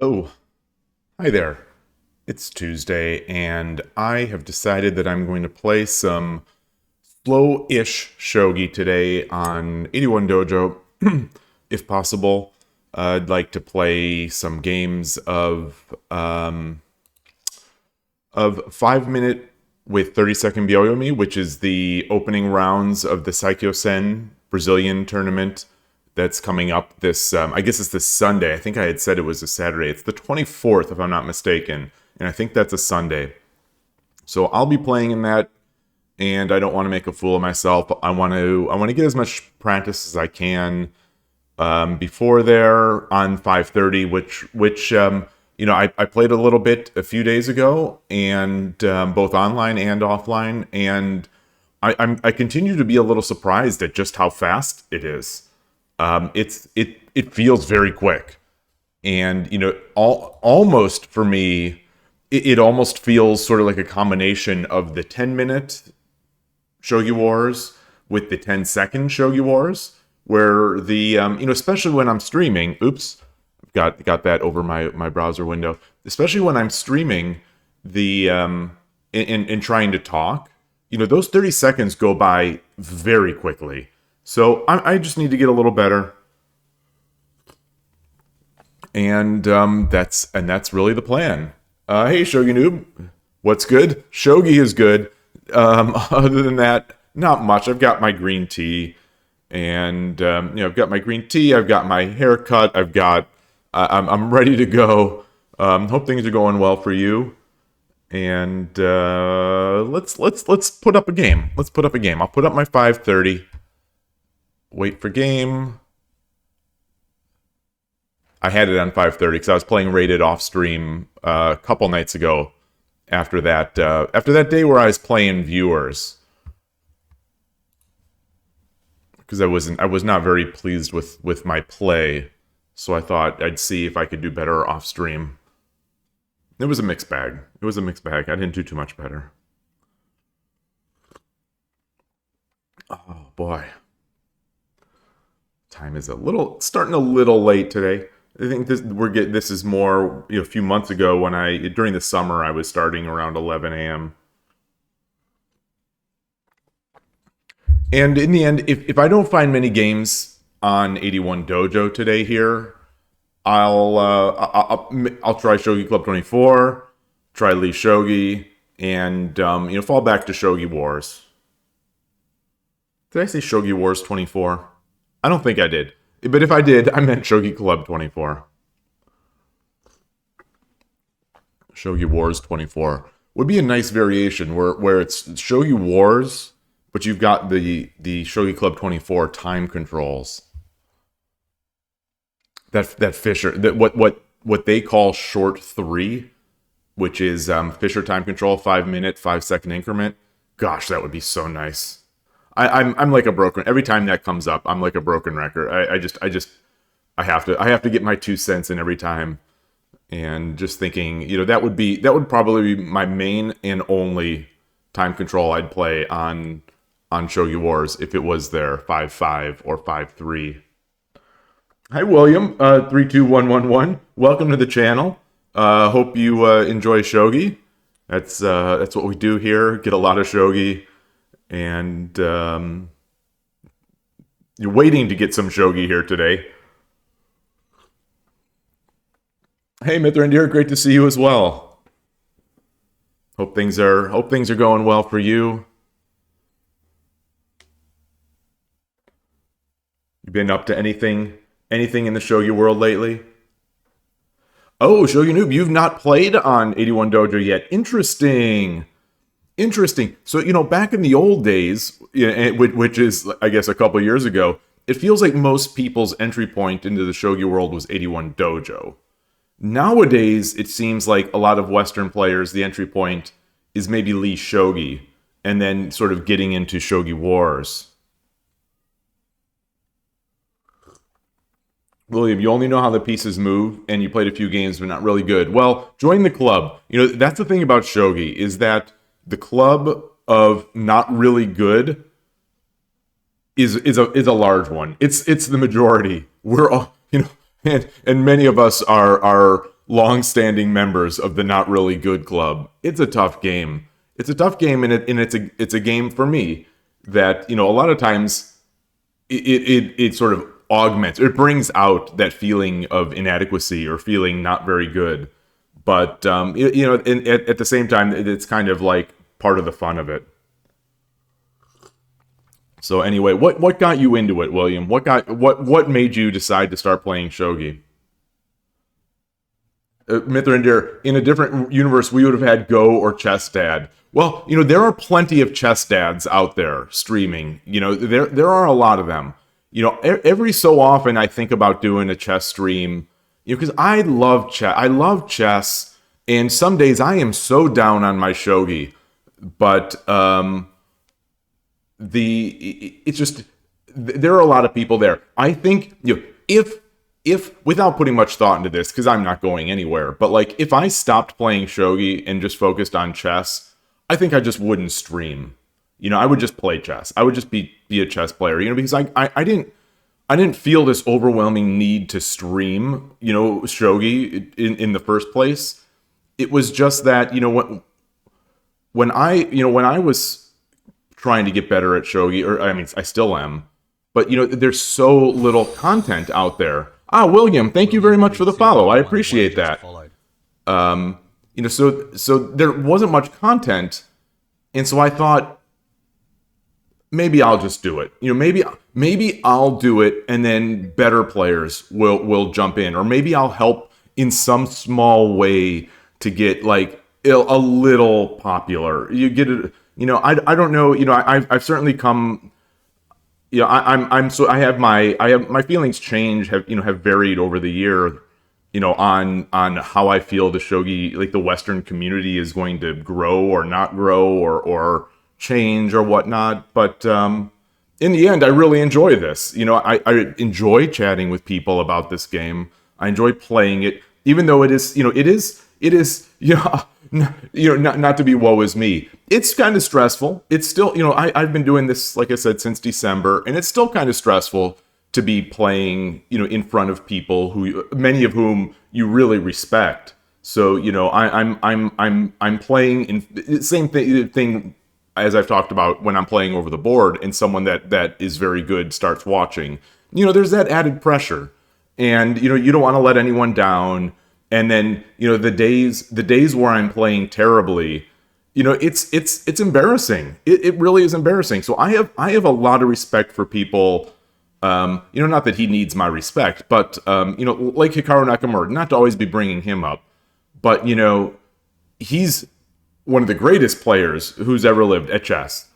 Oh, hi there. It's Tuesday, and I have decided that I'm going to play some slow-ish shogi today on 81 Dojo, if possible. I'd like to play some games of 5 minute with 30-second byoyomi, which is the opening rounds of the Saikyou Sen Brazilian tournament that's coming up this, I guess it's this Sunday. I think I had said it was a Saturday. It's the 24th, if I'm not mistaken, and I think that's a Sunday. So I'll be playing in that, and I don't want to make a fool of myself. I want to get as much practice as I can before there on 5:30, which I played a little bit a few days ago, and both online and offline, and I continue to be a little surprised at just how fast it is. It feels very quick, and almost for me, it almost feels sort of like a combination of the 10-minute Shogi Wars with the 10-second Shogi Wars, where especially when I'm streaming. Oops, got that over my browser window. Especially when I'm streaming the and trying to talk, those 30 seconds go by very quickly. So I just need to get a little better, and that's really the plan. Hey, Shogi Noob, what's good? Shogi is good. Other than that, not much. I've got my green tea, and I've got my green tea. I've got my haircut. I'm ready to go. Hope things are going well for you. And let's put up a game. Let's put up a game. I'll put up my 5:30. Wait for game. I had it on 5:30 because I was playing rated off stream a couple nights ago. After that day where I was playing viewers, because I was not very pleased with my play, so I thought I'd see if I could do better off stream. It was a mixed bag. I didn't do too much better. Oh boy. Time is starting a little late today. I think this is more, a few months ago when during the summer I was starting around 11 a.m. And in the end, if I don't find many games on 81 Dojo today here, I'll try Shogi Club 24, try Lee Shogi, and fall back to Shogi Wars. Did I say Shogi Wars 24? I don't think I did. But if I did, I meant Shogi Club 24. Shogi Wars 24 would be a nice variation where it's Shogi Wars, but you've got the Shogi Club 24 time controls. That Fisher, what they call short 3, which is Fisher time control, 5-minute, 5-second increment. Gosh, that would be so nice. I'm like a broken. Every time that comes up, I'm like a broken record. I have to get my 2 cents in every time, and just thinking, that would probably be my main and only time control I'd play on Shogi Wars if it was there 5-5 or 5-3. Hi William, 32111. Welcome to the channel. Hope you enjoy Shogi. That's what we do here. Get a lot of Shogi. And you're waiting to get some Shogi here today. Hey, Mithrandir, great to see you as well. Hope things are going well for you. You been up to anything in the Shogi world lately? Oh, Shogi Noob, you've not played on 81 Dojo yet. Interesting. So, back in the old days, which is, I guess, a couple years ago, it feels like most people's entry point into the Shogi world was 81 Dojo. Nowadays, it seems like a lot of Western players, the entry point is maybe Lee Shogi, and then sort of getting into Shogi Wars. William, you only know how the pieces move, and you played a few games, but not really good. Well, join the club. That's the thing about Shogi, is that the club of not really good is a large one. It's the majority. We're all, and many of us are long-standing members of the Not Really Good Club. It's a tough game. It's a tough game, and it's a game for me that, a lot of times it sort of augments, it brings out that feeling of inadequacy or feeling not very good. But at the same time, it's kind of like part of the fun of it. So anyway, what got you into it, William? What made you decide to start playing shogi? Mithrandir, in a different universe, we would have had Go or Chess Dad. Well, there are plenty of chess dads out there streaming. There are a lot of them. Every so often I think about doing a chess stream, because I love chess. I love chess, and some days I am so down on my shogi, but it's just, there are a lot of people there. I think, if without putting much thought into this, because I'm not going anywhere, but like if I stopped playing shogi and just focused on chess, I think I just wouldn't stream. I would just play chess. I would just be a chess player, because I didn't feel this overwhelming need to stream, shogi in the first place. It was just that, when I was trying to get better at shogi, or I mean, I still am, but there's so little content out there. William, thank you very much for the follow. I appreciate that. So there wasn't much content, and so I thought, maybe I'll just do it. Maybe I'll do it, and then better players will jump in, or maybe I'll help in some small way to get like a little popular. You get it. I don't know. I've certainly come. I have my feelings change, have varied over the year, on how I feel the shogi, like the Western community, is going to grow or not grow or change or whatnot. But in the end, I really enjoy this. I enjoy chatting with people about this game. I enjoy playing it, even though it is not to be woe is me. It's kind of stressful. It's still, I've been doing this, like I said, since December, and it's still kind of stressful to be playing, in front of people many of whom you really respect. So, I'm playing in the same thing as I've talked about when I'm playing over the board, and someone that is very good starts watching. There's that added pressure, and you don't want to let anyone down. And then, the days where I'm playing terribly, it's embarrassing. It really is embarrassing. So I have a lot of respect for people. Not that he needs my respect, but like Hikaru Nakamura, not to always be bringing him up, but he's one of the greatest players who's ever lived at chess.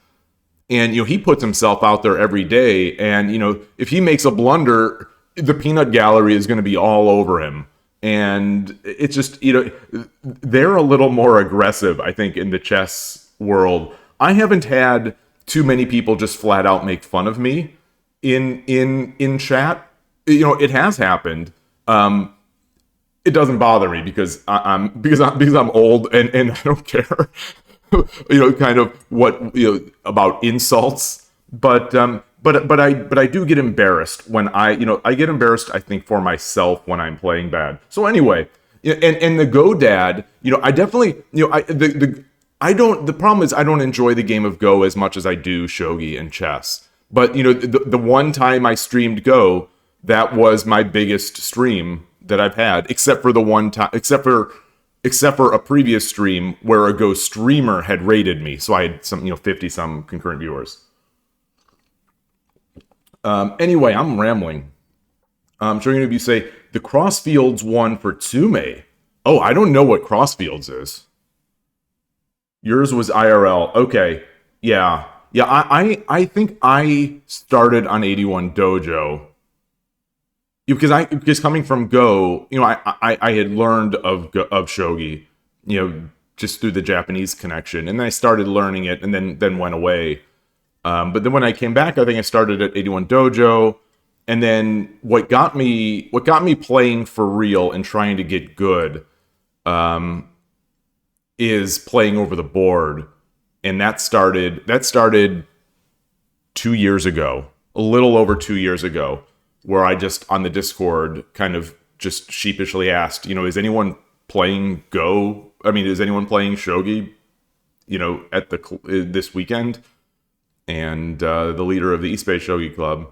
And he puts himself out there every day, and if he makes a blunder, the peanut gallery is going to be all over him. And it's just, they're a little more aggressive, I think, in the chess world. I haven't had too many people just flat out make fun of me in chat. It has happened. It doesn't bother me because I'm old and I don't care. Kind of what about insults, but I do get embarrassed when I get embarrassed, I think, for myself when I'm playing bad. So anyway, and the Go Dad, I definitely, the problem is I don't enjoy the game of Go as much as I do shogi and chess. But the one time I streamed Go, that was my biggest stream that I've had, except for the one time, except for a previous stream where a Go streamer had rated me, so I had some 50 some concurrent viewers. Anyway, I'm rambling. I'm sure you say the Crossfields won for Tsume. Oh, I don't know what Crossfields is. Yours was IRL. Okay, yeah. I think I started on 81 Dojo because coming from Go, I had learned of shogi, just through the Japanese connection, and then I started learning it, and then went away. But then when I came back, I think I started at 81 Dojo, and then what got me playing for real and trying to get good, is playing over the board, and that started 2 years ago, a little over 2 years ago, where I just on the Discord kind of just sheepishly asked, is anyone playing Go? I mean, is anyone playing Shogi, at this weekend? And the leader of the East Bay Shogi Club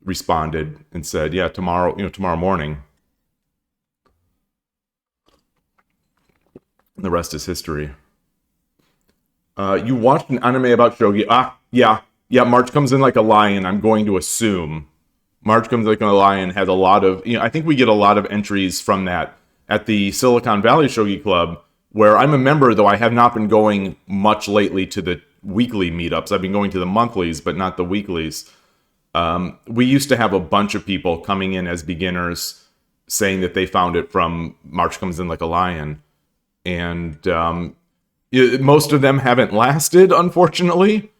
responded and said, yeah, tomorrow morning. And the rest is history. You watched an anime about Shogi. Yeah. March Comes In Like a Lion, I'm going to assume. March Comes Like a Lion has a lot of, I think we get a lot of entries from that at the Silicon Valley Shogi Club, where I'm a member, though I have not been going much lately to the weekly meetups. I've been going to the monthlies, but not the weeklies. We used to have a bunch of people coming in as beginners saying that they found it from March Comes In Like a Lion. And most of them haven't lasted, unfortunately.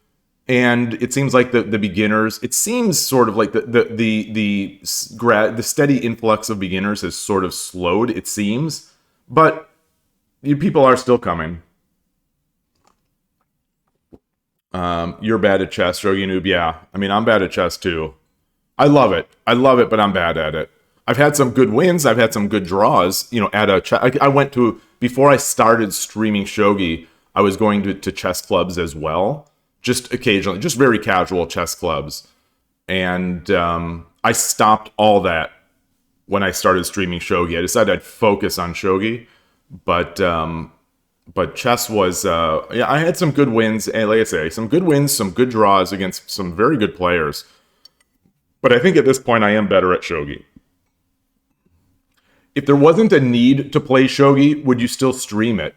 And it seems like the beginners, it seems sort of like the steady influx of beginners has sort of slowed, it seems. But people are still coming. You're bad at chess, Shogi Noob. Yeah, I mean, I'm bad at chess too. I love it, but I'm bad at it. I've had some good wins. I've had some good draws. At I went to, before I started streaming Shogi, I was going to chess clubs as well. Just occasionally, just very casual chess clubs. And I stopped all that when I started streaming Shogi. I decided I'd focus on Shogi. But chess was, I had some good wins. And like I say, some good wins, some good draws against some very good players. But I think at this point I am better at Shogi. If there wasn't a need to play Shogi, would you still stream it?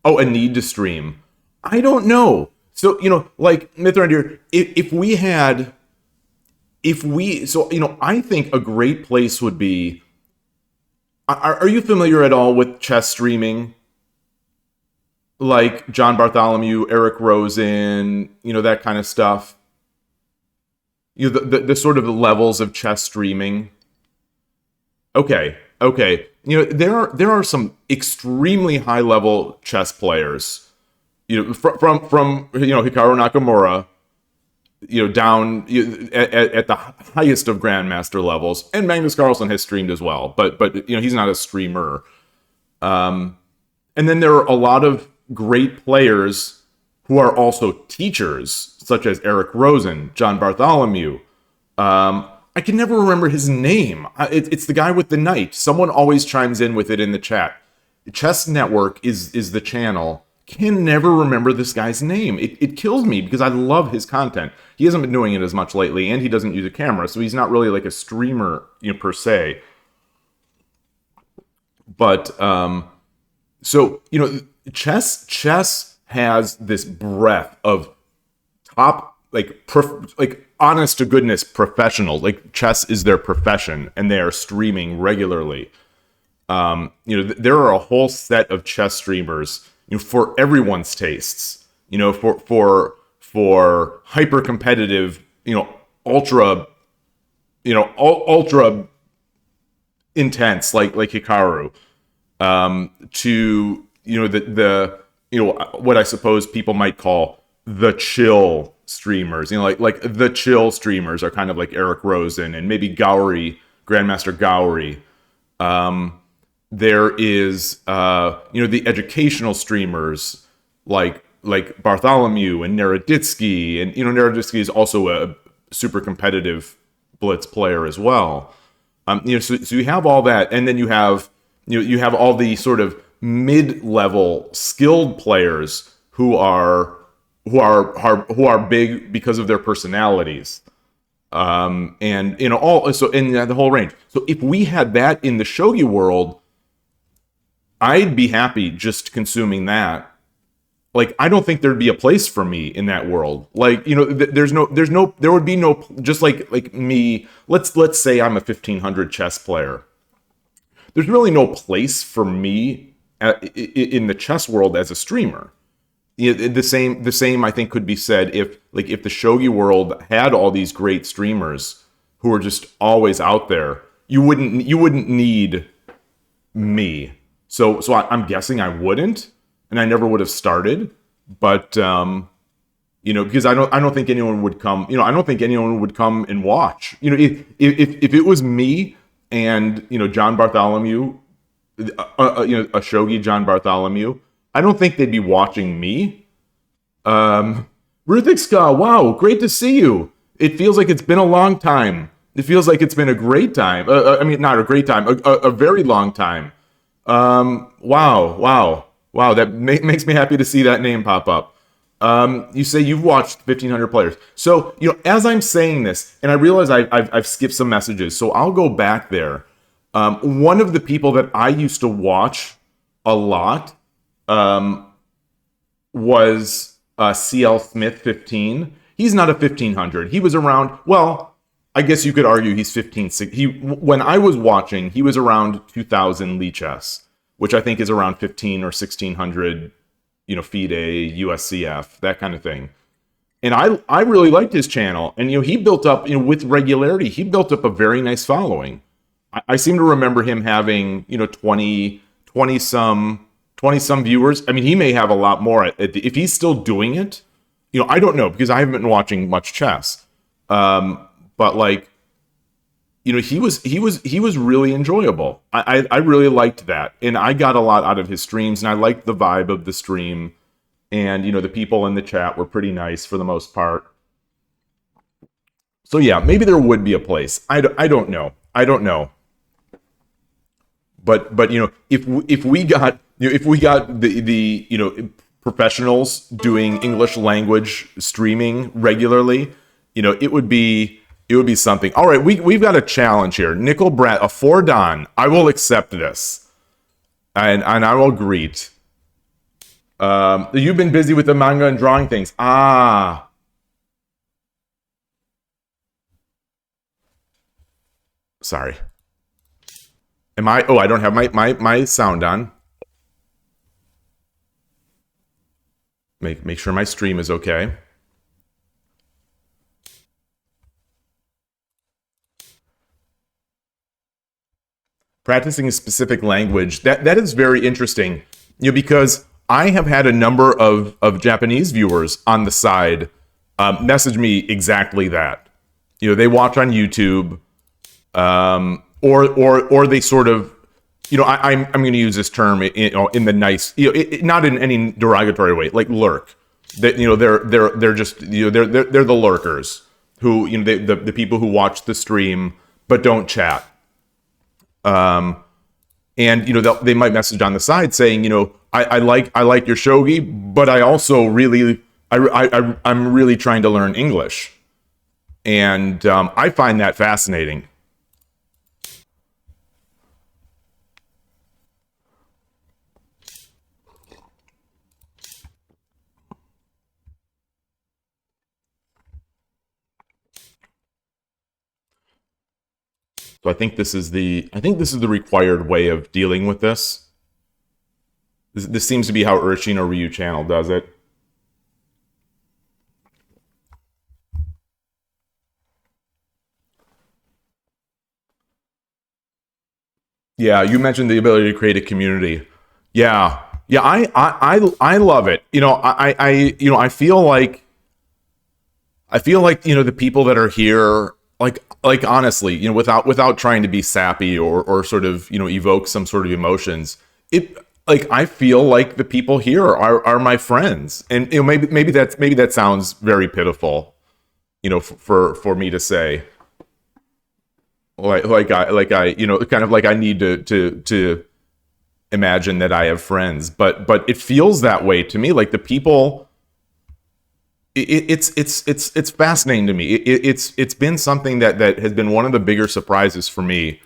Oh, a need to stream. I don't know. So, like, Mithrandir, I think a great place would be, are you familiar at all with chess streaming? Like John Bartholomew, Eric Rosen, that kind of stuff? The sort of levels of chess streaming. Okay. There are some extremely high level chess players. From Hikaru Nakamura, down at the highest of grandmaster levels, and Magnus Carlsen has streamed as well, but he's not a streamer. And then there are a lot of great players who are also teachers, such as Eric Rosen, John Bartholomew. I can never remember his name. It's the guy with the knight. Someone always chimes in with it in the chat. Chess Network is the channel. Can never remember this guy's name. It kills me because I love his content. He hasn't been doing it as much lately, and he doesn't use a camera, so he's not really like a streamer, per se. But so chess has this breadth of top honest to goodness professionals. Like, chess is their profession, and they are streaming regularly. There are a whole set of chess streamers, for everyone's tastes. For hyper competitive, ultra intense, like Hikaru, to what I suppose people might call the chill streamers. Like the chill streamers are kind of like Eric Rosen and maybe Gowry, Grandmaster Gowry. There is the educational streamers like Bartholomew and Naroditsky, and Naroditsky is also a super competitive Blitz player as well. So you have all that, and then you have all the sort of mid-level skilled players who are big because of their personalities, and the whole range. So if we had that in the shogi world, I'd be happy just consuming that. Like, I don't think there'd be a place for me in that world. Like, there would be no, just like me. Let's say I'm a 1500 chess player. There's really no place for me in the chess world as a streamer. The same I think could be said if the shogi world had all these great streamers who are just always out there. You wouldn't need me. So I'm guessing I wouldn't, and I never would have started. But because I don't think anyone would come. I don't think anyone would come and watch. If it was me, and John Bartholomew, a Shogi John Bartholomew, I don't think they'd be watching me. Ruthikska, wow, great to see you. It feels like it's been a long time. It feels like it's been a great time. I mean, not a great time, a very long time. Wow. That makes me happy to see that name pop up. You say you've watched 1,500 players. So, as I'm saying this, and I realize I've skipped some messages, so I'll go back there. One of the people that I used to watch a lot was CL Smith 15. He's not a 1,500. He was around, well, I guess you could argue he's 15. When I was watching, he was around 2,000 Lichess, which I think is around 15 or 1,600, FIDE, USCF, that kind of thing. And I really liked his channel. And, he built up, with regularity, he built up a very nice following. I seem to remember him having, 20 some viewers. I mean, he may have a lot more. If he's still doing it, I don't know, because I haven't been watching much chess. But like, he was really enjoyable. I really liked that, and I got a lot out of his streams, and I liked the vibe of the stream, and the people in the chat were pretty nice for the most part. So yeah, maybe there would be a place. I don't know. But if we got the professionals doing English language streaming regularly, it would be something. All right, we've got a challenge here. Nickel Brad, a 4 Dan. I will accept this, and I will greet. You've been busy with the manga and drawing things. Sorry. I don't have my sound on. Make sure my stream is okay. Practicing a specific language, that is very interesting, because I have had a number of Japanese viewers on the side message me exactly that. They watch on YouTube, or they sort of, I'm going to use this term in the nice, not in any derogatory way, like lurk. That they're just they're the lurkers who the people who watch the stream but don't chat. And they might message on the side saying, I like your shogi, but I also really I'm really trying to learn English, and I find that fascinating. So I think this is the required way of dealing with this. This seems to be how Urshin or Ryu Channel does it. Yeah, you mentioned the ability to create a community. Yeah, I love it. I feel like the people that are here, like honestly, without trying to be sappy or sort of evoke some sort of emotions, I feel like the people here are my friends, and maybe that sounds very pitiful, for me to say, I kind of like I need to imagine that I have friends, but it feels that way to me. Like the people. It's fascinating to me. It's been something that has been one of the bigger surprises for me,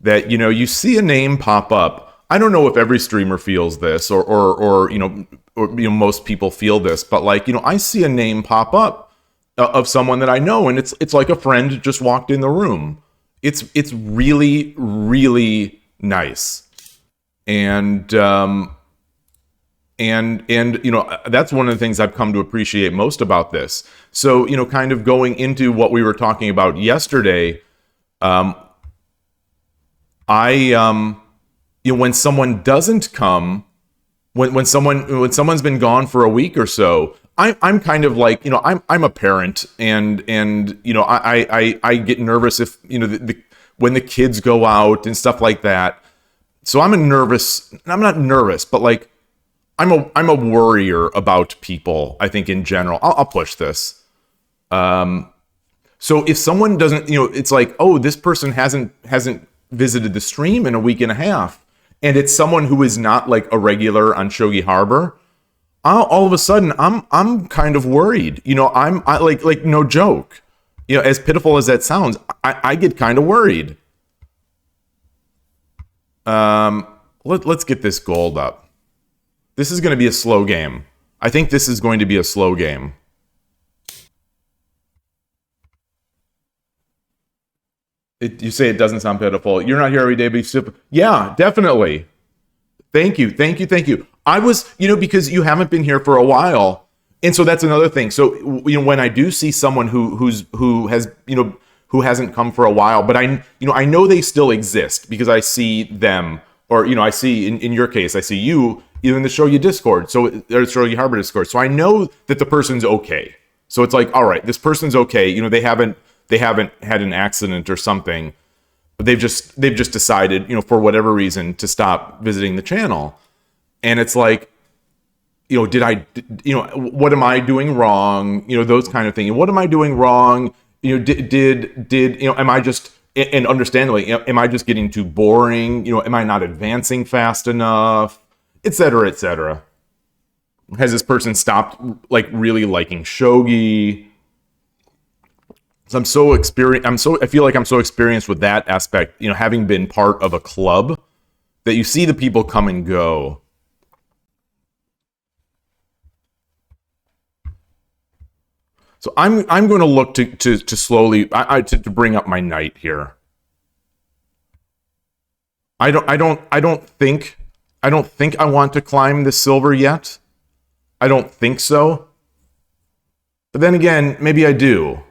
that you see a name pop up. I don't know if every streamer feels this or most people feel this, but I see a name pop up of someone that I know, and it's like a friend just walked in the room. It's really, really nice, and that's one of the things I've come to appreciate most about this. So, kind of going into what we were talking about yesterday, when someone doesn't come, when someone's been gone for a week or so, I'm kind of like, I'm a parent, and I get nervous if when the kids go out and stuff like that. So I'm not nervous, but like I'm a worrier about people, I think in general. I'll push this. So if someone doesn't, it's like, oh, this person hasn't visited the stream in a week and a half, and it's someone who is not like a regular on Shogi Harbor, all of a sudden I'm kind of worried. I like no joke. As pitiful as that sounds, I get kind of worried. Let's get this gold up. This is going to be a slow game. I think this is going to be a slow game. You say it doesn't sound pitiful. You're not here every day, but you still... Yeah, definitely. Thank you. I was, because you haven't been here for a while, and so that's another thing. So, when I do see someone who hasn't come for a while, but I know they still exist because I see them, or I see in your case, I see you either in the Shogi Discord, so there's Shogi Harbor Discord. So I know that the person's okay. So it's like, all right, this person's okay. They haven't had an accident or something, but they've just decided, for whatever reason, to stop visiting the channel. And it's like, what am I doing wrong? Those kind of things. What am I doing wrong? Am I just, and understandably, am I just getting too boring? Am I not advancing fast enough? Et cetera, et cetera. Has this person stopped like really liking shogi? So I'm so experienced. I feel like I'm so experienced with that aspect, having been part of a club, that you see the people come and go. So I'm going to look to slowly to bring up my knight here. I don't think I want to climb the silver yet. I don't think so. But then again, maybe I do.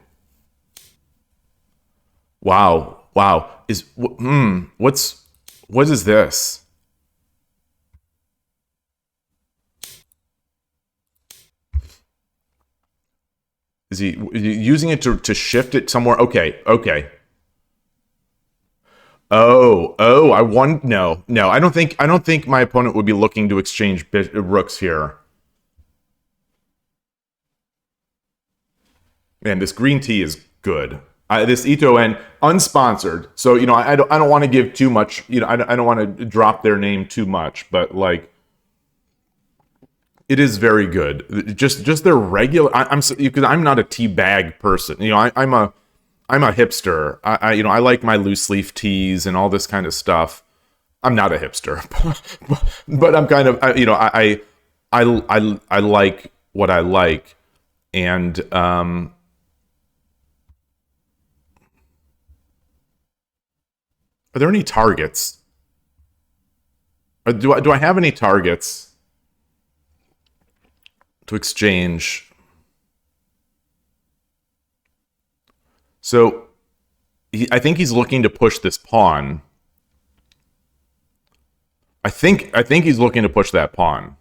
Wow. What is this? Is he using it to shift it somewhere? Okay. Oh, no. I don't think my opponent would be looking to exchange rooks here. Man, this green tea is good. This Ito and unsponsored, so I don't want to give too much. I don't want to drop their name too much, but like, it is very good. Just their regular. Because I'm not a tea bag person. I'm a hipster. I like my loose leaf teas and all this kind of stuff. I'm not a hipster, but I'm kind of I like what I like, and are there any targets? Or do I have any targets to exchange? So I think he's looking to push this pawn. I think he's looking to push that pawn.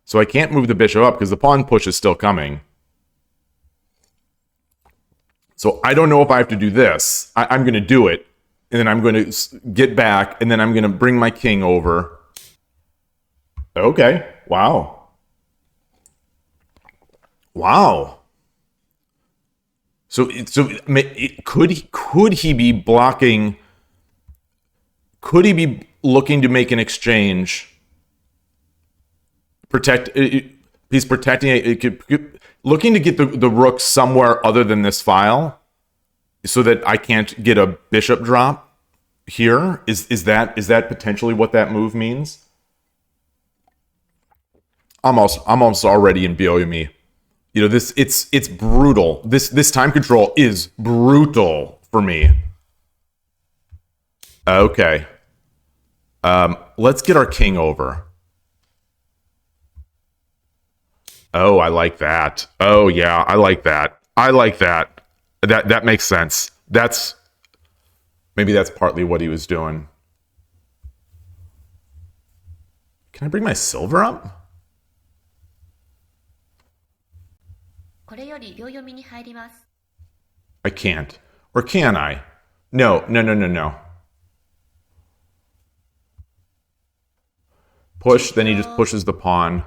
So I can't move the bishop up because the pawn push is still coming. So I don't know if I have to do this. I'm going to do it, and then I'm going to get back, and then I'm going to bring my king over. Okay. Wow. So could he be blocking? Could he be looking to make an exchange? He's protecting it. Looking to get the rook somewhere other than this file, so that I can't get a bishop drop here. Is that potentially what that move means? I'm almost already in byoyomi. It's brutal. This time control is brutal for me. Okay. Let's get our king over. Oh, I like that. Oh, yeah, I like that. That makes sense. Maybe that's partly what he was doing. Can I bring my silver up? I can't. Or can I? No, no, no, no, no. Push, then he just pushes the pawn.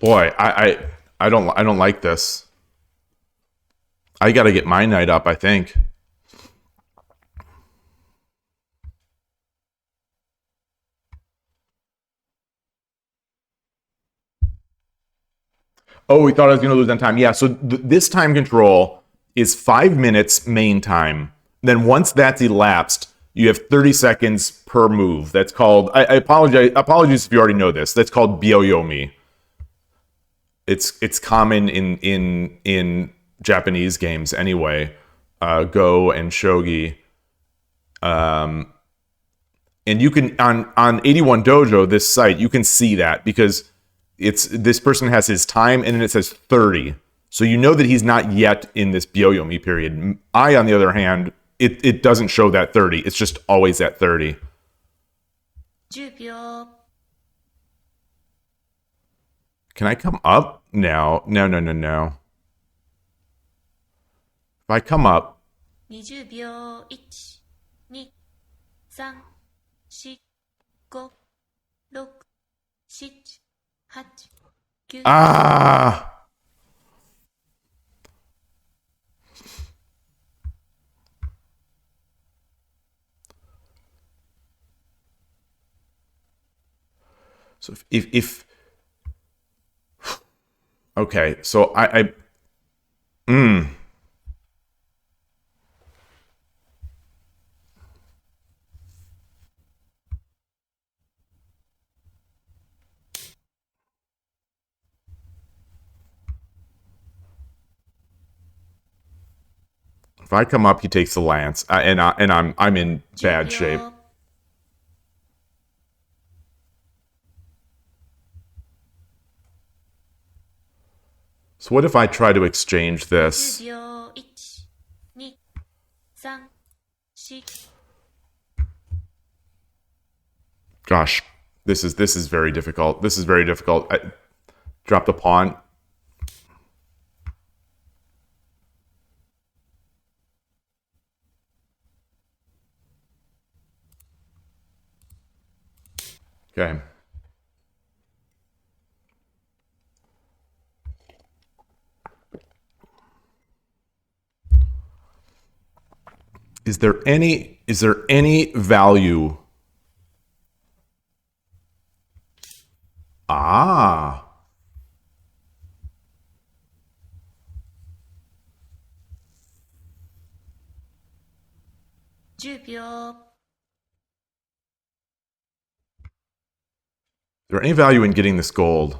Boy, I don't like this. I gotta get my knight up, I think. Oh, we thought I was gonna lose on time. Yeah, so this time control is 5 minutes main time. Then once that's elapsed, you have 30 seconds per move. That's called. I apologize. Apologies if you already know this. That's called byoyomi. It's common in Japanese games anyway, Go and Shogi. And you can on 81 Dojo, this site, you can see that because it's this person has his time and then it says 30. So you know that he's not yet in this byoyomi period. I, on the other hand, it doesn't show that 30. It's just always at 30. Can I come up? No. No, no, no, no. If I come up... Ah! So if okay, so if I come up, he takes the lance, and I'm in bad shape. So what if I try to exchange this? Gosh, this is very difficult. This is very difficult. Drop the pawn. Okay. Is there any value? Ah. Is there any value in getting this gold?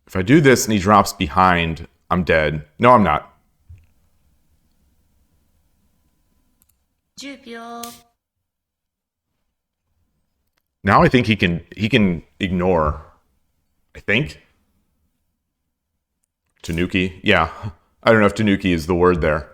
If I do this and he drops behind, I'm dead. No, I'm not. Now I think he can ignore. I think. Tanuki? Yeah. I don't know if tanuki is the word there.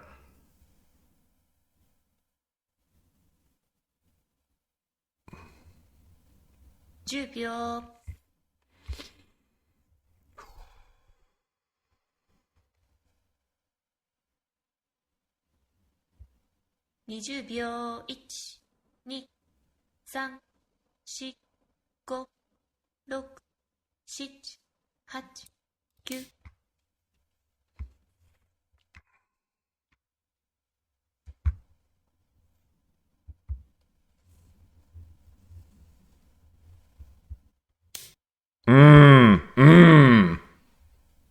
Mmm. Mmm.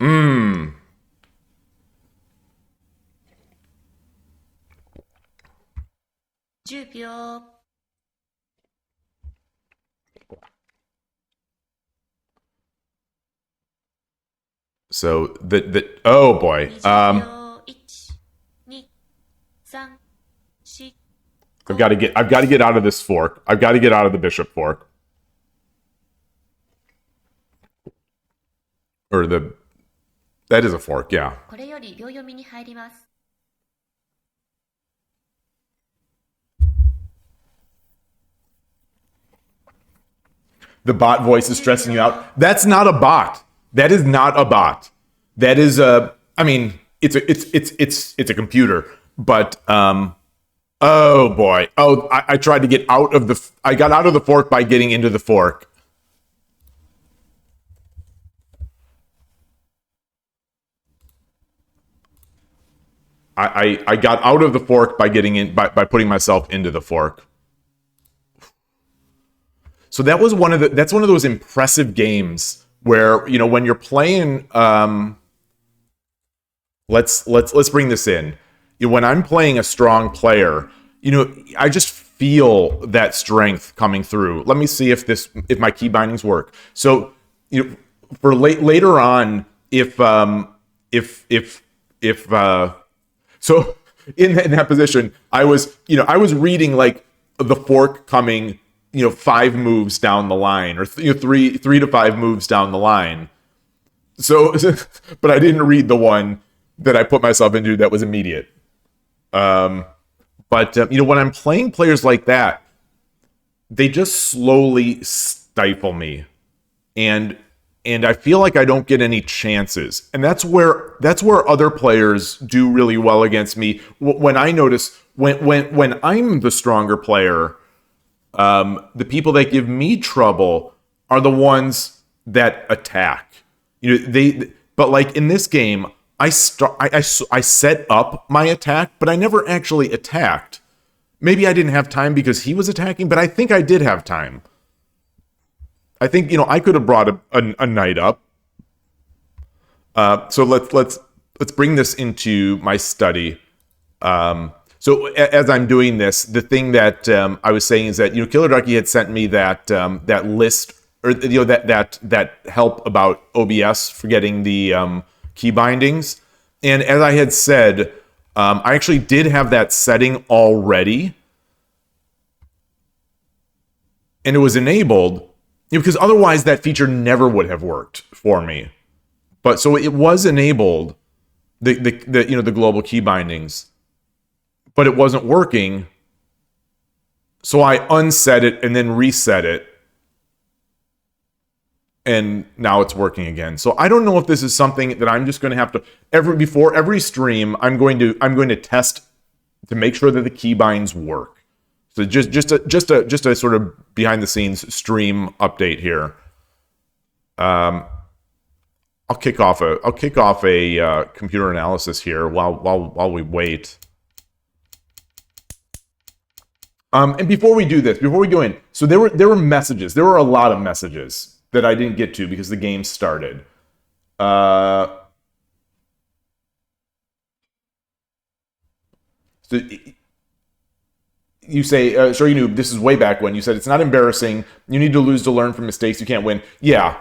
Mmm. So the oh boy. I've got to get out of this fork. I've got to get out of the bishop fork. Or that is a fork, yeah. これより秒読みに入ります。 The bot voice is stressing you out. That's not a bot. That is not a bot. That is I mean, it's a computer, but oh boy. Oh, I tried to get out of I got out of the fork by getting into the fork. I got out of the fork by getting in by putting myself into the fork. So that's one of those impressive games where, you know, when you're playing let's bring this in. You know, when I'm playing a strong player, you know, I just feel that strength coming through. Let me see if my key bindings work. So, you know, for later on, so in that position, I was reading like the fork coming, you know, 5 moves down the line, or 3 to 5 moves down the line. So, but I didn't read the one that I put myself into that was immediate. But you know, when I'm playing players like that, they just slowly stifle me, and I feel like I don't get any chances. And that's where other players do really well against me. When I notice when I'm the stronger player, the people that give me trouble are the ones that attack. You know, but like in this game, I set up my attack, but I never actually attacked. Maybe I didn't have time because he was attacking, but I think I did have time. I think, you know, I could have brought a knight up. So let's bring this into my study. So as I'm doing this, the thing that I was saying is that, you know, Killer Ducky had sent me that list, or, you know, that help about OBS for getting the key bindings. And as I had said, I actually did have that setting already, and it was enabled, you know, because otherwise that feature never would have worked for me. But so it was enabled, the you know, the global key bindings, but it wasn't working. So I unset it and then reset it, and now it's working again. So I don't know if this is something that I'm just going to have to before every stream. I'm going to test to make sure that the keybinds work. So just a sort of behind the scenes stream update here. I'll kick off a computer analysis here while we wait. And before we go in, so there were messages. There were a lot of messages that I didn't get to because the game started. So you say, sure, you knew, this is way back when you said it's not embarrassing. You need to lose to learn from mistakes. You can't win. Yeah.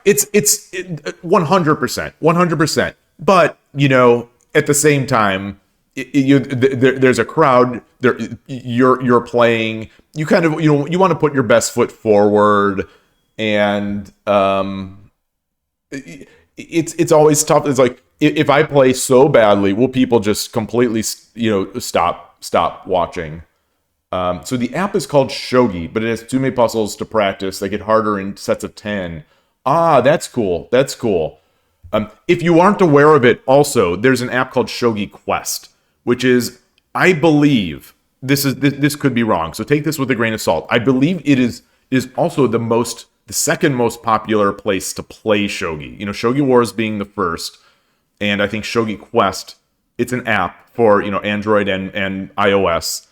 It's 100%. But, you know, at the same time, there's a crowd. You're playing. You kind of, you know, you want to put your best foot forward. And it's always tough. It's like, if I play so badly, will people just completely, you know, stop watching? So the app is called Shogi, but it has Tsume puzzles to practice. They get harder in sets of 10. Ah, that's cool. If you aren't aware of it, also, there's an app called Shogi Quest, which is, I believe, this could be wrong, so take this with a grain of salt. I believe it is also the second most popular place to play Shogi. You know, Shogi Wars being the first, and I think Shogi Quest, it's an app for, you know, Android and iOS.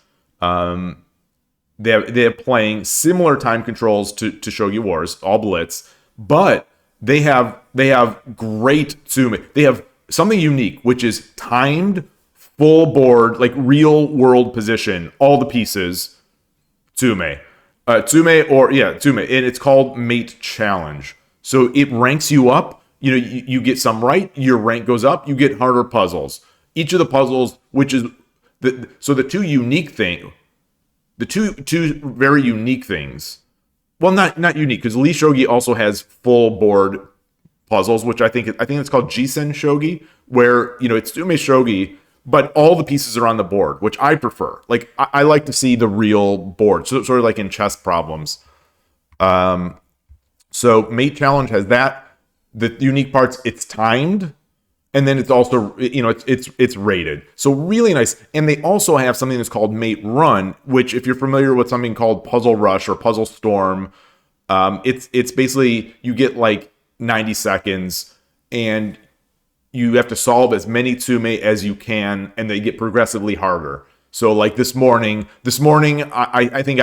They're playing similar time controls to Shogi Wars, all blitz, but they have great Tsume. They have something unique, which is timed full board, like real world position, all the pieces, Tsume. Tsume, and it's called Mate Challenge. So it ranks you up. You know, you get some right, your rank goes up, you get harder puzzles. Each of the puzzles, which is the two unique thing. the two very unique things. Well, not unique, because Lee Shogi also has full board puzzles, which I think it's called Jisen Shogi, where it's Tsume Shogi, but all the pieces are on the board, which I prefer. Like I like to see the real board, so sort of like in chess problems. So Mate Challenge has that. The unique parts, it's timed, and then it's also it's rated. So really nice. And they also have something that's called Mate Run, which if you're familiar with something called Puzzle Rush or Puzzle Storm, it's basically you get like 90 seconds and you have to solve as many tsume as you can, and they get progressively harder. So like this morning, I think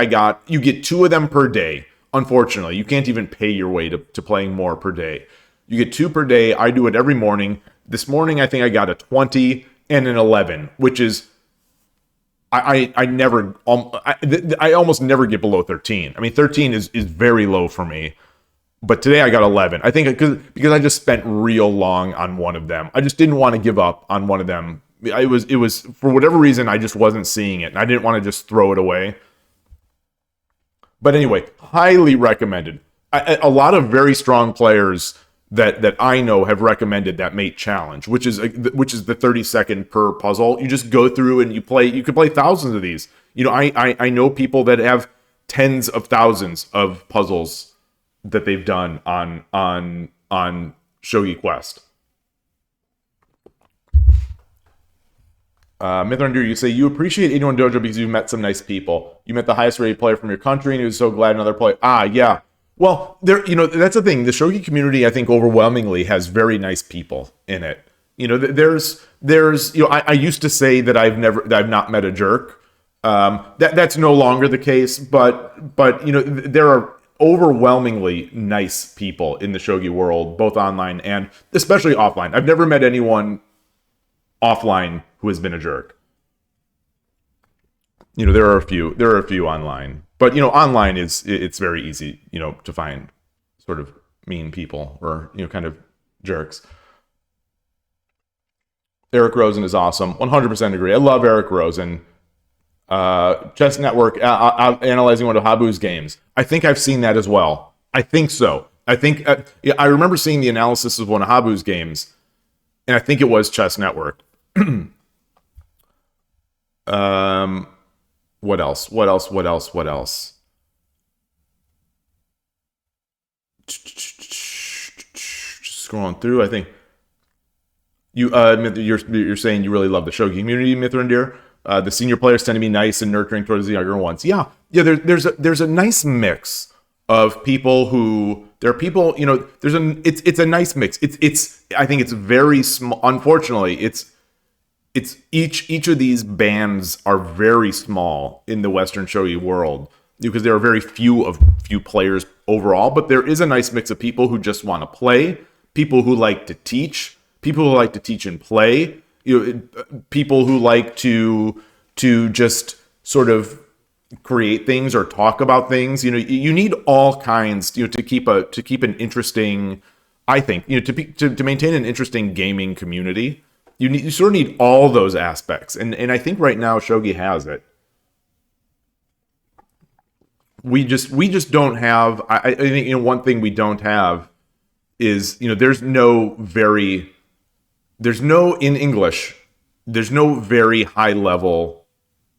you get 2 of them per day. Unfortunately, you can't even pay your way to playing more per day. You get 2 per day. I do it every morning. This morning, I think I got a 20 and an 11, which is I almost never get below 13. I mean, 13 is very low for me. But today I got 11. I think because I just spent real long on one of them. I just didn't want to give up on one of them. It was for whatever reason I just wasn't seeing it, and I didn't want to just throw it away. But anyway, highly recommended. A lot of very strong players that I know have recommended that Mate Challenge, which is the 30-second per puzzle. You just go through and you could play thousands of these. I know people that have tens of thousands of puzzles that they've done on Shogi Quest. Mithrandir, you say you appreciate 81 Dojo because you've met some nice people. You met the highest rated player from your country, and he was so glad another player. Yeah. Well, that's the thing. The Shogi community, I think, overwhelmingly has very nice people in it. There's I used to say that I've not met a jerk. That's no longer the case, but there are overwhelmingly nice people in the shogi world, both online and especially offline. I've never met anyone offline who has been a jerk. There are a few online, but online it's very easy to find sort of mean people or kind of jerks. Eric Rosen is awesome. 100% agree. I love Eric Rosen. Chess Network analyzing one of Habu's games. I think I've seen that as well. I think so. I think I remember seeing the analysis of one of Habu's games, and I think it was Chess Network. What else? Just scrolling through. I think you're saying you really love the shogi community, Mithrandir. The senior players tend to be nice and nurturing towards the younger ones. Yeah. There's a nice mix of people who there are people. It's a nice mix. I think it's very small. Unfortunately, it's each of these bands are very small in the Western shogi world because there are very few players overall. But there is a nice mix of people who just want to play, people who like to teach, people who like to teach and play. People who like to just sort of create things or talk about things. You need all kinds. To keep an interesting. I think to maintain an interesting gaming community, you sort of need all those aspects, and I think right now shogi has it. We just don't have. I think one thing we don't have is there's no in English, there's no very high level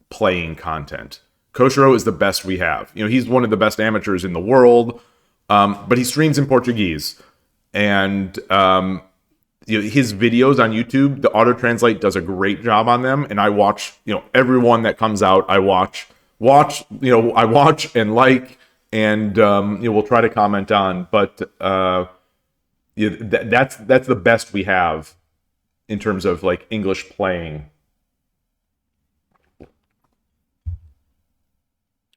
playing content. Koshiro is the best we have. He's one of the best amateurs in the world, but he streams in Portuguese, and his videos on YouTube, the auto translate does a great job on them, and I watch everyone that comes out. I watch and like, and we'll try to comment on, but that's the best we have in terms of like English playing.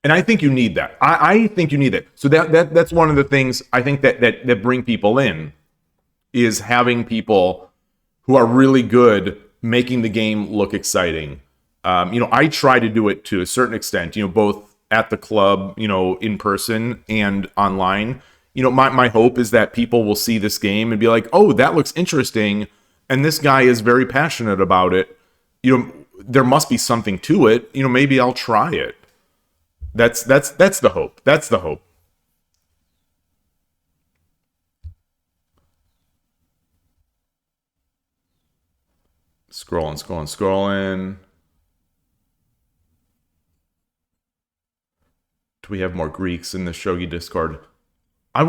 And I think you need that. I think you need that. So that's one of the things I think that bring people in is having people who are really good making the game look exciting. I try to do it to a certain extent, both at the club, in person and online. My hope is that people will see this game and be like, oh, that looks interesting. And this guy is very passionate about it. There must be something to it. Maybe I'll try it. That's the hope. That's the hope. Scrolling. Do we have more Greeks in the Shogi Discord? I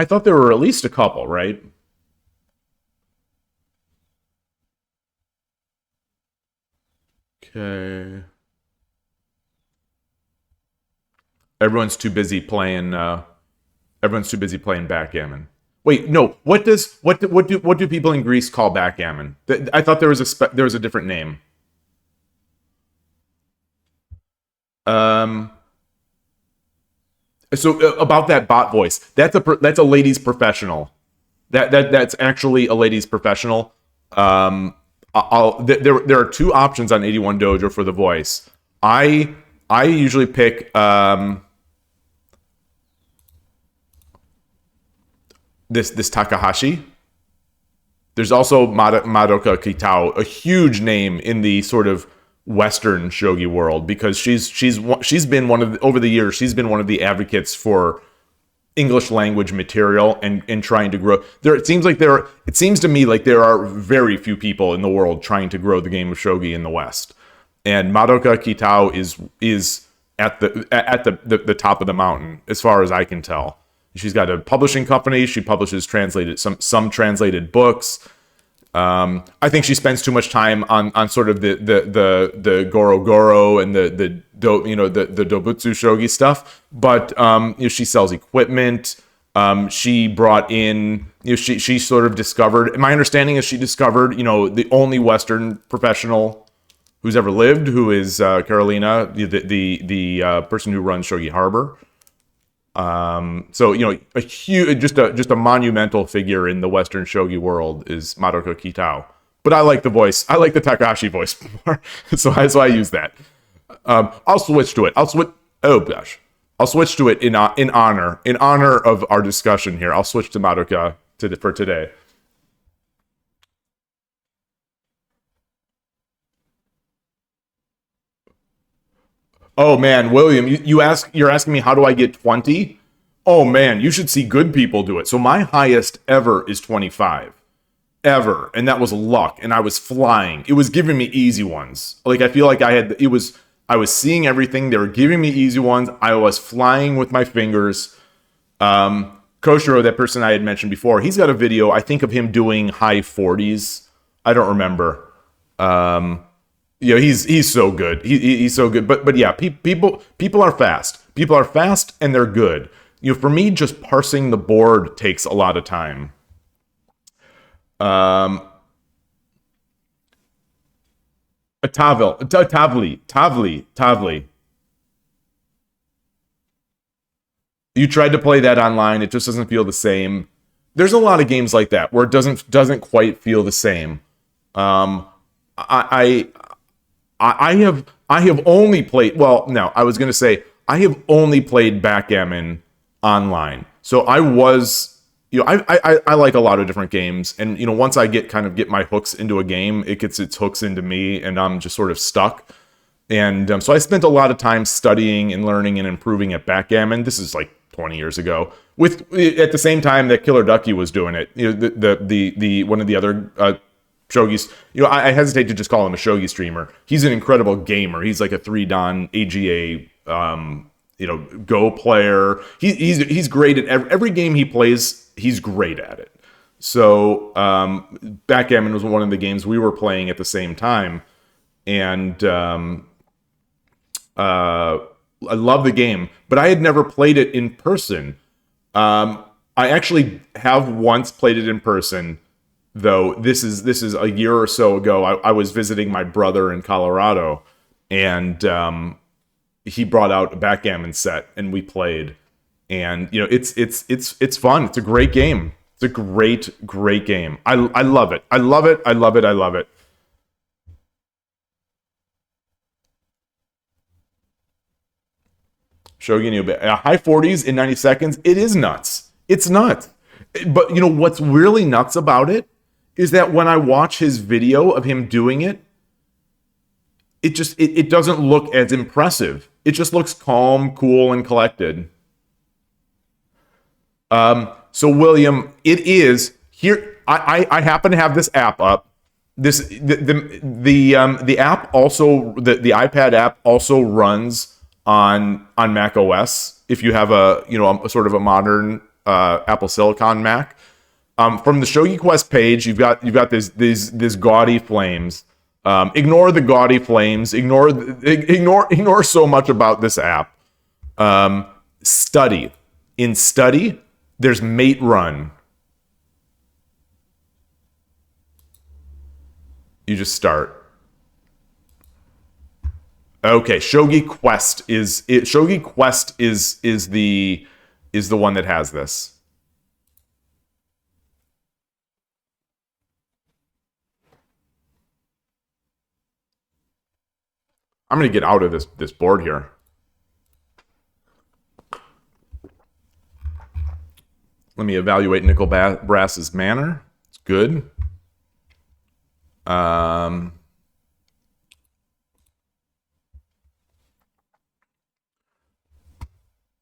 thought there were at least a couple, right? Okay. Everyone's too busy playing. Everyone's too busy playing backgammon. Wait, no. What do people in Greece call backgammon? I thought there was a different name. Um. So about that bot voice, that's a ladies professional. That's actually a ladies professional. There are two options on 81 Dojo for the voice. I usually pick this Takahashi. There's also Madoka Kitao, a huge name in the sort of Western shogi world because she's been one of over the years she's been one of the advocates for English language material and trying to grow. It seems to me like there are very few people in the world trying to grow the game of shogi in the West, and Madoka Kitao is at the top of the mountain as far as I can tell. She's got a publishing company. She publishes some translated books. I think she spends too much time on sort of the Goro Goro and the Dobutsu shogi stuff. But she sells equipment. She brought in she sort of discovered. My understanding is she discovered the only Western professional who's ever lived, who is Carolina, the person who runs Shogi Harbor. So a huge, just a monumental figure in the Western shogi world is Madoka Kitao. But I like the voice. I like the Takahashi voice more, so I use that. I'll switch to it. Oh gosh, I'll switch to it in honor of our discussion here. I'll switch to Madoka for today. Oh man, William, you're asking me how do I get 20? Oh man, you should see good people do it. So my highest ever is 25. Ever. And that was luck. And I was flying. It was giving me easy ones. Like I feel like I was seeing everything. They were giving me easy ones. I was flying with my fingers. Koshiro, that person I had mentioned before, he's got a video, I think, of him doing high 40s. I don't remember. He's so good. He's so good. But yeah, people are fast. People are fast and they're good. For me, just parsing the board takes a lot of time. Tavli. You tried to play that online. It just doesn't feel the same. There's a lot of games like that where it doesn't quite feel the same. I have only played. Well, no, I was going to say I have only played backgammon online. So I was, I like a lot of different games, and once I get my hooks into a game, it gets its hooks into me, and I'm just sort of stuck. And so I spent a lot of time studying and learning and improving at backgammon. This is like 20 years ago. At the same time that Killer Ducky was doing it, the one of the other shogis. I hesitate to just call him a shogi streamer. He's an incredible gamer. He's like a 3-dan AGA Go player. He's great at every game he plays. He's great at it. So backgammon was one of the games we were playing at the same time, and I love the game, but I had never played it in person. I actually have once played it in person, though. This is a year or so ago. I was visiting my brother in Colorado, and he brought out a backgammon set, and we played. And it's fun. It's a great game. It's a great game. I love it. I love it. I love it. I love it. Shogi New high 40s in 90 seconds. It is nuts. It's nuts. But what's really nuts about it is that when I watch his video of him doing it, it doesn't look as impressive. It just looks calm, cool, and collected. So William, it is here. I happen to have this app up. The app also the iPad app also runs on Mac OS if you have a sort of a modern Apple Silicon Mac. From the Shogi Quest page, you've got this gaudy flames. Ignore the gaudy flames. Ignore so much about this app. Study. In study, there's mate run. You just start. Okay, Shogi Quest is the one that has this. I'm gonna get out of this board here. Let me evaluate Nickel Brass's manner. It's good.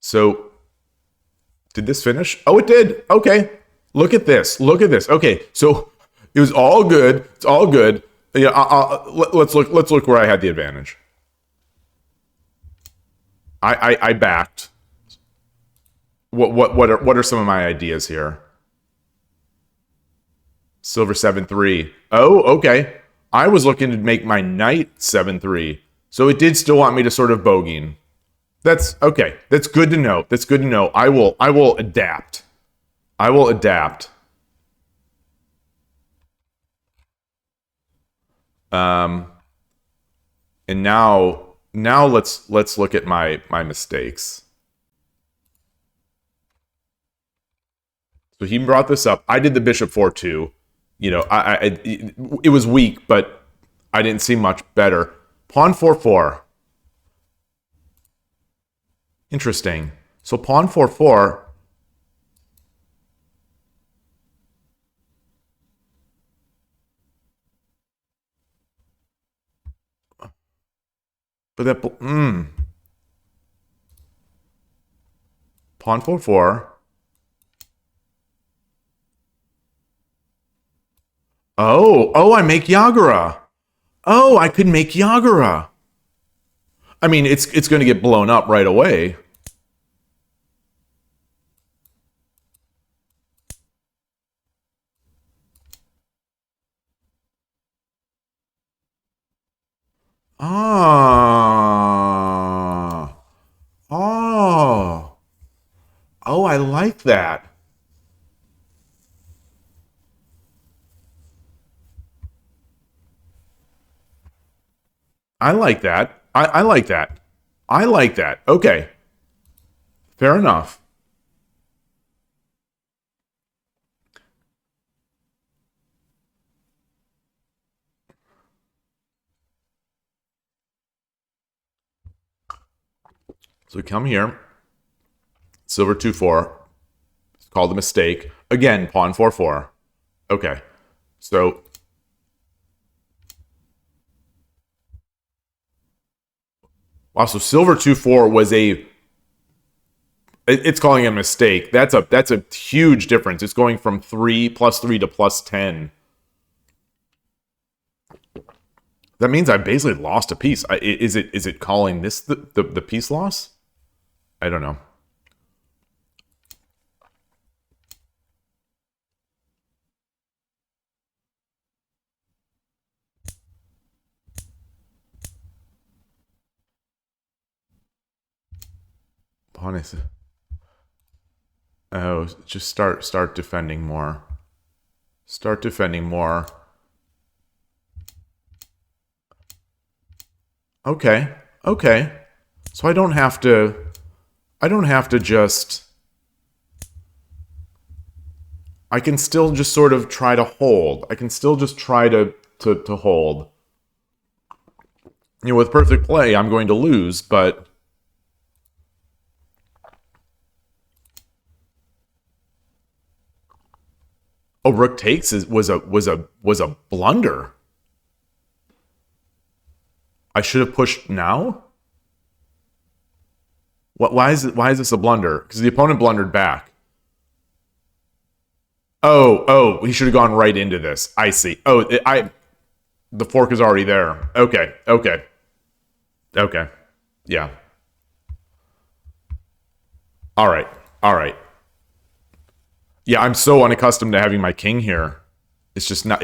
So, did this finish? Oh, it did. Okay. Look at this. Look at this. Okay. So it was all good. It's all good. Yeah. Let's look. Let's look where I had the advantage. I backed. What are some of my ideas here? Silver 7-3. Oh, okay. I was looking to make my knight 7-3. So it did still want me to sort of bogeying. That's okay. That's good to know. That's good to know. I will adapt. I will adapt. And now let's look at my mistakes. So he brought this up. I did the bishop 4-2. You know, it was weak, but I didn't see much better. Pawn 4-4. Interesting. So pawn 4-4. But that pawn 4-4. Oh, I make Yagura. Oh, I could make Yagura. I mean, it's going to get blown up right away. Ah. Oh. Oh, I like that. I like that. I like that. I like that. Okay. Fair enough. So we come here. Silver 2-4. It's called a mistake. Again, pawn 4-4. Okay. So wow, so silver 2-4 was it's calling it a mistake. That's a huge difference. It's going from +3 to +10. That means I basically lost a piece. Is it calling this the piece loss? I don't know. Pawn is. Oh, just start defending more. Start defending more. Okay. Okay. So I don't have to just I can still just sort of try to hold. I can still just try to hold. You know, with perfect play, I'm going to lose, but oh, rook takes was a blunder. I should have pushed now? Why is this a blunder? Because the opponent blundered back. Oh, he should have gone right into this. I see. The fork is already there. Okay. Yeah. All right. Yeah, I'm so unaccustomed to having my king here. It's just not.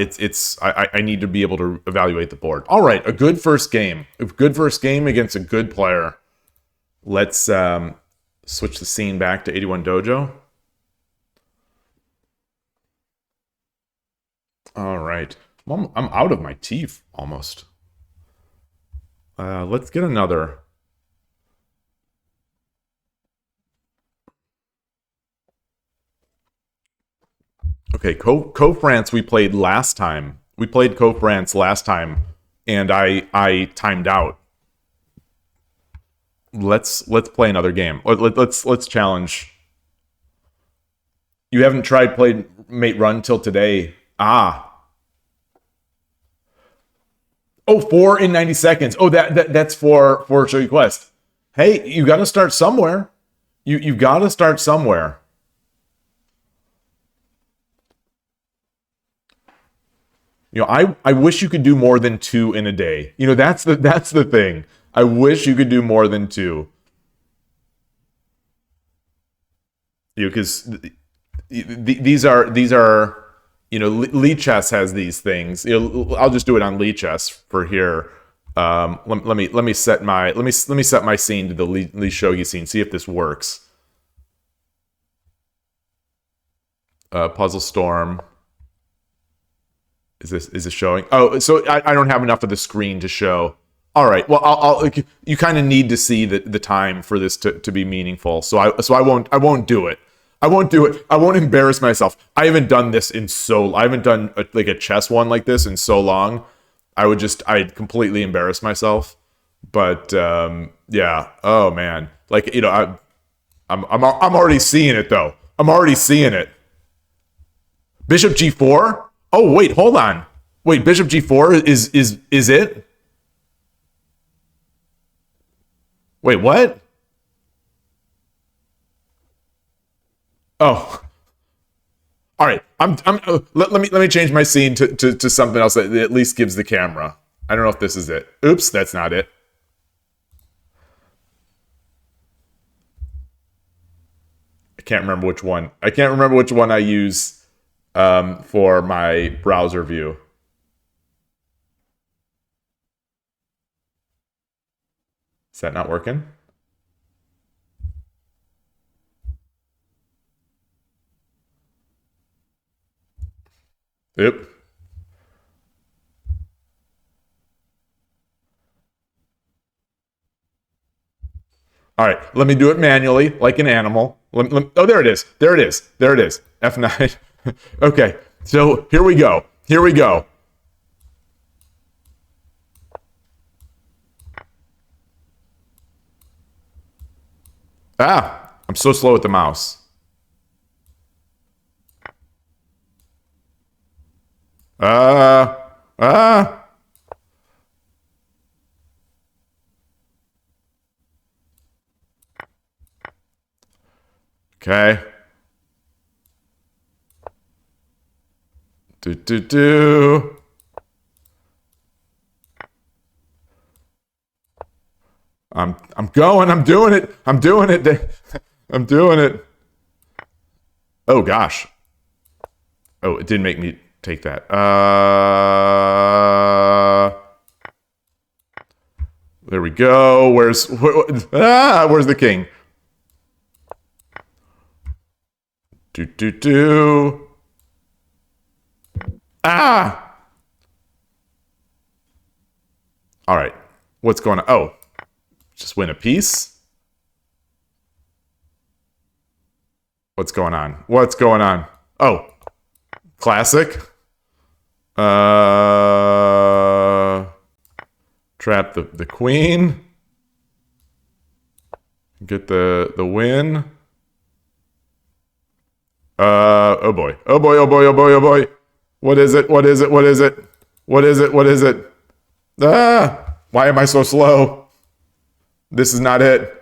I need to be able to evaluate the board. All right, a good first game. A good first game against a good player. Let's switch the scene back to 81 Dojo. All right. I'm out of my teeth almost. Let's get another. Okay, Co-France we played last time. We played Co-France last time, and I timed out. Let's play another game. Let's challenge. You haven't tried playing Mate Run till today. Ah. Oh, 4 in 90 seconds. Oh, that's for Shogi Quest. Hey, you got to start somewhere. You got to start somewhere. You know, I wish you could do more than 2 in a day. You know, that's the thing. I wish you could do more than 2. You know, because these are you know, Lee Chess has these things. You know, I'll just do it on Lee Chess for here. Let me set my scene to the Lee Shogi scene. See if this works. Puzzle Storm. Is this showing? Oh, so I don't have enough of the screen to show. All right. Well, you kind of need to see the time for this to be meaningful. So I won't do it. I won't do it. I won't embarrass myself. I haven't done this I haven't done like a chess one like this in so long. I'd completely embarrass myself. But yeah. Oh man. Like, you know, I'm already seeing it though. I'm already seeing it. Bishop G4. Oh wait, hold on. Wait, Bishop G4 is it? Wait, what? Oh. All right. Let me change my scene to something else that at least gives the camera. I don't know if this is it. Oops, that's not it. I can't remember which one. I use for my browser view. Is that not working? Yep. All right, let me do it manually, like an animal. Oh, there it is. F9. Okay, so here we go. Ah, I'm so slow with the mouse. Okay. Do. I'm going. I'm doing it. I'm doing it. Oh gosh. Oh, it did make me take that. There we go. Where's the king? Do. Ah! All right. What's going on? Oh, just win a piece? What's going on? Oh, classic. Trap the queen. Get the win. Oh boy. What is it? Ah! Why am I so slow? This is not it.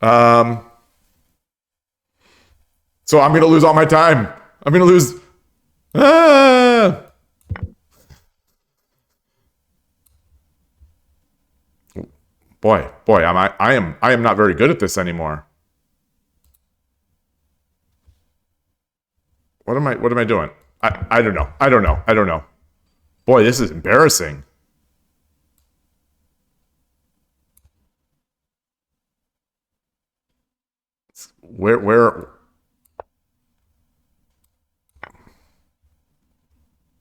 So I'm going to lose all my time. I'm going to lose. Ah! Boy, I am not very good at this anymore. What am I doing? I don't know. I don't know. Boy, this is embarrassing. Where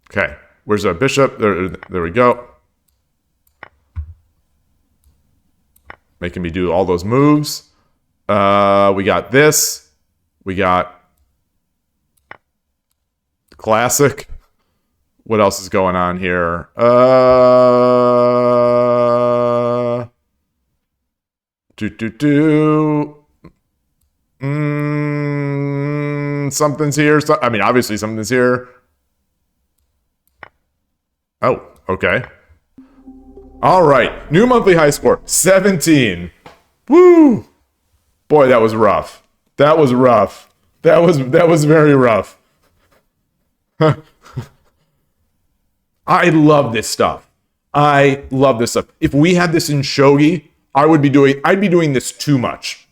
Okay, where's our bishop? There we go. Making me do all those moves. We got this. We got classic. What else is going on here? Something's here. I mean, obviously something's here. Oh, okay. All right. New monthly high score, 17. Woo! Boy, that was rough. That was rough. That was very rough. I love this stuff. I love this stuff. If we had this in Shogi, I'd be doing this too much.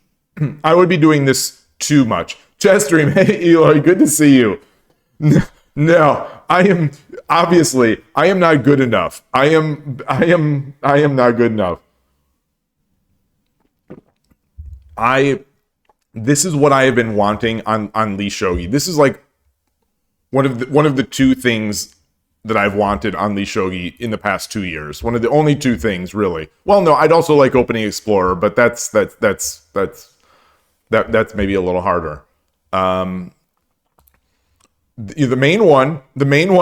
I would be doing this too much. Chess stream, hey Eloy, good to see you. No, I am not good enough. I am not good enough. This is what I have been wanting on Lee Shogi. This is like one of the two things that I've wanted on Lee Shogi in the past 2 years. One of the only two things, really. Well, no, I'd also like Opening Explorer, but that's maybe a little harder. The main one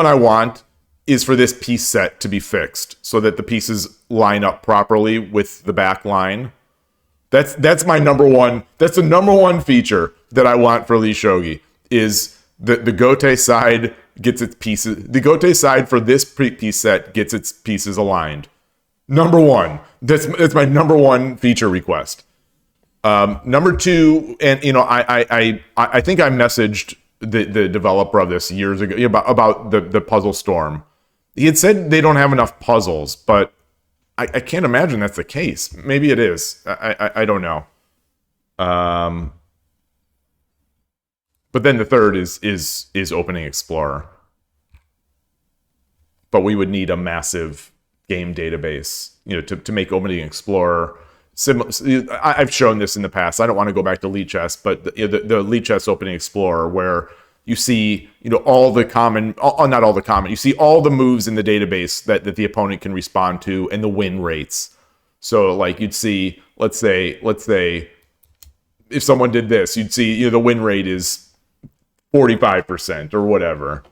I want is for this piece set to be fixed so that the pieces line up properly with the back line. That's my number one. That's the number one feature that I want for Lee Shogi is the gote side gets its pieces. The gote side for this piece set gets its pieces aligned. Number one. That's my number one feature request. Number two, and I think I messaged the developer of this years ago about the puzzle storm. He had said they don't have enough puzzles, but I can't imagine that's the case. Maybe it is. I don't know. But then the third is Opening Explorer. But we would need a massive game database, to make Opening Explorer. I've shown this in the past. I don't want to go back to Lee Chess, but the Lee Chess Opening Explorer, where you see, all the common, not all the common, you see all the moves in the database that the opponent can respond to and the win rates. So, like, you'd see, let's say, if someone did this, you'd see, the win rate is 45% or whatever.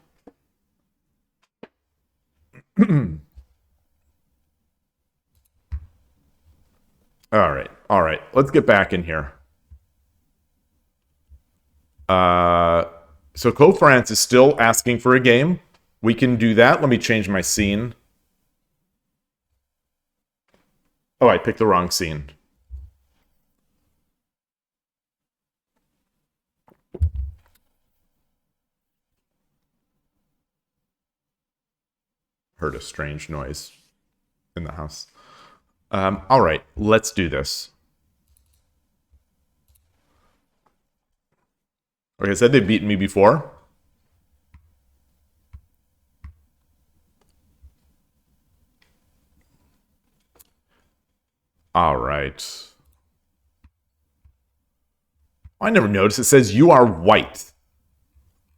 All right. Let's get back in here. So Co-France is still asking for a game. We can do that. Let me change my scene. Oh, I picked the wrong scene. Heard a strange noise in the house. All right, let's do this. Like I said, they've beaten me before. All right. I never noticed. It says you are white.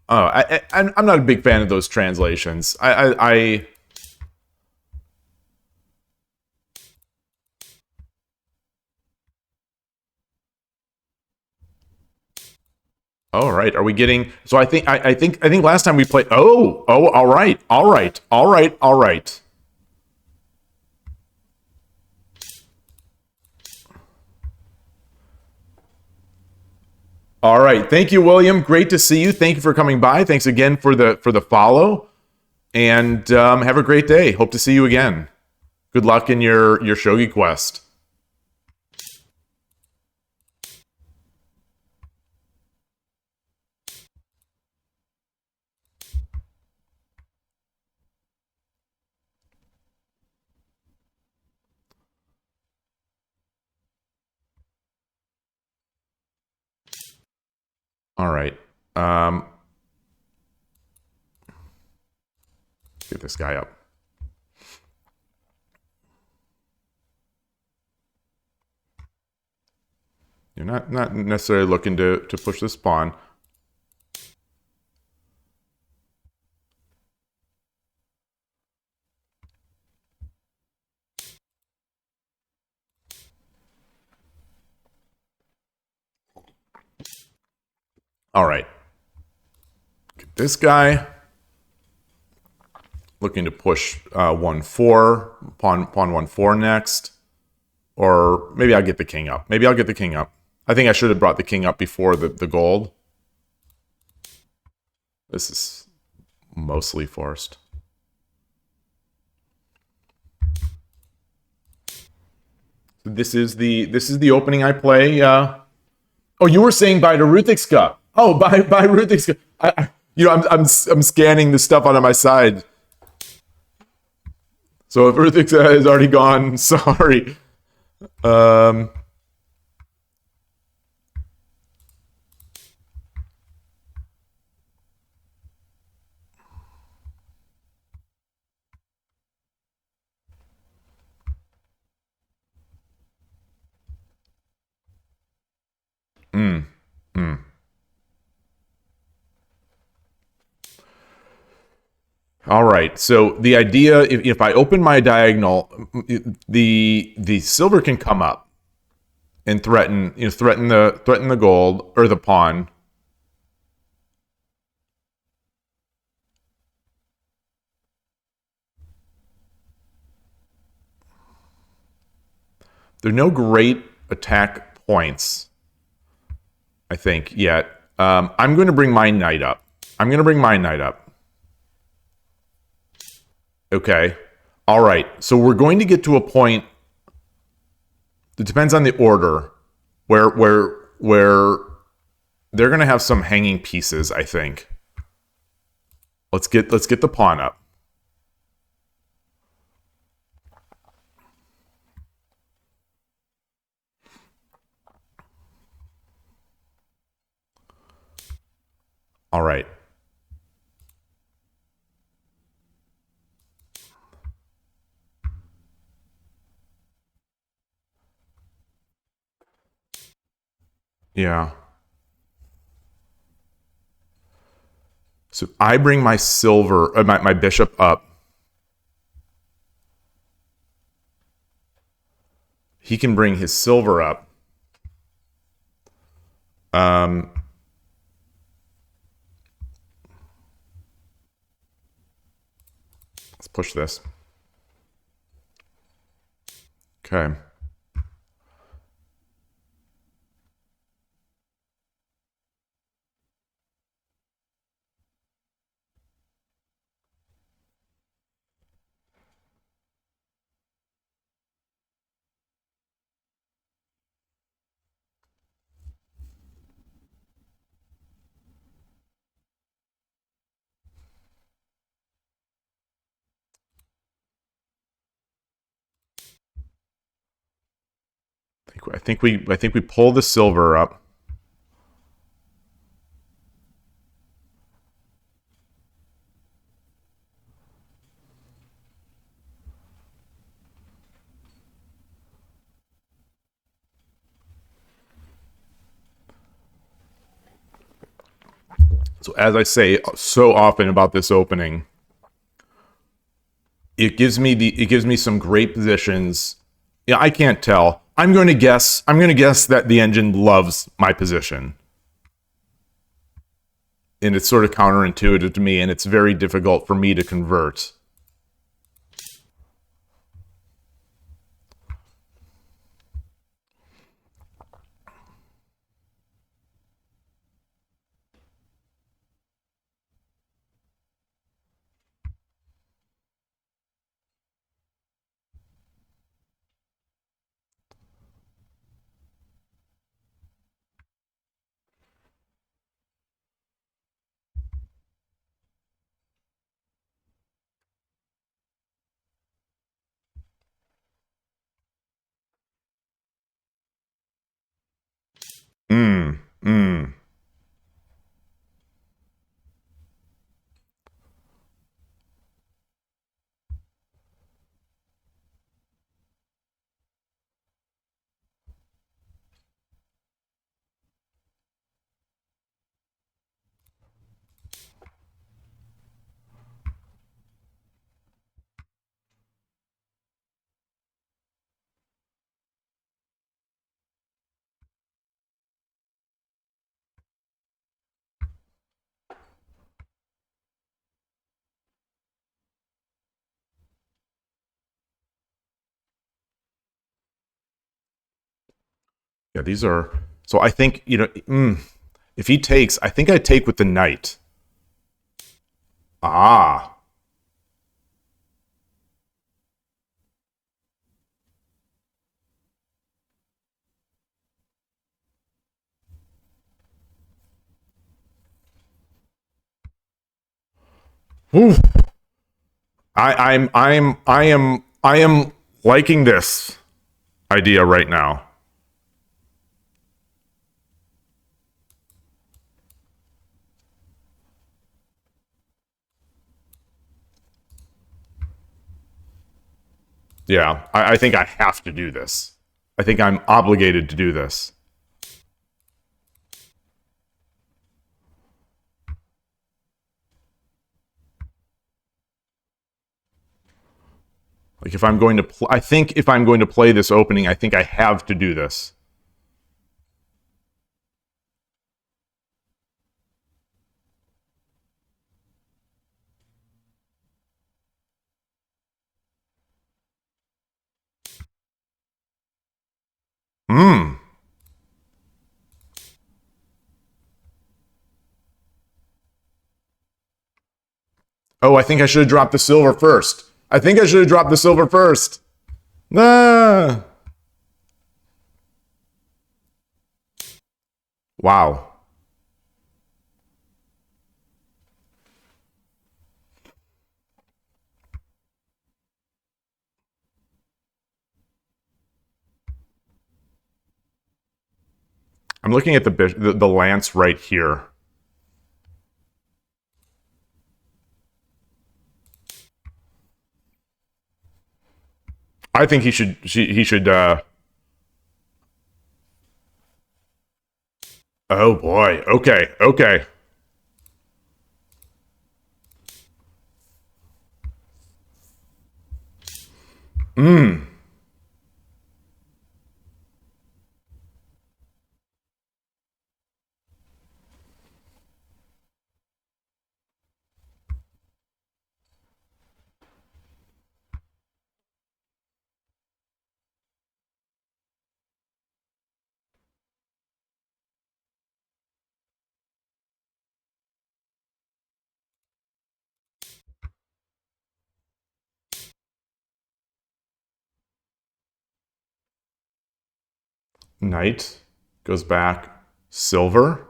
Oh, I'm not a big fan of those translations. All right. Are we getting? So I think last time we played. Oh. All right. All right. All right. Thank you, William. Great to see you. Thank you for coming by. Thanks again for the follow, and have a great day. Hope to see you again. Good luck in your shogi quest. All right. Get this guy up. You're not necessarily looking to push this pawn. All right. Get this guy. Looking to push 1-4, pawn 1-4 next. Or maybe I'll get the king up. Maybe I'll get the king up. I think I should have brought the king up before the gold. This is mostly forced. This is the opening I play. Oh, you were saying bye to Ruthikska. Oh, bye Ruthikska. I'm scanning the stuff out of my side. So if Ruthikska is already gone, sorry. All right. So the idea, if I open my diagonal, the silver can come up and threaten the gold or the pawn. There are no great attack points, I think, yet. I'm going to bring my knight up. Okay. All right. So we're going to get to a point. It depends on the order where they're going to have some hanging pieces, I think. Let's get the pawn up. All right. Yeah. So I bring my silver, my bishop up. He can bring his silver up. Let's push this. Okay. I think we pull the silver up. So as I say so often about this opening, it gives me some great positions. Yeah, I can't tell. I'm going to guess that the engine loves my position. And it's sort of counterintuitive to me, and it's very difficult for me to convert. Mm, mm. Yeah, these are. So I think, if he takes, I think I take with the knight. Ah. Ooh. I am liking this idea right now. Yeah, I think I have to do this. I think I'm obligated to do this. Like if I'm going to, I think if I'm going to play this opening, I think I have to do this. Hmm. Oh, I think I should have dropped the silver first. I think I should have dropped the silver first. Ah. Wow. I'm looking at the lance right here. I think he should. Oh boy. Okay. Okay. Hmm. Knight goes back. Silver.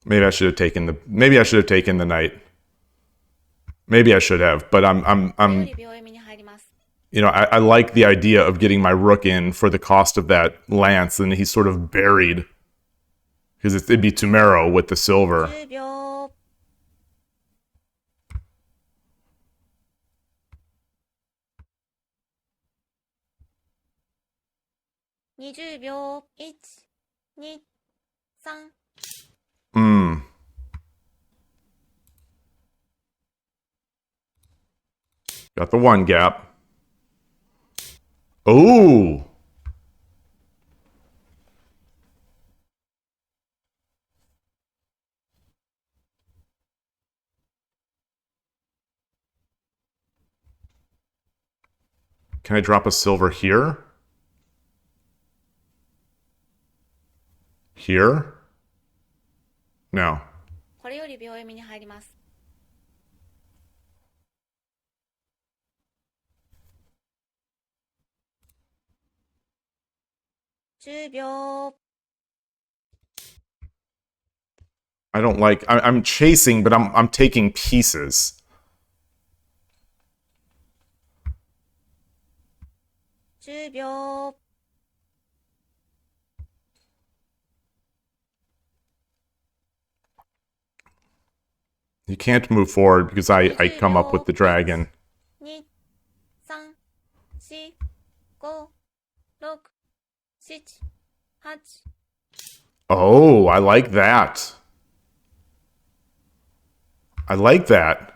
Maybe I should have taken the. Maybe I should have taken the knight. Maybe I should have, but I'm. 秒読みに入ります。I like the idea of getting my rook in for the cost of that lance, and he's sort of buried because it'd be Tumero with the silver. 10秒。20秒。1、2、3。Hmm. Got the one gap. Oh. Can I drop a silver here? Here? No. これより秒読みに入ります。10秒 I don't like. I'm chasing, but I'm taking pieces. 10秒 You can't move forward because I come up with the dragon. 2、3、4、5、6、7、8、Oh, I like that. I like that.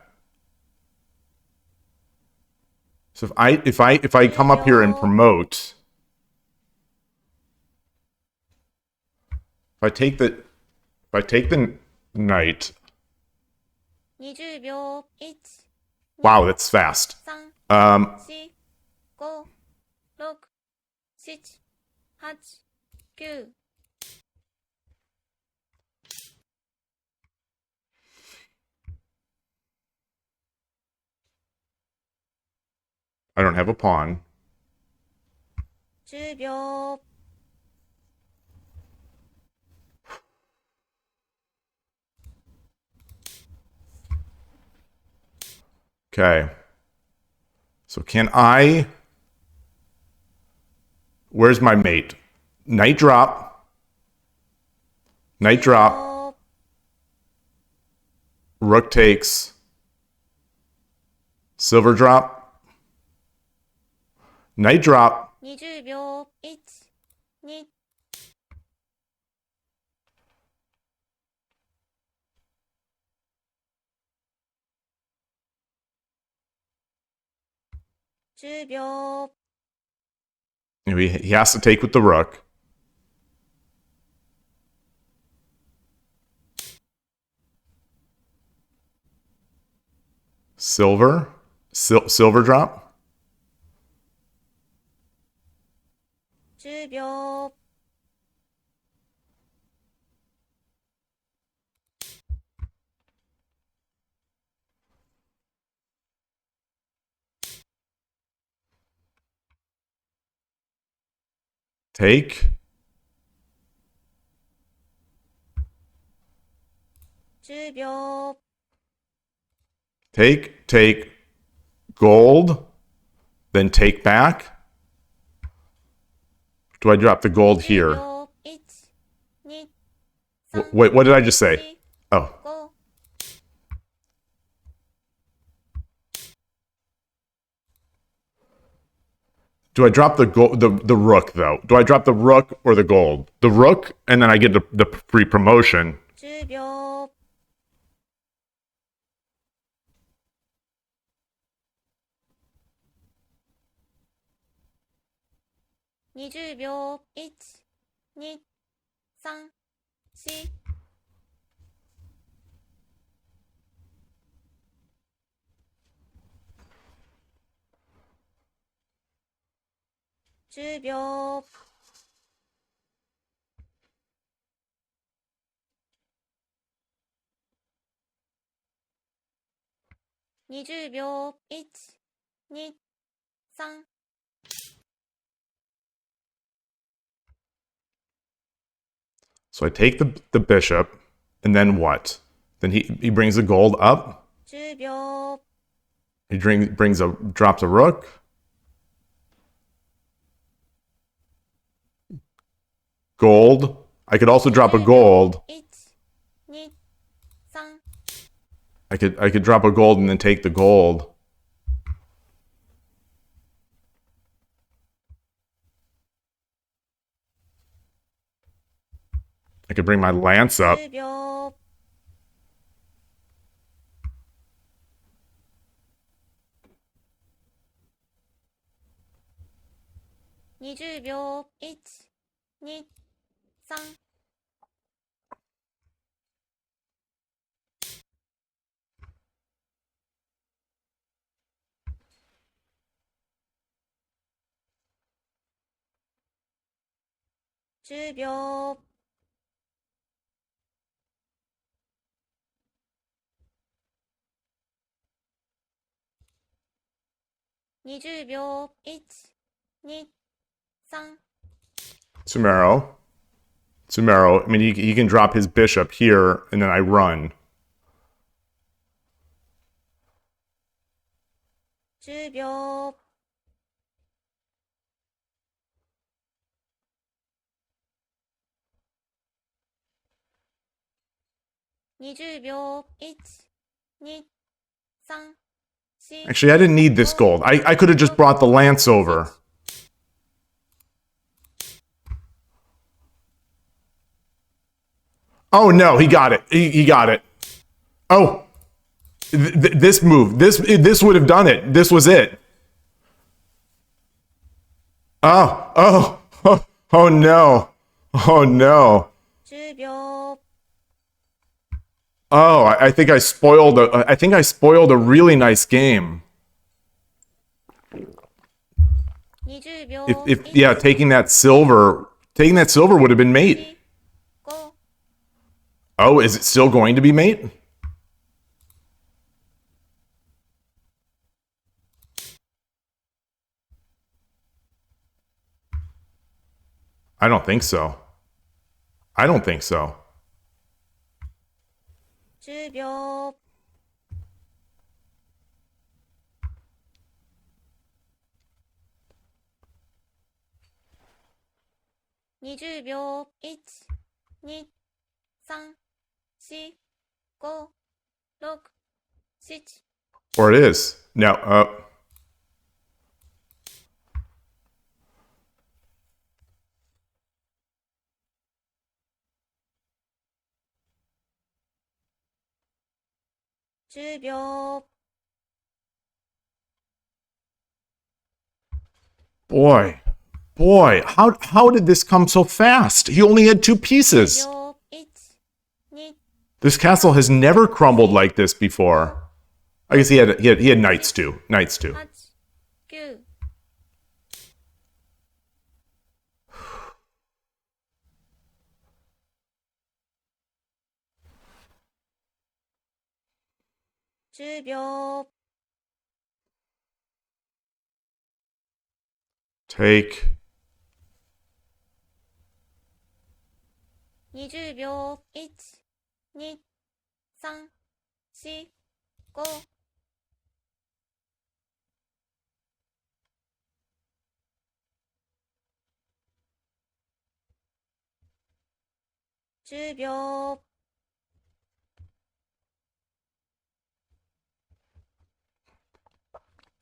So if I come up here and promote, if I take the knight, 20秒 1、wow, that's fast. 3、Um, 4、5、6、7、8、9、I don't have a pawn. 10秒 Okay. So can I? Where's my mate? Knight drop. Knight drop. Rook takes. Silver drop. Knight drop. 20秒 1、2、10秒 He has to take with the rook. Silver. Silver drop. 10秒 Take. 10秒 Take. Gold. Then take back. Do I drop the gold 10 here? 秒 1、2、3、 Wait, what did I just say? 4、 Oh. 5、 Do I drop the rook though? Do I drop the rook or the gold? The rook, and then I get the free promotion. 10秒 20秒 1、2、3、4、 10秒 20秒 1、2、3、 So I take the bishop, and then what? Then he brings the gold up. 10秒 He drops a rook. Gold. I could also drop a gold. 1、2、3、 I could drop a gold and then take the gold. I could bring my lance up. 10秒 20秒 1、2、3、 10秒 20秒 1、2、3、Sumero. Sumero. I mean, he can drop his bishop here, and then I run. 10秒。20秒。1、2、3、4。 Actually, I didn't need this gold. I could have just brought the lance over. Oh no, he got it. He got it. Oh, this move. This would have done it. This was it. Oh no. Oh no. 10秒。Oh, I think I spoiled a really nice game. 20秒。If yeah, taking that silver would have been mate. 5。Oh, is it still going to be mate? I don't think so. I don't think so. 10秒。20秒。1、2、3、4、5、6、7。Or it is. Now, 10秒。 boy, how did this come so fast? He only had 2 pieces. 1、2、This castle has never crumbled like this before. I guess he had knights too. Knights too. 8、9。10秒。 Take. 20秒。1、2、3、4、5。10秒。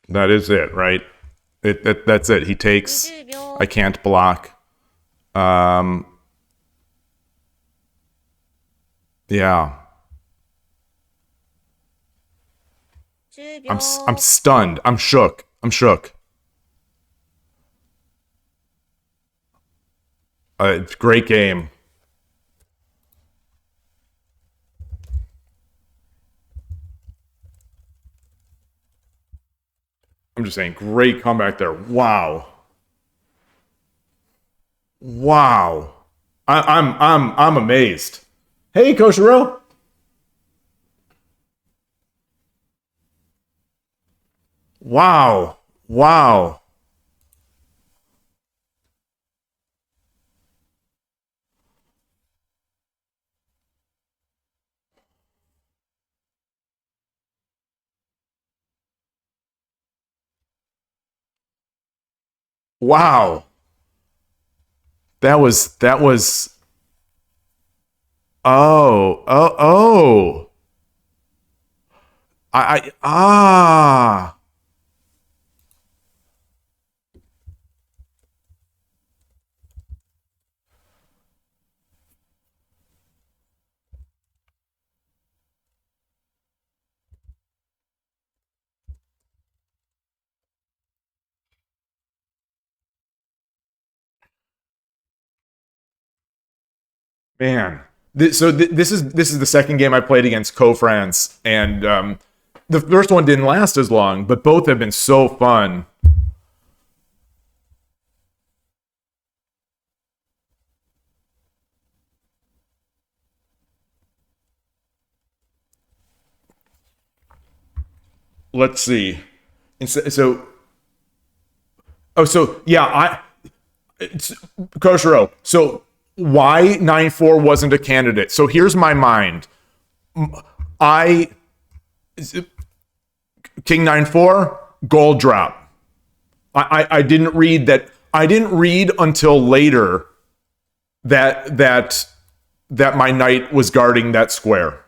That is it, right? That's it. He takes. 20秒。 I can't block. Yeah. 10秒。 I'm stunned. I'm shook. Great game. I'm just saying, great comeback there. Wow. I'm amazed. Hey, Koshiro. Wow. Wow. That was oh. Ah. Man. This is the second game I played against co-friends, and the first one didn't last as long, but both have been so fun. Let's see. And so yeah, It's Koshiro. So why 9-4 wasn't a candidate? So here's my mind. I King 9-4 gold drop. I didn't read that. I didn't read until later that my knight was guarding that square.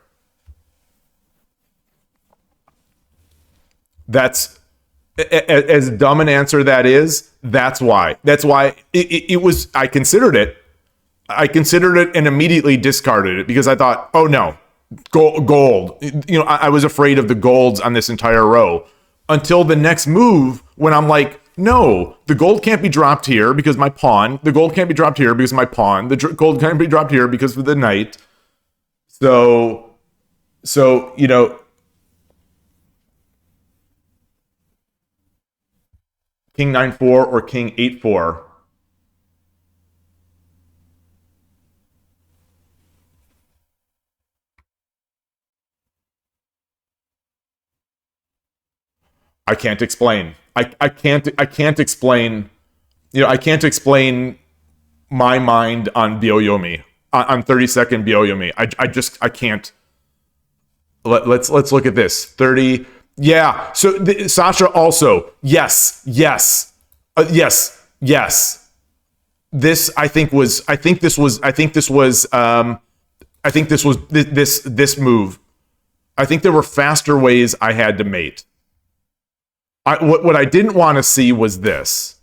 That's as dumb an answer that is. That's why. That's why it was. I considered it. I considered it and immediately discarded it because I thought, oh no, gold. You know, I was afraid of the golds on this entire row until the next move when I'm like, no, the gold can't be dropped here because my pawn. The gold can't be dropped here because my pawn. The gold can't be dropped here because of the knight. So you know, King 9-4 or King 8-4. I can't explain. I can't explain. You know, I can't explain my mind on byoyomi on 30-second byoyomi. I can't. Let's look at this 30. Yeah. So Sasha also yes. This I think was this move. I think there were faster ways I had to mate. What I didn't want to see was this.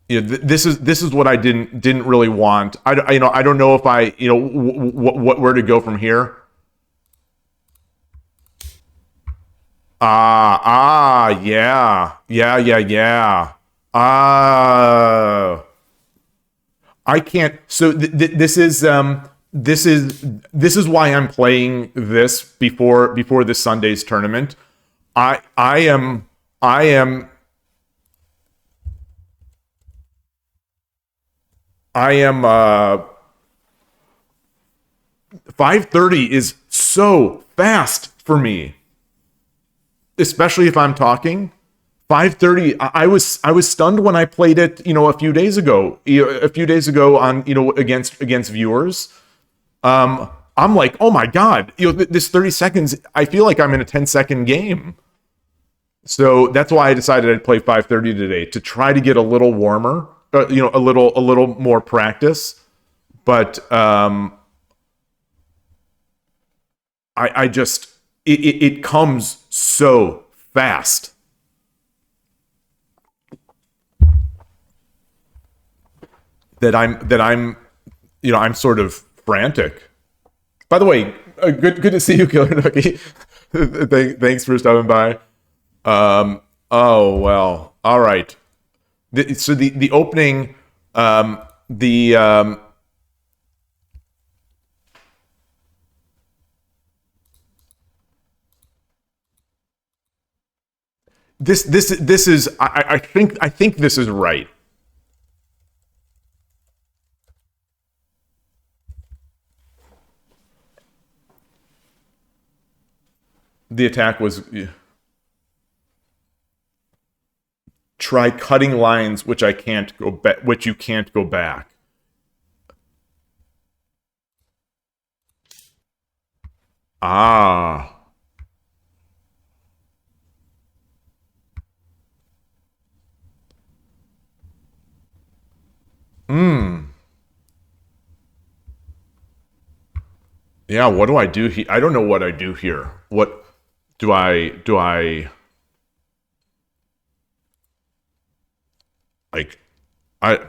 You know, this is what I didn't really want. I don't know if I where to go from here. Yeah. I can't. So this is why I'm playing this before this Sunday's tournament. I am 5:30 is so fast for me, especially if I'm talking. 5:30. I was stunned when I played it, a few days ago. On against viewers. I'm like, oh my god, this 30 seconds. I feel like I'm in a 10-second game. So that's why I decided I'd play 5:30 today to try to get a little warmer. A little more practice. But I just it comes so fast. That I'm I'm sort of frantic. By the way, good to see you, Killer Nookie. Thanks for stopping by. Oh well, all right. So the opening, this is I think this is right. The attack was try cutting lines which I can't go back, which you can't go back. Ah. Yeah, what do I do here? I don't know what I do here. What do I like I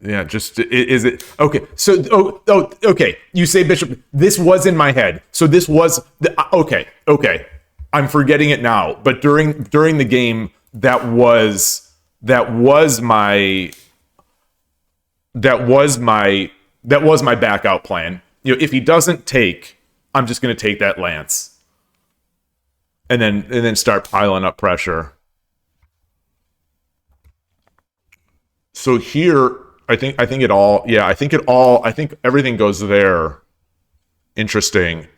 Yeah, just is it okay? So okay. You say Bishop. This was in my head. So this was okay. I'm forgetting it now. But during the game, that was my backout plan. If he doesn't take, I'm just going to take that lance, and then start piling up pressure. So here, I think it all. Yeah, I think it all. I think everything goes there. Interesting.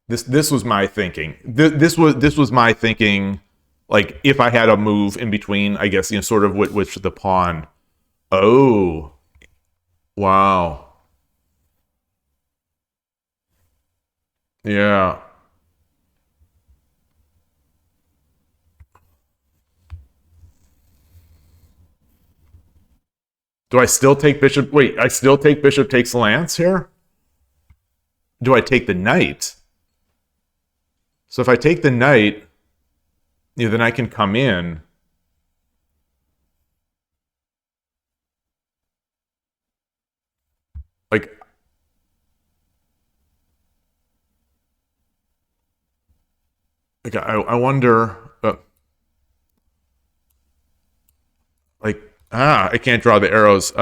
This was my thinking. This was my thinking. Like if I had a move in between, I guess sort of with the pawn. Oh, wow. Yeah. Do I still take bishop? Wait, I still take bishop takes lance here? Do I take the knight? So if I take the knight, then I can come in. Like, I wonder. Like, I can't draw the arrows.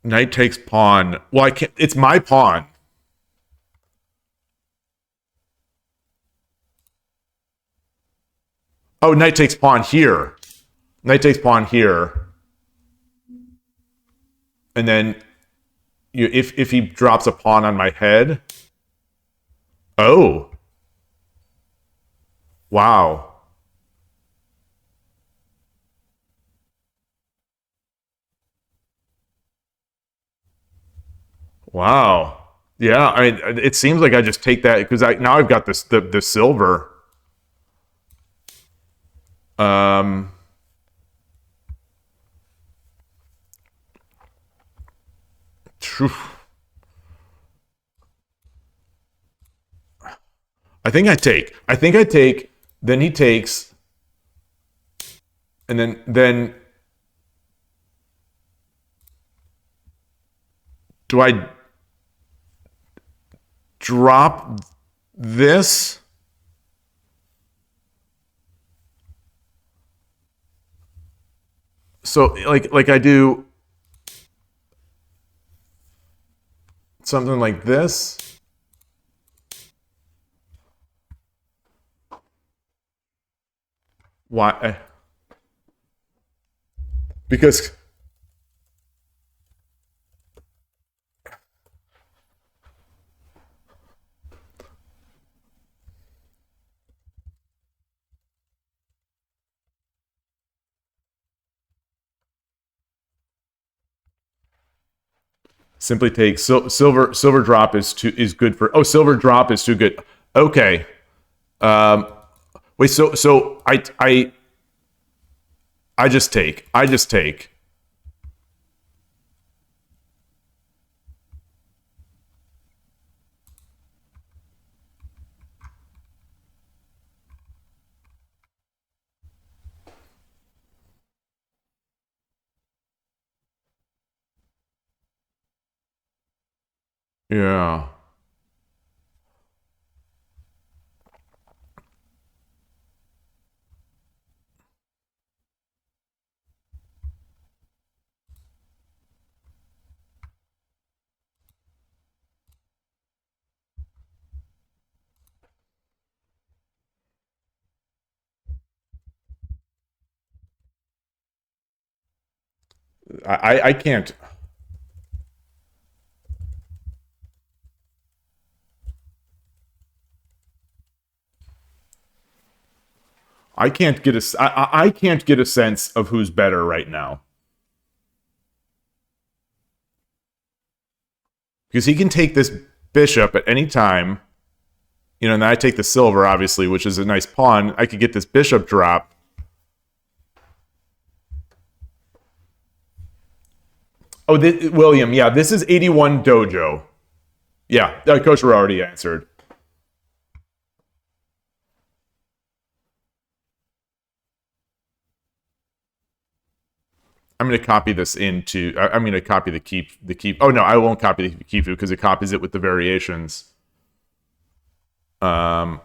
Knight takes pawn. Well, I can't. It's my pawn. Oh, knight takes pawn here. Knight takes pawn here, and then if he drops a pawn on my head. Oh, wow, wow. Yeah, I mean, it seems like I just take that because now I've got this the silver. Um, phew. I think I take. I think I take. Then he takes, and then do I drop this? So like I do something like this. Why? Because simply take silver drop is good for. Oh, silver drop is too good. Okay. Um, wait. So I just take. I just take. Yeah. I can't. I can't get a. I can't get a sense of who's better right now because he can take this bishop at any time. And then I take the silver, obviously, which is a nice pawn. I could get this bishop drop. Oh, William, yeah, this is 81 dojo. Yeah, Coach already answered. I'm going to copy this into. I'm going to copy the keep. The keep. Oh no, I won't copy the kifu because it copies it with the variations. Um,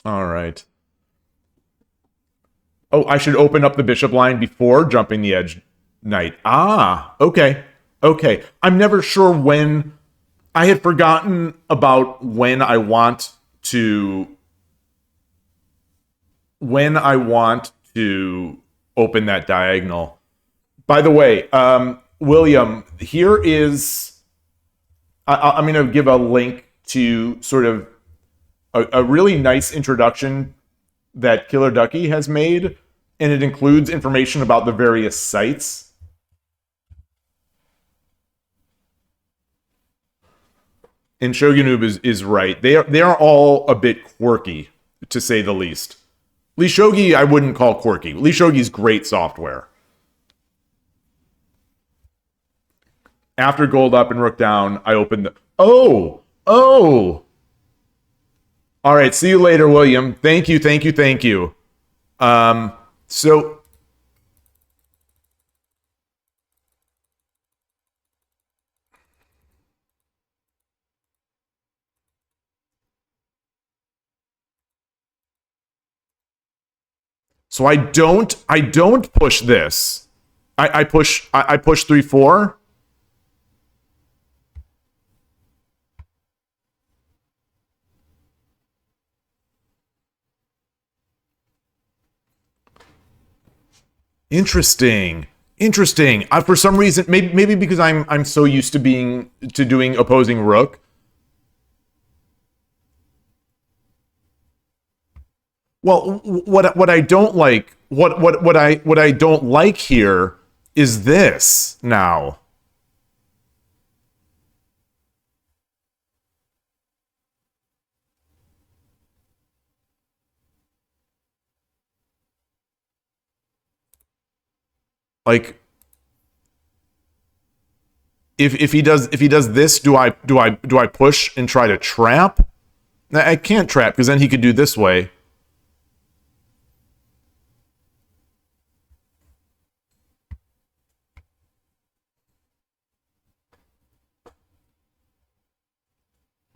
All right. Oh, I should open up the bishop line before jumping the edge knight. Ah, okay. Okay. I'm never sure when. I had forgotten about when I want to open that diagonal. By the way, William, here is I'm going to give a link to sort of a really nice introduction that Killer Ducky has made, and it includes information about the various sites. And Shogunoob is right. They are all a bit quirky, to say the least. Lee Shogi I wouldn't call quirky. Lee Shogi's great software. After gold up and rook down, I opened the. Oh! All right, see you later, William. Thank you, thank you, thank you. So I don't push this. I push 3-4. Interesting. Interesting. For some reason, maybe because I'm so used to doing opposing rook. Well, what I don't like what I don't like here is this now. Like if he does this, do I push and try to trap? I can't trap because then he could do this way.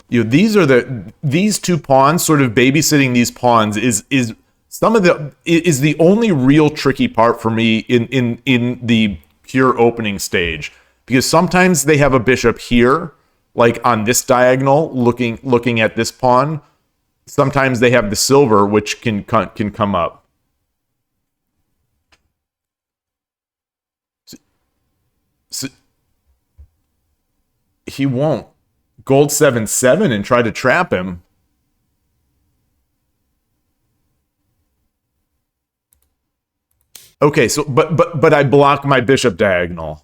These two pawns, sort of babysitting these pawns is some of the is the only real tricky part for me in the pure opening stage, because sometimes they have a bishop here, like on this diagonal, looking at this pawn. Sometimes they have the silver, which can come up. So he won't gold 7-7 and try to trap him. Okay, so but I block my bishop diagonal.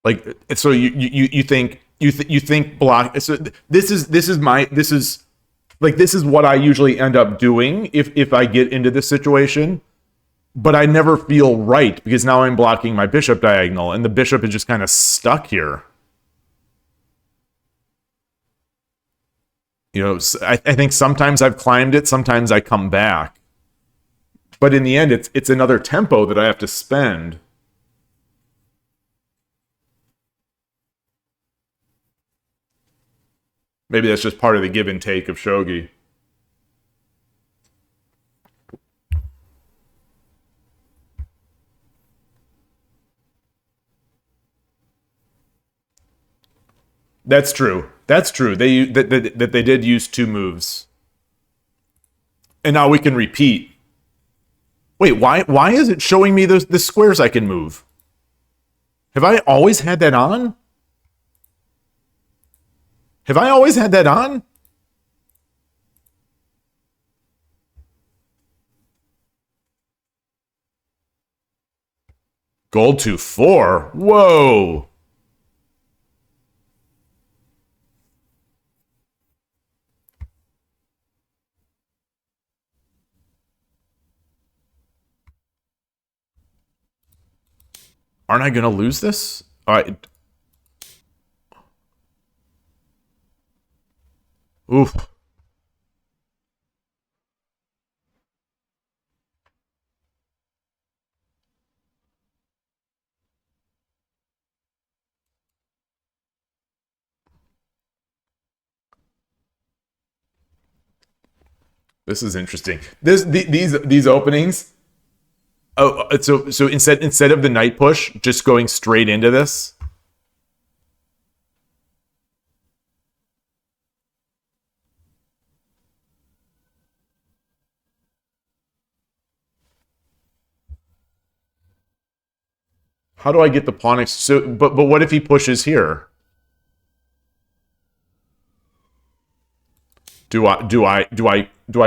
Like, so you think you think block. So this is what I usually end up doing if I get into this situation. But I never feel right because now I'm blocking my bishop diagonal, and the bishop is just kind of stuck here. I think sometimes I've climbed it, sometimes I come back. But in the end, it's another tempo that I have to spend. Maybe that's just part of the give and take of shogi. That's true. That's true. That they did use two moves, and now we can repeat. Wait, why is it showing me the squares I can move? Have I always had that on? Have I always had that on? Gold 2-4. Whoa. Aren't I going to lose this? Oof. This is interesting. These openings. Oh, so instead of the night push, just going straight into this. How do I get the pawn? But what if he pushes here? Do I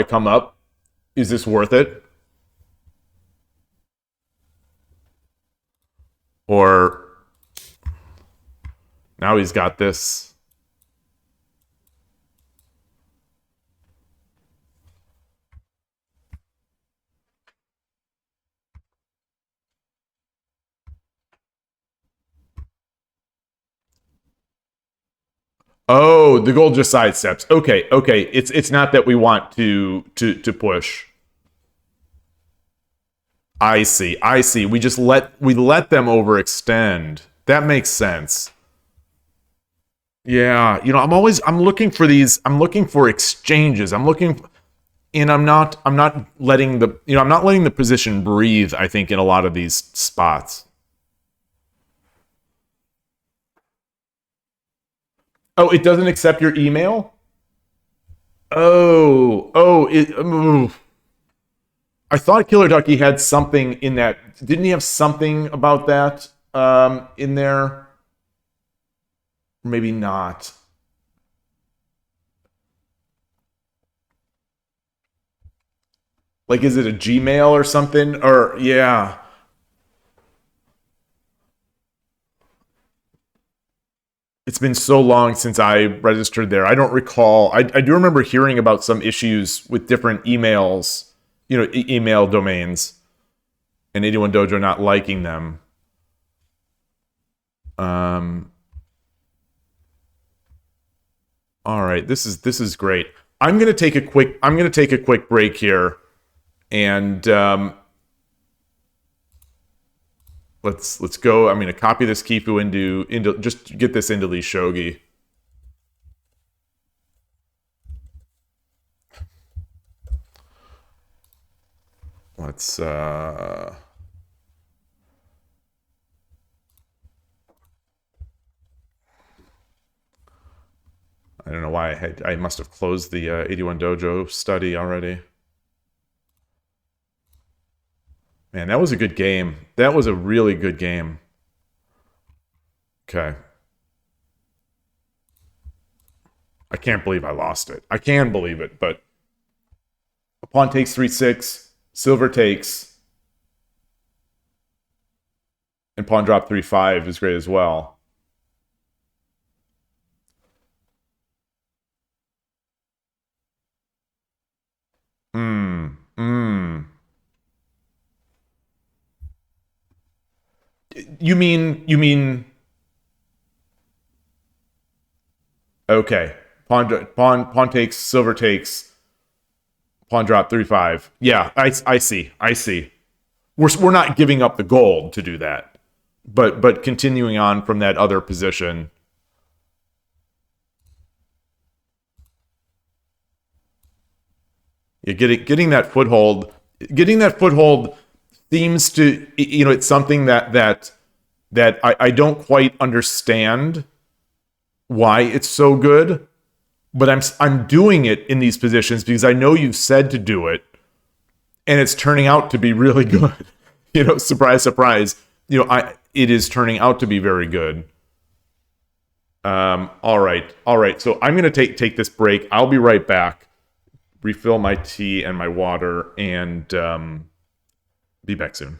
come up? Is this worth it? Or now he's got this. Oh, the gold just sidesteps. Okay. It's not that we want to push. I see. We let them overextend. That makes sense. Yeah, I'm looking for these. I'm looking for exchanges. And I'm not letting the position breathe. I think in a lot of these spots. Oh, it doesn't accept your email. I thought Killer Ducky had something in that. Didn't he have something about that in there? Maybe not. Like, is it a Gmail or something? Or yeah, it's been so long since I registered there. I don't recall. I do remember hearing about some issues with different emails, email domains, and 81 Dojo not liking them. Um, all right, this is great. I'm gonna take a quick break here, and let's go. I'm gonna copy this Kifu into just get this into Lee Shogi. Let's I don't know why I must have closed the 81 Dojo study already. Man, that was a good game. That was a really good game. Okay. I can't believe I lost it. I can believe it, but pawn takes 3-6, silver takes, and pawn drop 3-5 is great as well. Hmm. You mean okay. Pawn takes, silver takes, pawn drop 3-5. Yeah, I see. We're not giving up the gold to do that. But continuing on from that other position. Yeah, getting that foothold seems to, it's something that I don't quite understand why it's so good, but I'm doing it in these positions because I know you've said to do it, and it's turning out to be really good. Surprise, surprise. It is turning out to be very good. All right. So I'm gonna take this break. I'll be right back. Refill my tea and my water, and be back soon.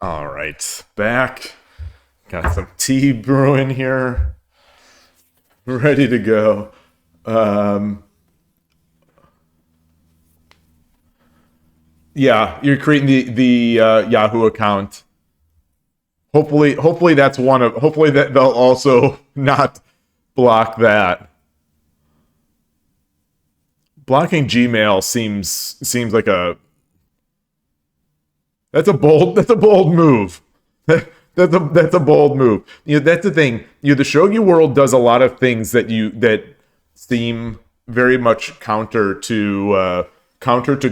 All right, back. Got some tea brewing here, ready to go. Um, yeah, you're creating the Yahoo account. Hopefully that's one of. Hopefully that they'll also not block that. Blocking Gmail seems like a that's a bold move. That's a bold move. That's the thing. The shogi world does a lot of things that seem very much counter to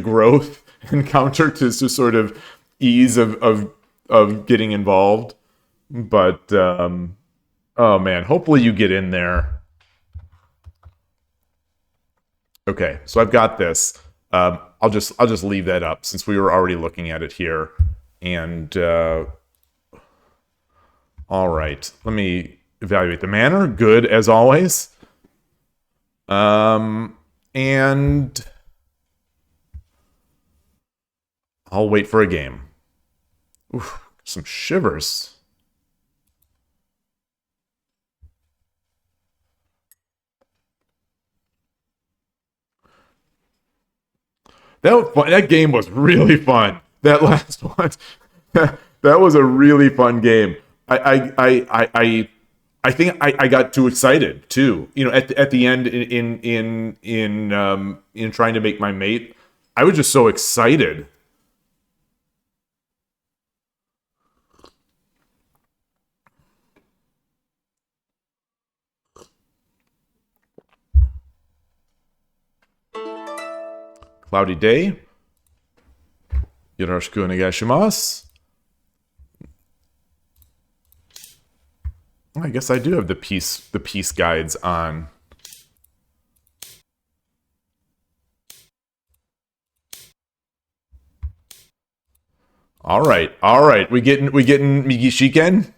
growth and counter to sort of ease of getting involved. But oh man, hopefully you get in there. Okay, so I've got this. I'll just leave that up since we were already looking at it here. And all right, let me evaluate the manner. Good as always. And I'll wait for a game. Oof, some shivers. That game was really fun. That last one, that was a really fun game. I think I got too excited too. At the end in trying to make my mate, I was just so excited. Cloudy day. Yoroshiku onegaishimasu. I guess I do have the peace guides on. All right. We getting Migi Shiken?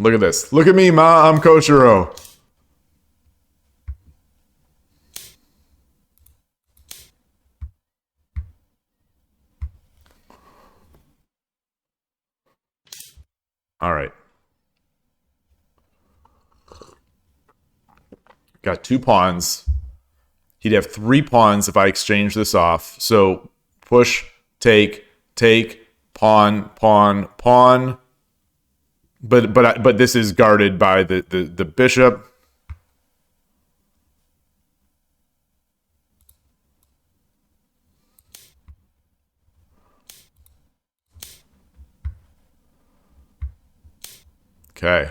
Look at this. Look at me, Ma. I'm Koshiro. All right. Got 2 pawns. He'd have 3 pawns if I exchange this off. So push, take, pawn, pawn, pawn. But this is guarded by the bishop. Okay.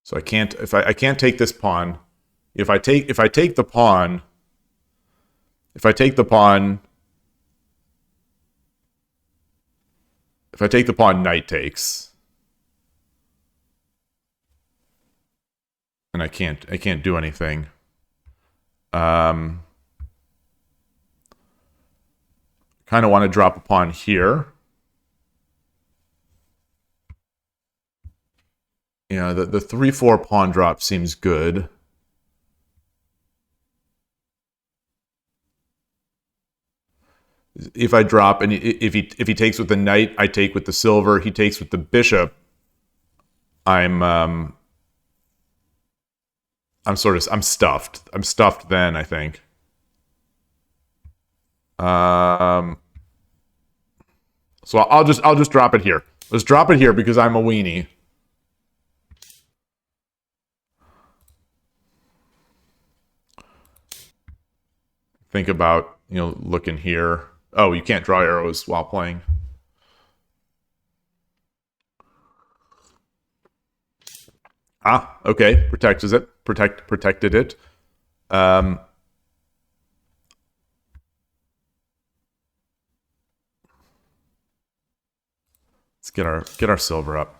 So I can't take this pawn. If I take the pawn, if I take the pawn, knight takes. And I can't do anything. Kind of want to drop a pawn here. Yeah, the 3-4 pawn drop seems good. If I drop and if he takes with the knight, I take with the silver. He takes with the bishop. I'm stuffed. I'm stuffed then, I think. So I'll just drop it here. Let's drop it here because I'm a weenie. Think about, looking here. Oh, you can't draw arrows while playing. Ah, okay. Protected it. Um, let's get our silver up.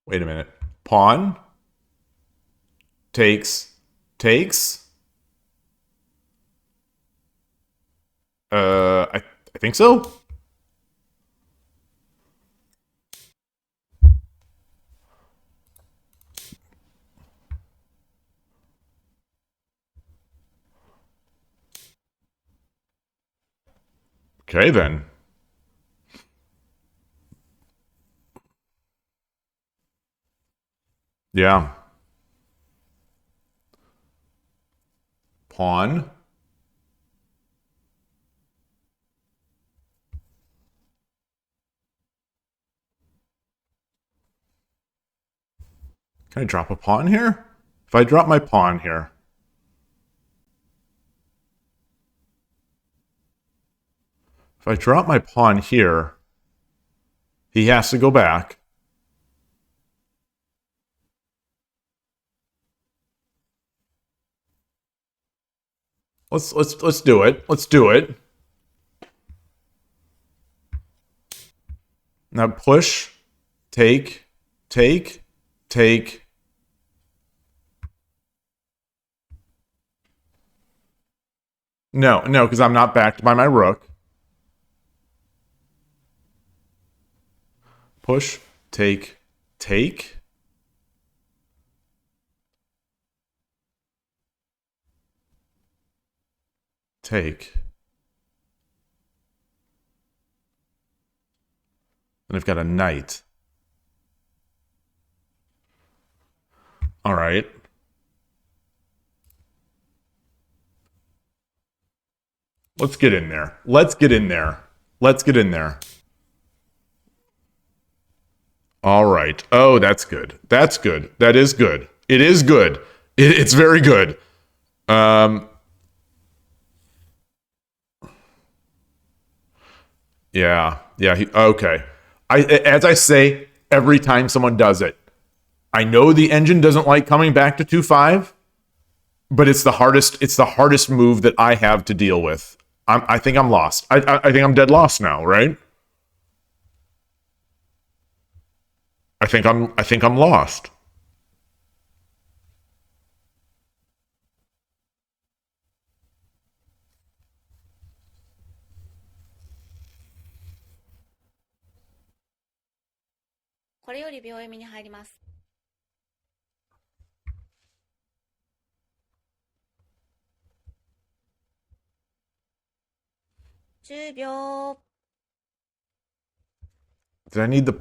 Wait a minute. Pawn takes. I think so. Okay then. Yeah. Pawn. Can I drop a pawn here? If I drop my pawn here, if I drop my pawn here, he has to go back. Let's do it. Let's do it. Now push, take, take, take. No, no, because I'm not backed by my rook. Push, take, take. Take. And I've got a knight. All right. Let's get in there. Let's get in there. Let's get in there. All right. Oh, that's good. That's good. That is good. It is good. It's very good. Um, yeah. Yeah. Okay. As I say every time someone does it, I know the engine doesn't like coming back to 2-5, but it's the hardest. It's the hardest move that I have to deal with. I think I'm lost. I think I'm dead lost now. Right. I think I'm lost.これより秒読みに入ります。10秒。Did I need the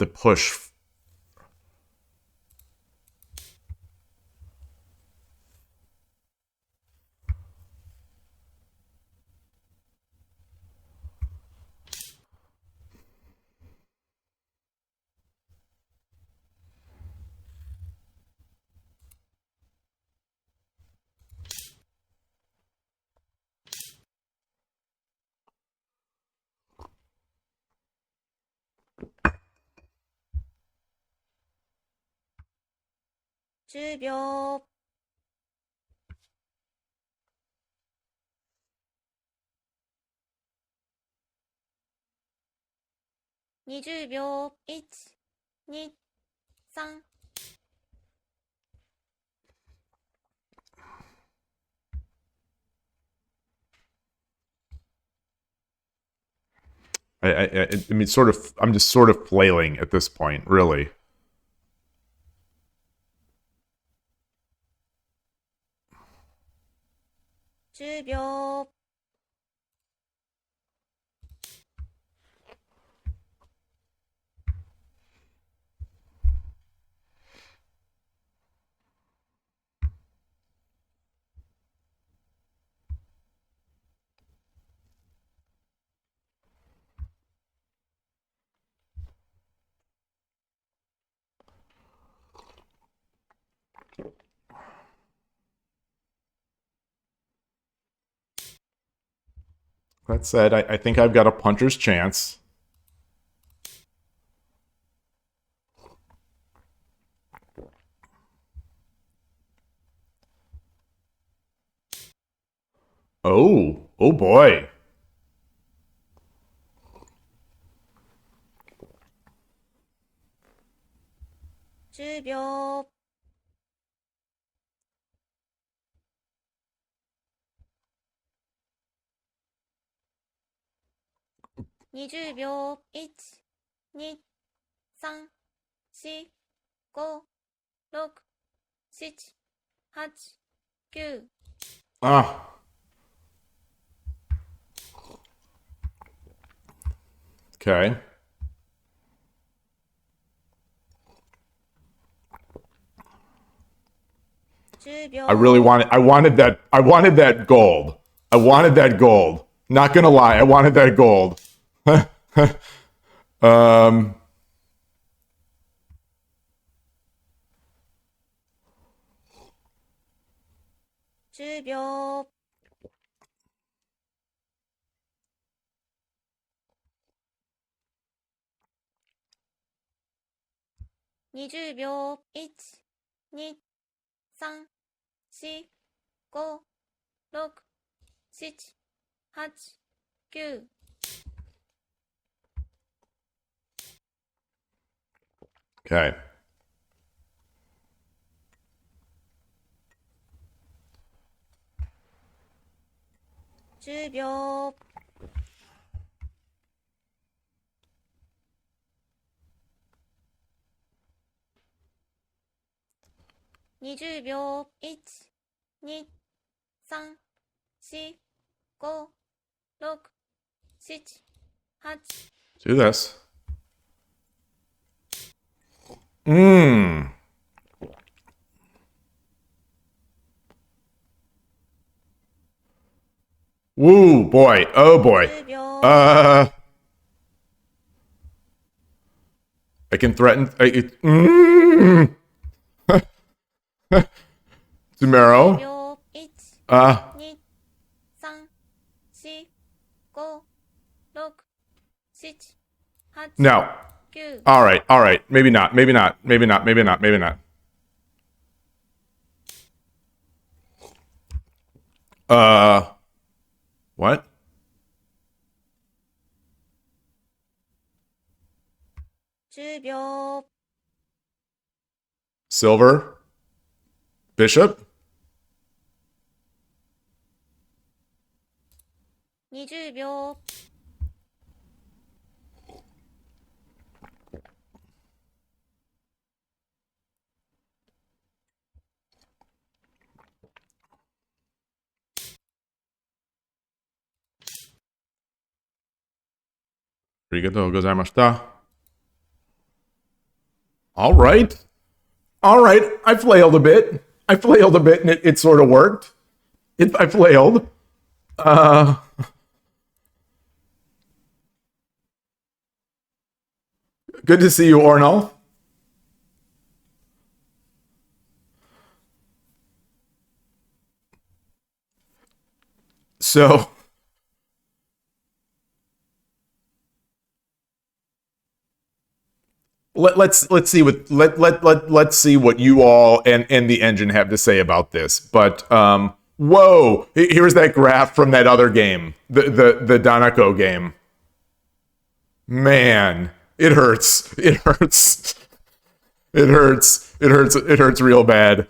push?10秒。20秒。1、2、3。I mean, sort of. I'm just sort of flailing at this point, really. 10秒。That said, I think I've got a puncher's chance. Oh boy. 10秒。20秒。1、2、3、4、5、6、7、8、9。Ah. Okay. I wanted that gold. I wanted that gold. Not gonna lie, I wanted that gold. um 10秒。20秒。1、2、3、4、5、6、7、8、9。Okay. 10秒。20秒。1、2、3、4、5、6、7、8。Do this. Mmm. Woo, boy. Oh, boy. 10秒。I can threaten. Sumero. 秒。1、2、3、4、5、6、7、8、No. 9。All right. All right. Maybe not. Maybe not. Maybe not. Maybe not. Maybe not. What? 10秒。Silver. Bishop. 20秒。Arigatou gozaimashita. All right. All right. I flailed a bit. And it sort of worked. I flailed. Good to see you, Ornal. So let's see let's see what you all and the engine have to say about this. But whoa, here's that graph from that other game, the Danako game. Man, it hurts. It hurts. It hurts. It hurts. It hurts real bad.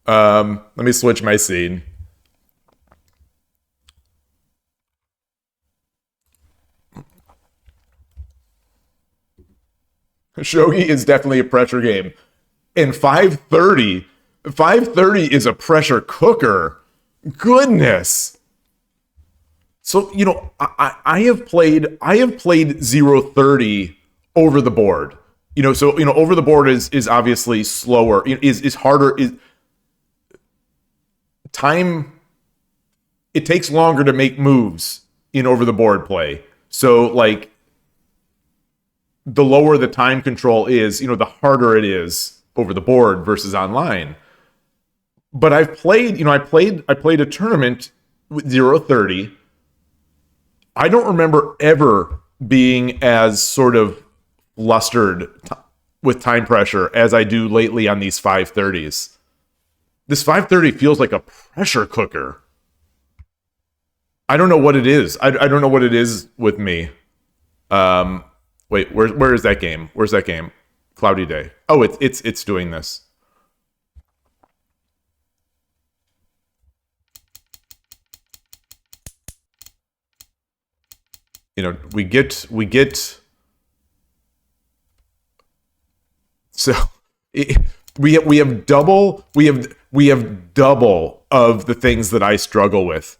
Let me switch my scene. Shogi is definitely a pressure game. And 530 is a pressure cooker. Goodness. So, I have played 030 over the board. So over the board is obviously slower, is harder, is time, it takes longer to make moves in over the board play. So like the lower the time control is, the harder it is over the board versus online. But I played a tournament with 030, I don't remember ever being as sort of flustered with time pressure as I do lately on these 530s. This 530 feels like a pressure cooker. I don't know what it is. I don't know what it is with me. Wait, where is that game? Where's that game? Cloudy Day. Oh, it's doing this. You know, we get so we have double of the things that I struggle with.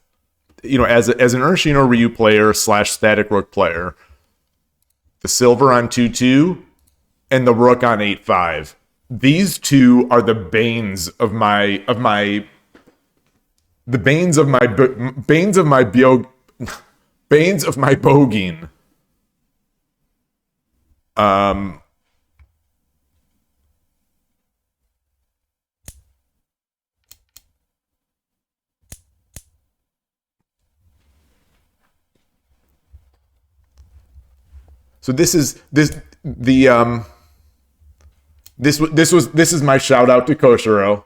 You know, as an Urshino Ryu player / Static Rook player, the silver on 2/2 and the rook on 8/5. These two are the banes of my bogeen. So this is this is my shout out to Koshiro,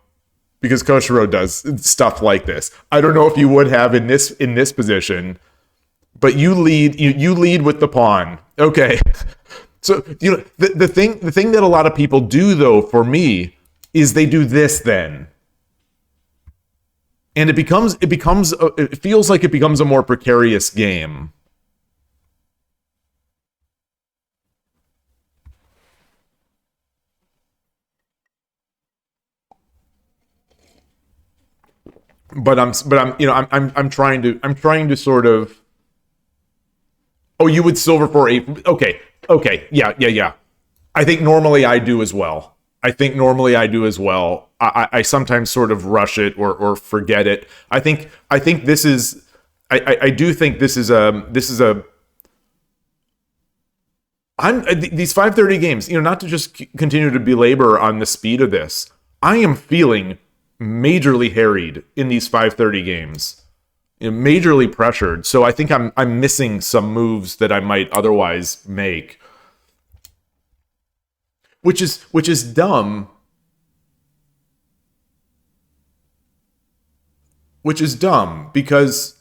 because Koshiro does stuff like this. I don't know if you would have in this position, but you lead with the pawn. Okay. So, you know, the thing that a lot of people do, though, for me, is they do this then. And it feels like it becomes a more precarious game. But I'm trying to sort of. Oh, you would silver for 8. Okay. Yeah. I think normally I do as well. I sometimes sort of rush it or forget it. I think this is. I do think this is a. These 530 games. You know, not to just continue to belabor on the speed of this. I am feeling majorly harried in these 530 games. You know, majorly pressured. So I think I'm missing some moves that I might otherwise make. Which is dumb. Which is dumb because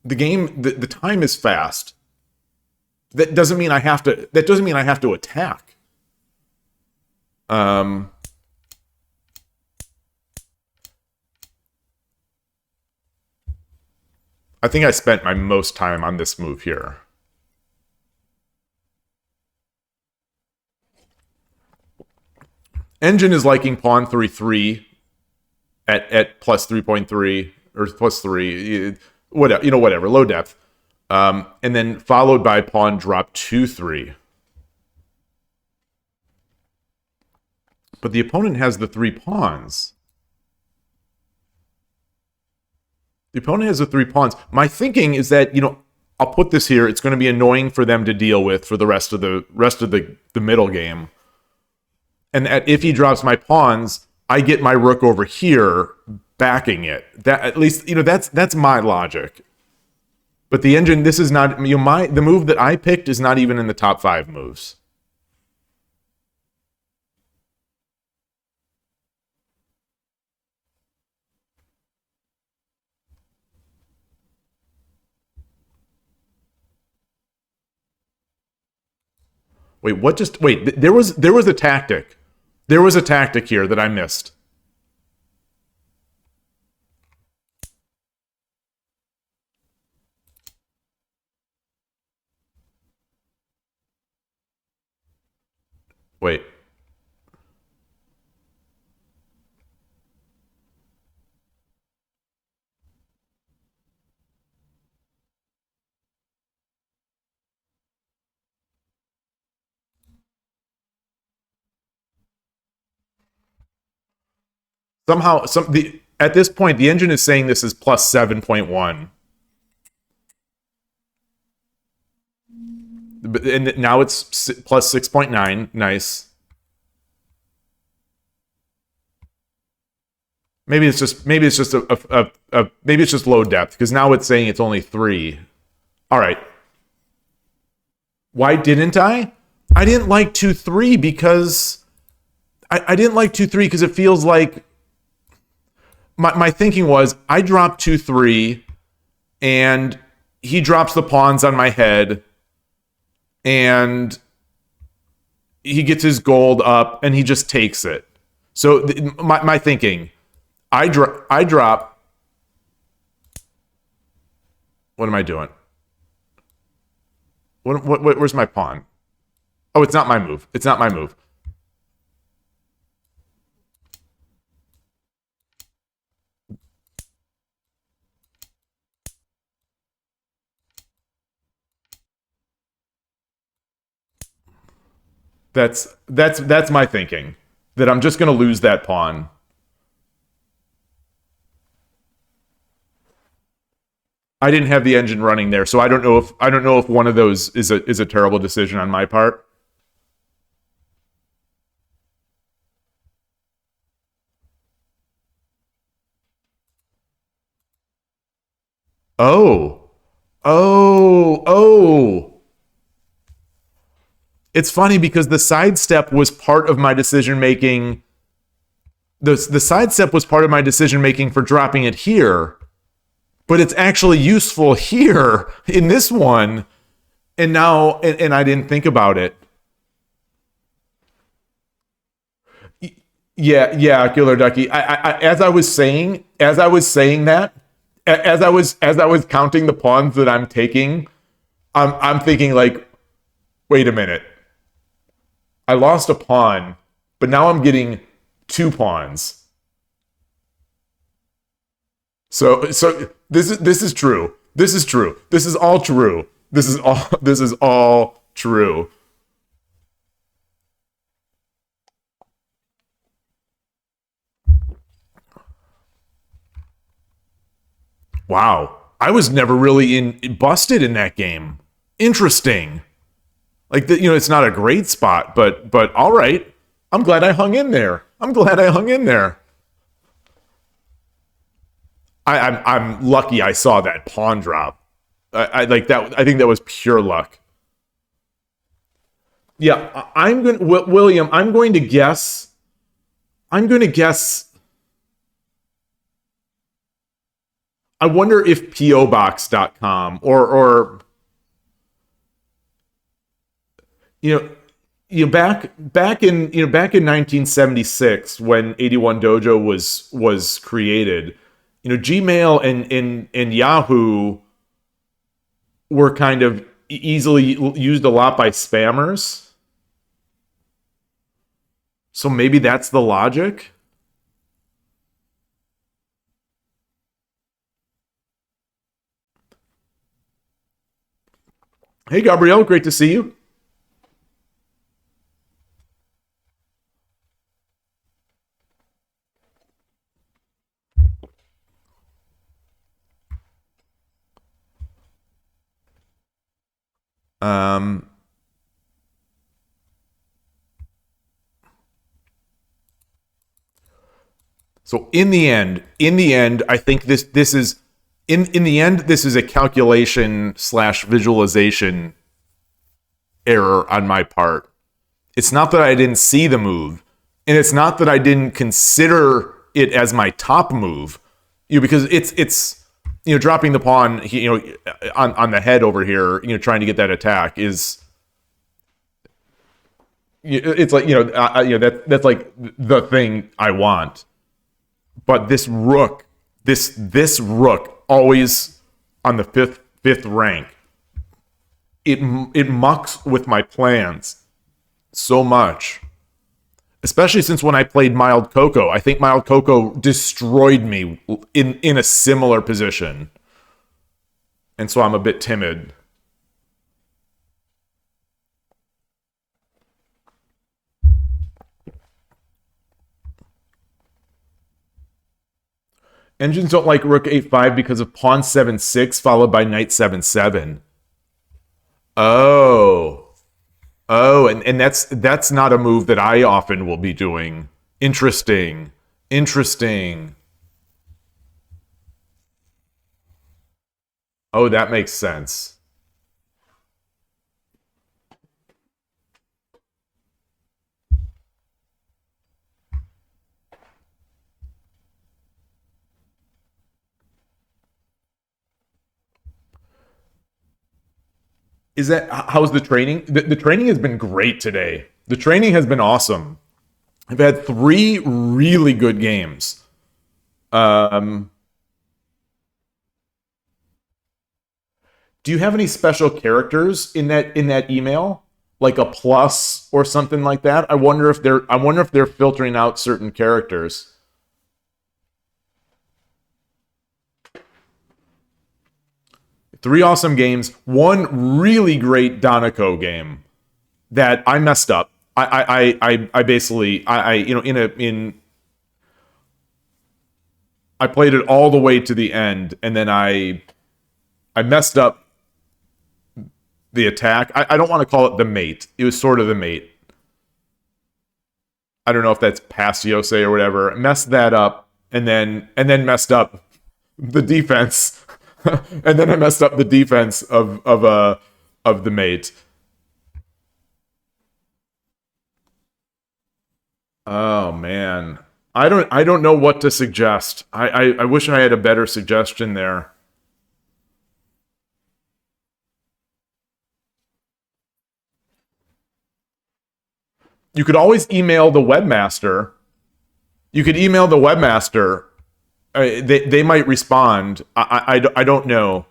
the game the time is fast. That doesn't mean I have to attack. I think I spent my most time on this move here. Engine is liking pawn 3/3 at plus 3.3 or plus 3, whatever, low depth, and then followed by pawn drop 2/3. But the opponent has the 3 pawns. My thinking is that, you know, I'll put this here. It's going to be annoying for them to deal with for the rest of the middle game. And if he drops my pawns, I get my rook over here backing it. That, at least, you know, that's my logic. But the engine, this is not, you know, the move that I picked is not even in the top 5 moves. Wait, there was a tactic. There was a tactic here that I missed. Wait. Somehow, at this point, the engine is saying this is plus 7.1. And now it's plus 6.9. Nice. maybe it's just low depth because now it's saying it's only 3. All right. Why didn't I? I didn't like 2-3 because I didn't like 2-3 because it feels like my thinking was I drop 2-3 and he drops the pawns on my head and he gets his gold up and he just takes it. So my thinking, I drop. What am I doing? Where's my pawn? Oh, it's not my move. It's not my move. That's my thinking. That I'm just gonna lose that pawn. I didn't have the engine running there, so I don't know if one of those is a terrible decision on my part. Oh. Oh. Oh. It's funny because the sidestep was part of my decision making. The sidestep was part of my decision making for dropping it here, but it's actually useful here in this one. And now, and I didn't think about it. Yeah, Killer Ducky. As I was saying that, as I was counting the pawns that I'm taking, I'm thinking like, wait a minute. I lost a pawn, but now I'm getting 2 pawns. So this is true. This is true. This is all true. This is all true. Wow. I was never really busted in that game. Interesting. Like it's not a great spot, but all right. I'm glad I hung in there. I'm lucky I saw that pawn drop. I like that. I think that was pure luck. Yeah, William. I'm going to guess. I wonder if pobox.com or back in 1976 when 81 Dojo was created, Gmail and Yahoo were kind of easily used a lot by spammers. So maybe that's the logic. Hey, Gabrielle, great to see you. So in the end, I think this is in the end, this is a calculation / visualization error on my part. It's not that I didn't see the move, and it's not that I didn't consider it as my top move, because it's dropping the pawn, on the head over here, trying to get that attack is. It's like that's like the thing I want, but this rook always on the fifth rank. It mucks with my plans so much, especially since when I played Mild Coco. I think Mild Coco destroyed me in a similar position, and so I'm a bit timid. Engines don't like Rook 8-5 because of Pawn 7-6 followed by Knight 7-7. Oh, and that's not a move that I often will be doing. Interesting. Oh, that makes sense. Is that how's the training? The training has been great today. The training has been awesome. I've had three really good games. Um, do you have any special characters in that email, like a plus or something like that? I wonder if they're filtering out certain characters. Three awesome games. One really great Donaco game that I messed up. I basically I you know in I played it all the way to the end, and then I messed up the attack. I don't want to call it the mate. It was sort of the mate. I don't know if that's Pasiose or whatever. Messed that up, and then messed up the defense, and then I messed up the defense of the mate. Oh man, I don't know what to suggest. I wish I had a better suggestion there. You could always email the webmaster. You could email the webmaster. They might respond. I don't know.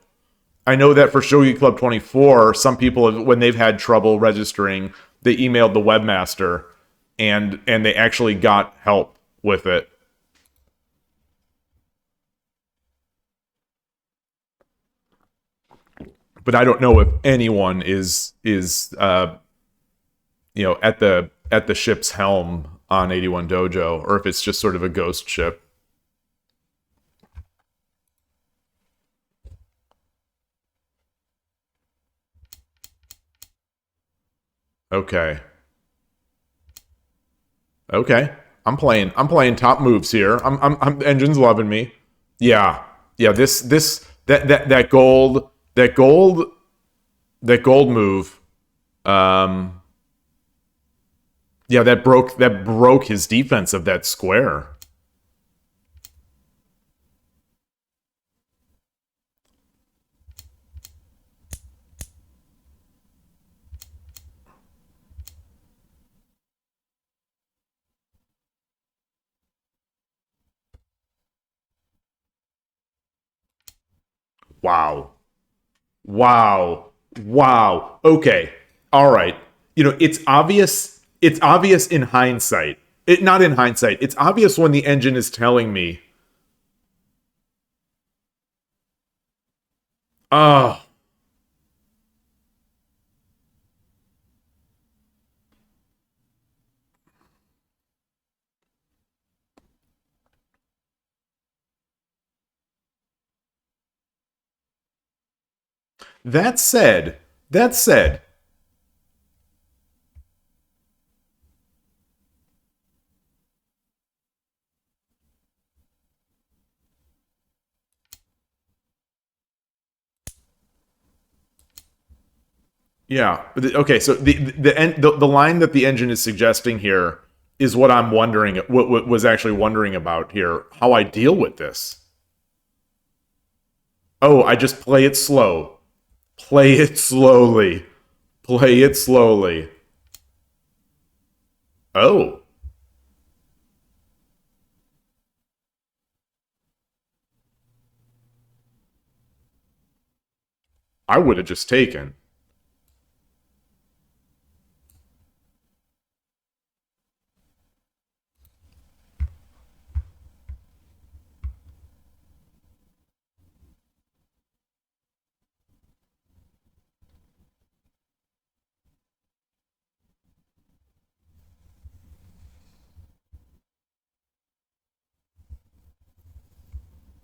I know that for Shogi Club 24, some people when they've had trouble registering, they emailed the webmaster and they actually got help with it. But I don't know if anyone is at the ship's helm on 81 Dojo, or if it's just sort of a ghost ship. Okay. Okay. I'm playing top moves here. Engine's loving me. Yeah. Yeah, this that gold that gold that gold move yeah, that broke his defense of that square. Wow. Wow. Wow. Okay. All right. You know, it's obvious in hindsight. It not in hindsight. It's obvious when the engine is telling me, "Oh, that said, that said, yeah. Okay, so the line that the engine is suggesting here is what I'm wondering what was actually wondering about here, how I deal with this. Oh, I just play it slow. Play it slowly. Play it slowly. Oh, I would have just taken.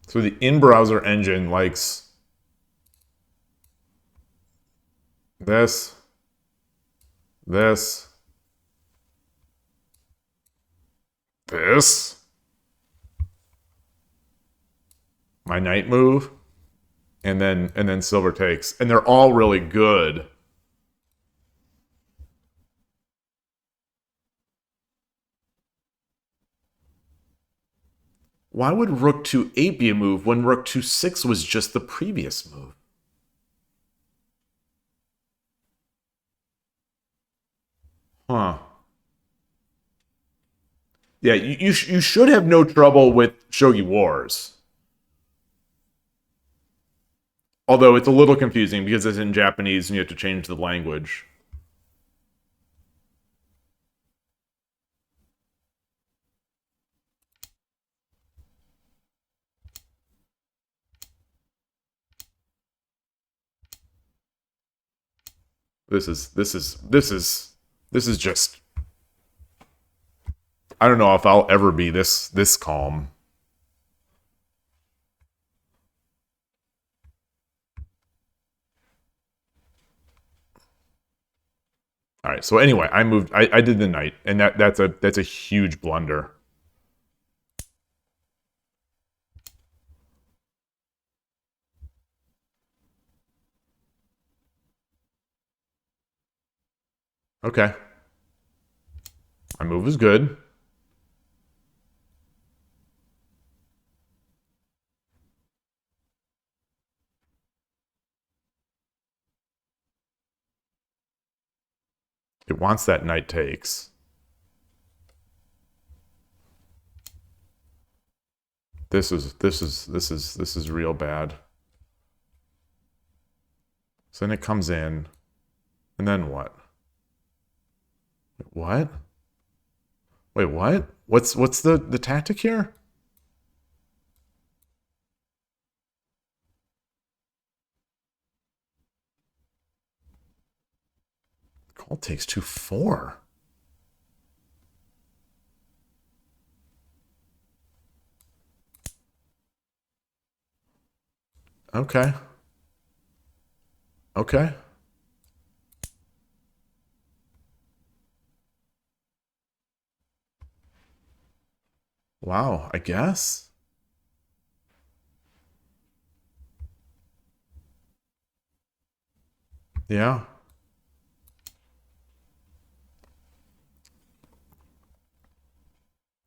So the in-browser engine likes this, this, this. My knight move. and then silver takes. And they're all really good. Why would rook 2-8 be a move when rook 2-6 was just the previous move? Huh. Yeah, you should have no trouble with Shogi Wars. Although it's a little confusing because it's in Japanese and you have to change the language. This is just, I don't know if I'll ever be this calm. All right. So anyway, I did the knight, and that's a huge blunder. Okay. My move is good. It wants that knight takes. This is real bad. So then it comes in, and then what? What? Wait, what? What's the tactic here? Call takes 2-4. Okay. Okay. Wow, I guess. Yeah.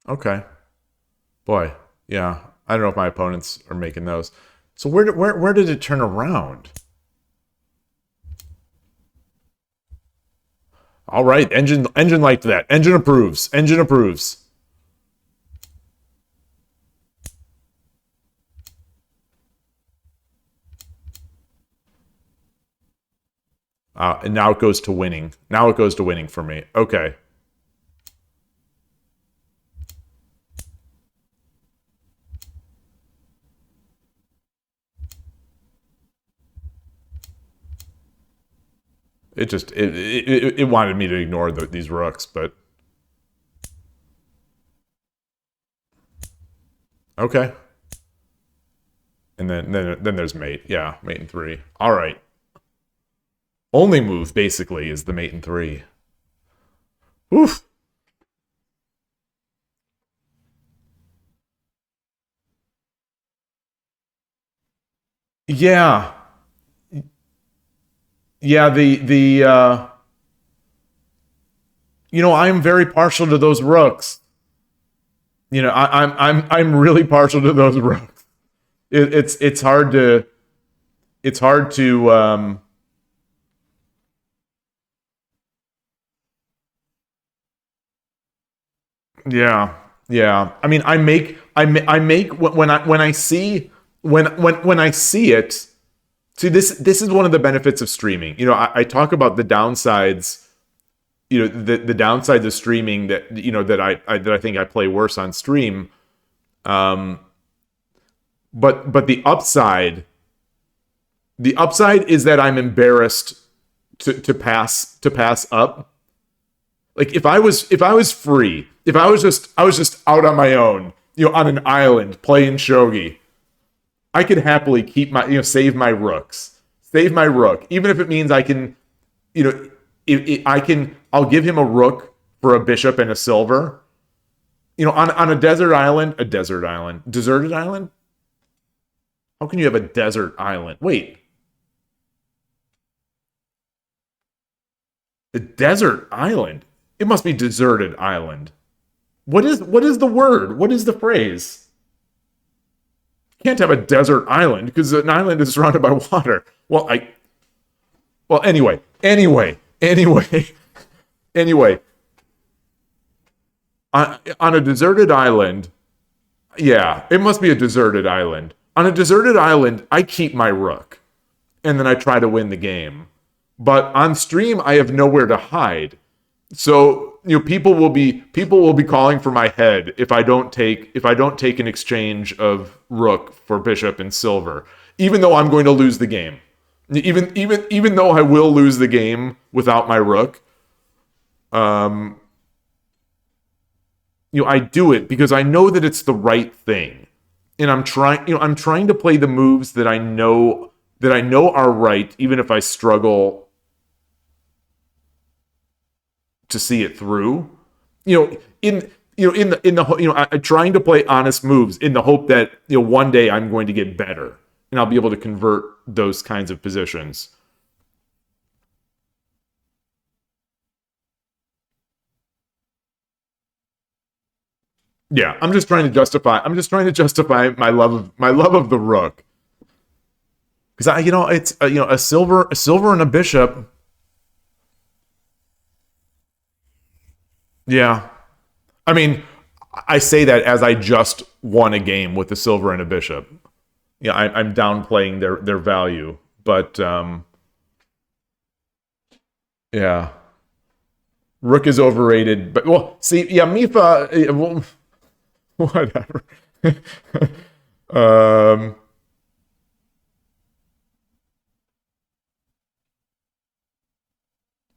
Okay. Boy, yeah. I don't know if my opponents are making those. So where did it turn around? All right, engine liked that. Engine approves. Engine approves. And now it goes to winning. Now it goes to winning for me. Okay. It wanted me to ignore these rooks, but okay. And then there's mate. Yeah, mate in 3. All right. Only move basically is the mate in 3. Oof. Yeah. Yeah, I'm very partial to those rooks. I'm really partial to those rooks. It's hard to yeah. Yeah. I mean, I make when I see when I see it. See, this is one of the benefits of streaming. I talk about the downsides. The downsides of streaming that I think I play worse on stream. But the upside is that I'm embarrassed to pass up. Like if I was free, if I was just out on my own, on an island playing shogi, I could happily keep save my rooks, save my rook, even if it means I can, I'll give him a rook for a bishop and a silver. On a deserted island. How can you have a desert island? Wait. A desert island? It must be deserted island. What is the word? What is the phrase? You can't have a desert island because an island is surrounded by water. Anyway. On a deserted island, yeah, it must be a deserted island. On a deserted island, I keep my rook, and then I try to win the game. But on stream, I have nowhere to hide. So people will be calling for my head if I don't take an exchange of rook for bishop and silver, even though I'm going to lose the game. Even though I will lose the game without my rook, I do it because I know that it's the right thing, and I'm trying to play the moves that I know are right, even if I struggle to see it through. I'm trying to play honest moves in the hope that one day I'm going to get better and I'll be able to convert those kinds of positions. Yeah, I'm just trying to justify my love of the rook. Because it's a silver and a bishop. Yeah. I mean, I say that as I just won a game with a silver and a bishop. Yeah, I'm downplaying their value, but yeah, rook is overrated. But well, see, yeah, Mifa, well, whatever. um,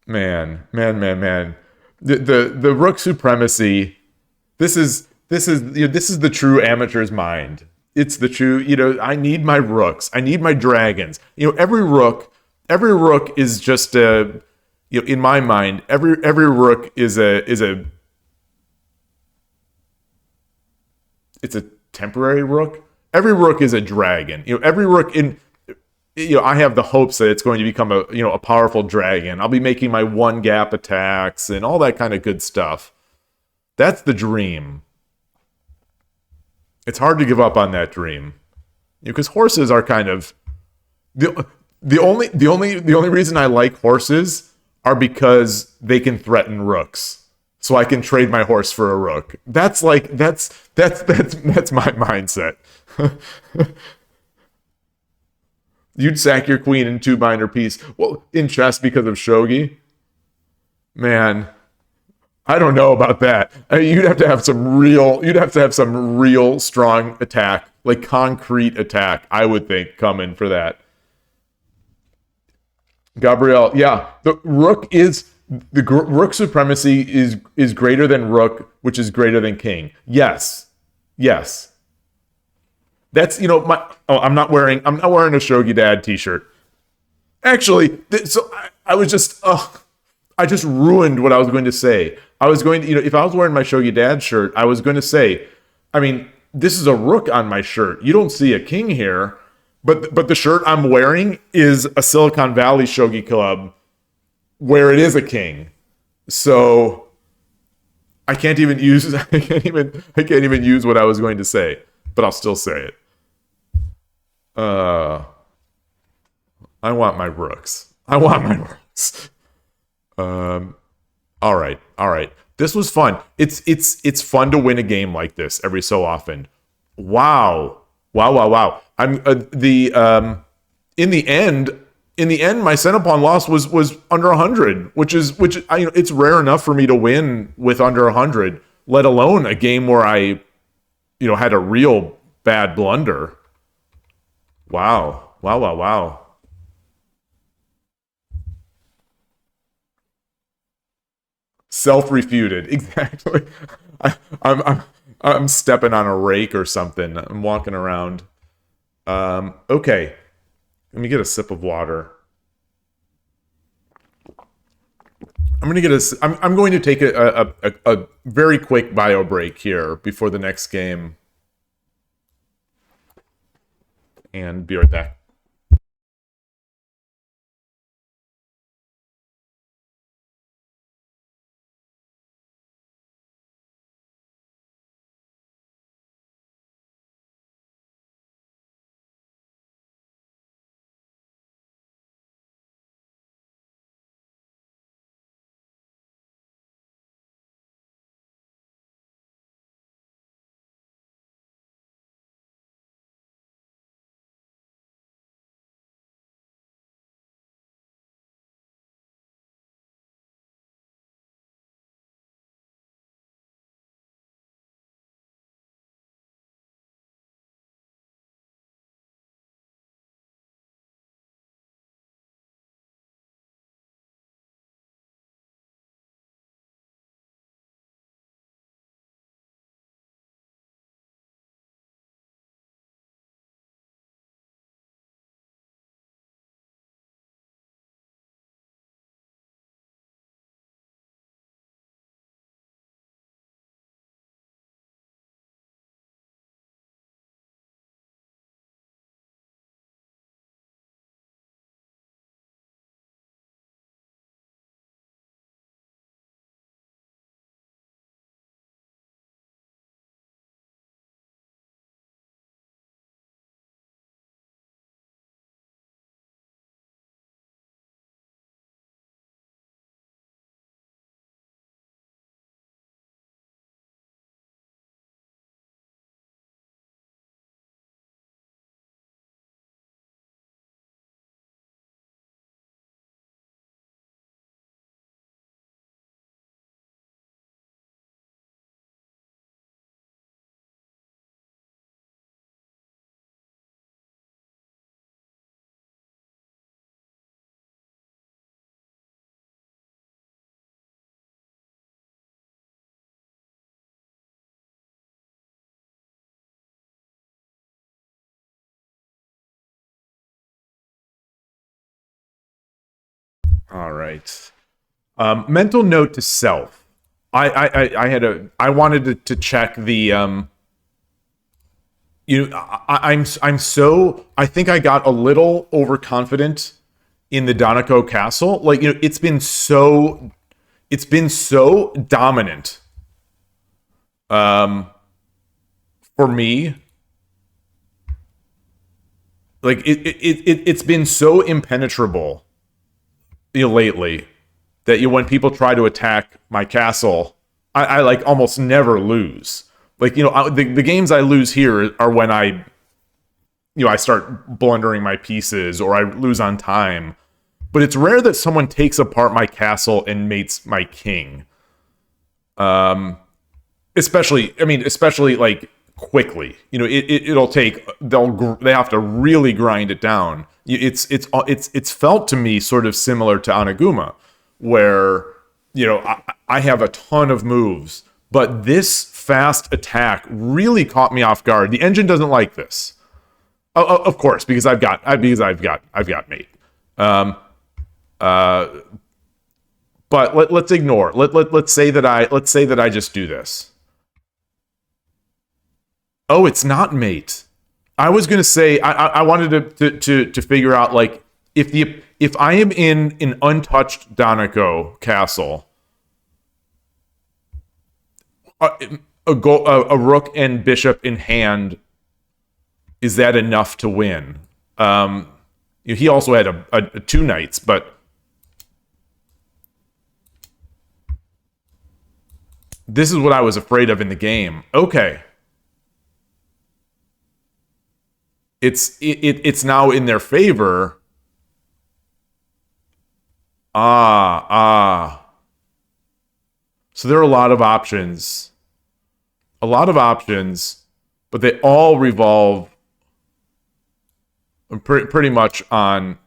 man. The rook supremacy. This is the true amateur's mind. It's the true. I need my rooks. I need my dragons. Every rook is just a. In my mind, every rook is a. It's a temporary rook. Every rook is a dragon. Every rook in. I have the hopes that it's going to become a powerful dragon. I'll be making my one gap attacks and all that kind of good stuff. That's the dream. It's hard to give up on that dream, because horses are kind of the only reason I like horses are because they can threaten rooks. So I can trade my horse for a rook. That's my mindset. You'd sack your queen in 2-binder piece. Well, in chess because of shogi? Man, I don't know about that. You'd have to have some real strong attack, like concrete attack, I would think, coming for that. Gabrielle, yeah, the rook supremacy is greater than rook, which is greater than king. Yes. That's I'm not wearing a Shogi Dad t-shirt. Actually, so I was just I just ruined what I was going to say. I was going to, if I was wearing my Shogi Dad shirt, I was going to say, I mean, this is a rook on my shirt. You don't see a king here, but the shirt I'm wearing is a Silicon Valley Shogi Club where it is a king. So I can't even use what I was going to say, but I'll still say it. I want my rooks. All right. This was fun. It's fun to win a game like this every so often. Wow. I'm in the end, my Centipon loss was under 100, which it's rare enough for me to win with under 100, let alone a game where I had a real bad blunder. Wow. Self-refuted. Exactly. I'm stepping on a rake or something. I'm walking around. Okay. Let me get a sip of water. I'm going to take a very quick bio break here before the next game. and be right back. All right. Mental note to self. I wanted to check the I think I got a little overconfident in the Donako Castle. Like, it's been so dominant for me. Like it's been so impenetrable, lately, that when people try to attack my castle, I like almost never lose. Like, the games I lose here are when I start blundering my pieces or I lose on time. But it's rare that someone takes apart my castle and mates my king. Especially like quickly. It'll take they have to really grind it down. It's felt to me sort of similar to Anaguma, where I have a ton of moves, but this fast attack really caught me off guard. The engine doesn't like this, of course, because I've got mate. But let's ignore. Let's say that I just do this. Oh, it's not mate. I was gonna say I wanted to figure out, like, if I am in an untouched Donako castle, a rook and bishop in hand, is that enough to win? He also had a two knights, but this is what I was afraid of in the game. Okay. It's now in their favor. So there are a lot of options. But they all revolve pretty much on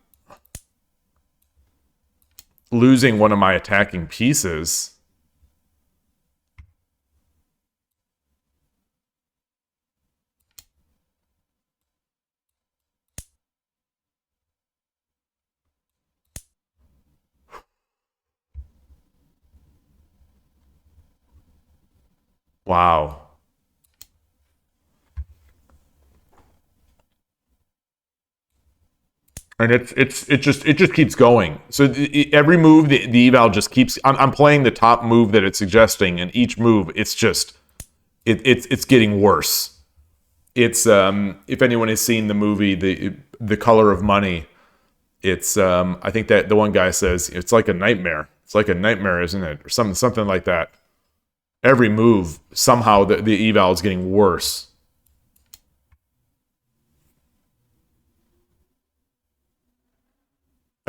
losing one of my attacking pieces. Wow. And it just keeps going. So every move, the eval just keeps. I'm playing the top move that it's suggesting, and each move, it's getting worse. It's if anyone has seen the movie the Color of Money, it's I think that the one guy says it's like a nightmare. It's like a nightmare, isn't it, or something like that. Every move somehow the eval is getting worse.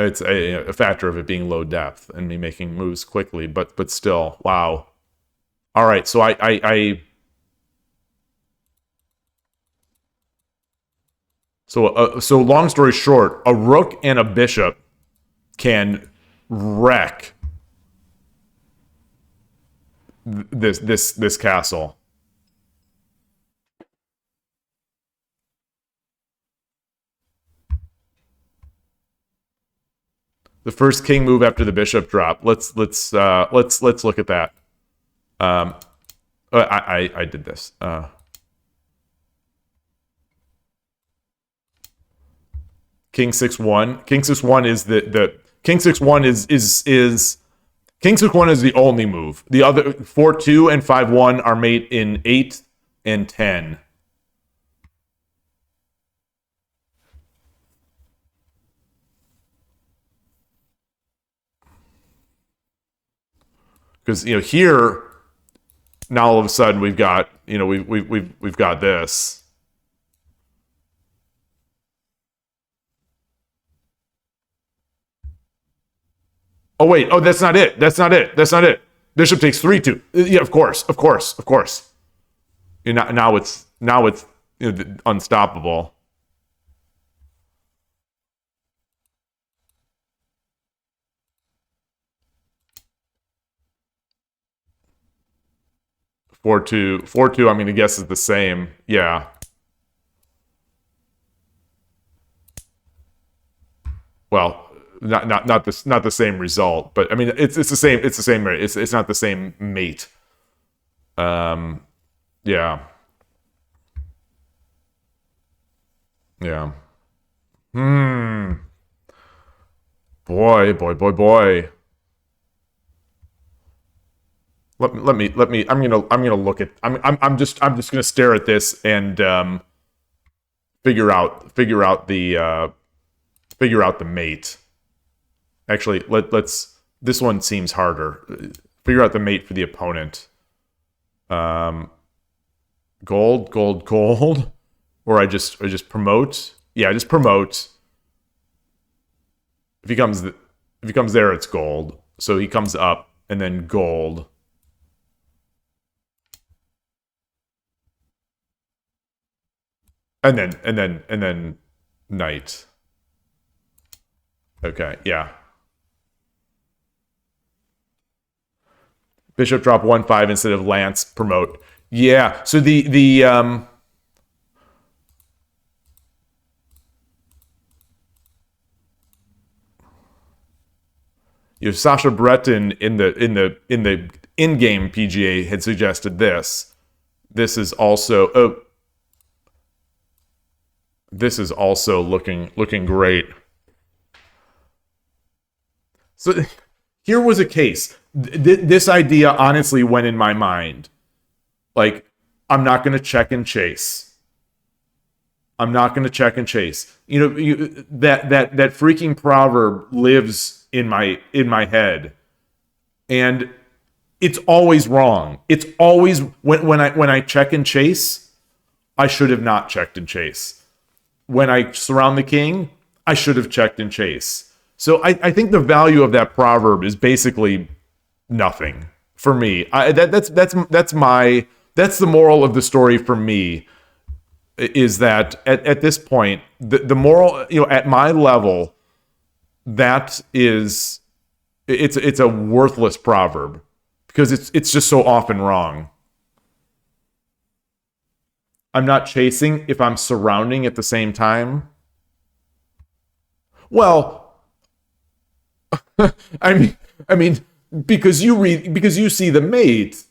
It's a factor of it being low depth and me making moves quickly, but still, wow. All right, so so long story short, a rook and a bishop can wreck this castle. The first king move after the bishop drop. Let's look at that. I did this. King 6-1. King 6-1 is the King 6-1 is King 6-1 is the only move. The other 4-2 and 5-1 are made in 8 and 10. Because here now all of a sudden we've got we've got this. Oh wait, oh that's not it. That's not it. That's not it. Bishop takes 3-2. Yeah, of course. Now it's unstoppable. Four two. I'm going to guess is the same. Yeah. Well, not the same result, but I mean it's the same. It's the same. It's not the same mate. Yeah. Yeah. Boy. Let me. I'm gonna look at. I'm just gonna stare at this and figure out the mate. Actually, let's. This one seems harder. Figure out the mate for the opponent. Gold, or I just promote. Yeah, I just promote. If he comes there, it's gold. So he comes up and then gold. And then knight. Okay, yeah. Bishop drop 1-5 instead of lance promote. Yeah. So the Sasha Breton in the in-game PGA had suggested this. This is also looking great. So here was a case. This idea honestly went in my mind. Like, I'm not going to check and chase. I'm not going to check and chase. That freaking proverb lives in my head, and it's always wrong. It's always when I check and chase, I should have not checked and chase. When I surround the king, I should have checked and chase. So I think the value of that proverb is basically nothing for me. That's the moral of the story for me, is that at this point, the moral, at my level, that is, it's a worthless proverb because it's just so often wrong. I'm not chasing if I'm surrounding at the same time. Well, I mean, because you see the mate.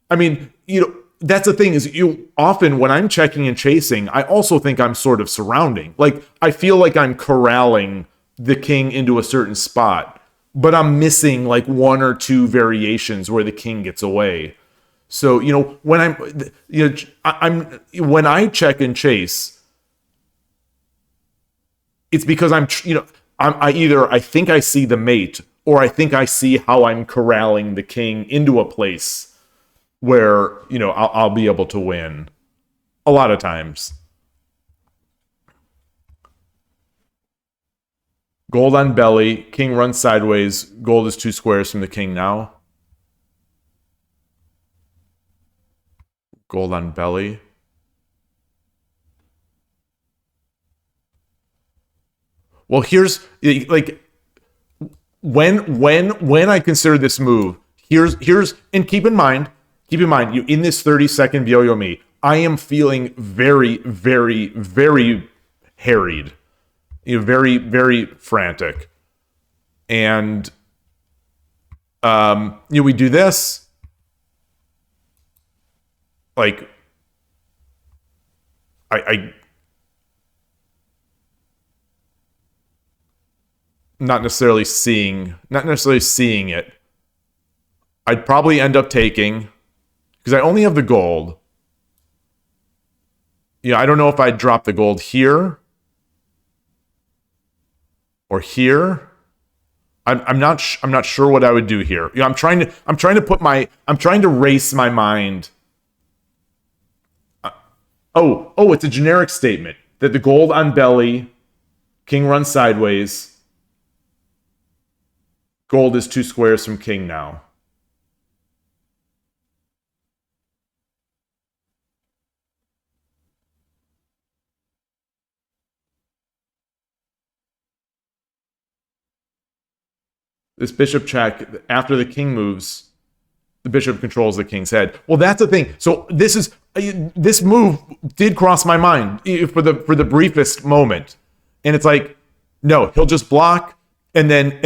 I mean, that's the thing is often when I'm checking and chasing, I also think I'm sort of surrounding. Like I feel like I'm corralling the king into a certain spot, but I'm missing like one or two variations where the king gets away. So, when when I check and chase, it's because I think I see the mate, or I think I see how I'm corralling the king into a place where, I'll be able to win a lot of times. Gold on belly, king runs sideways, gold is 2 squares from the king now. Gold on belly. Well, here's like when I consider this move, here's and keep in mind, you in this 30-second byoyomi, I am feeling very, very, very harried. Very, very frantic. And we do this. Like I not necessarily seeing it. I'd probably end up taking, because I only have the gold. I don't know if I'd drop the gold here or here. I'm not sure what I would do here. I'm trying to race my mind. It's a generic statement that the gold on belly, king runs sideways. Gold is 2 squares from king now. This bishop check, after the king moves, the bishop controls the king's head. Well, that's the thing. So this move did cross my mind for the briefest moment. And it's like, no, he'll just block, and then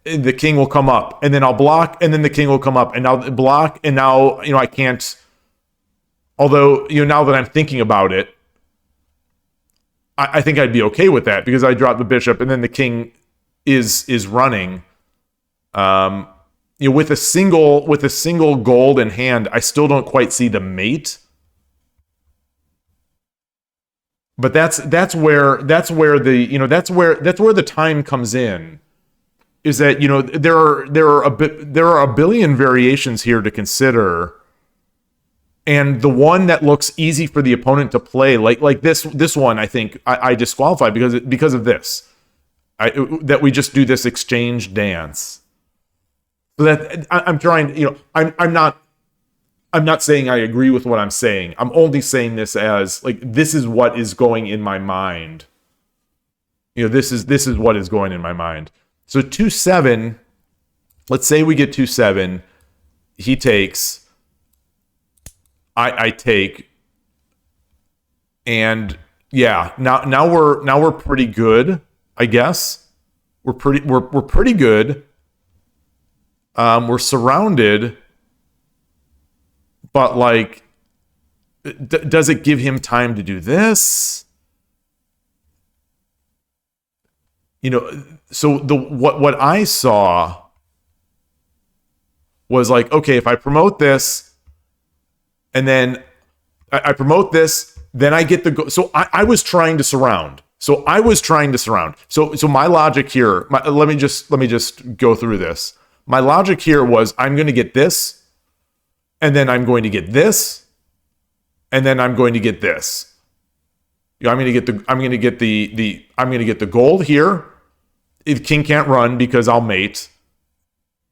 the king will come up, and then I'll block, and then the king will come up, and I'll block, and now I can't. Although now that I'm thinking about it, I think I'd be okay with that, because I drop the bishop, and then the king is running. With a single gold in hand, I still don't quite see the mate. But that's where the time comes in. Is that there are a billion variations here to consider, and the one that looks easy for the opponent to play, like this one, I think I disqualified because of this. That we just do this exchange dance. So that I'm trying, I'm not saying I agree with what I'm saying. I'm only saying this as like, this is what is going in my mind. This is what is going in my mind. So 2-7, let's say we get 2-7, he takes, I take, and yeah, now we're pretty good, I guess. We're pretty good. We're surrounded, but like, does it give him time to do this? So what I saw was like, okay, if I promote this, and then I promote this, then I get the go. So I was trying to surround. So my logic here, let me just go through this. My logic here was, I'm going to get this, and then I'm going to get this, and then I'm going to get this. I'm going to get the gold here. If king can't run because I'll mate.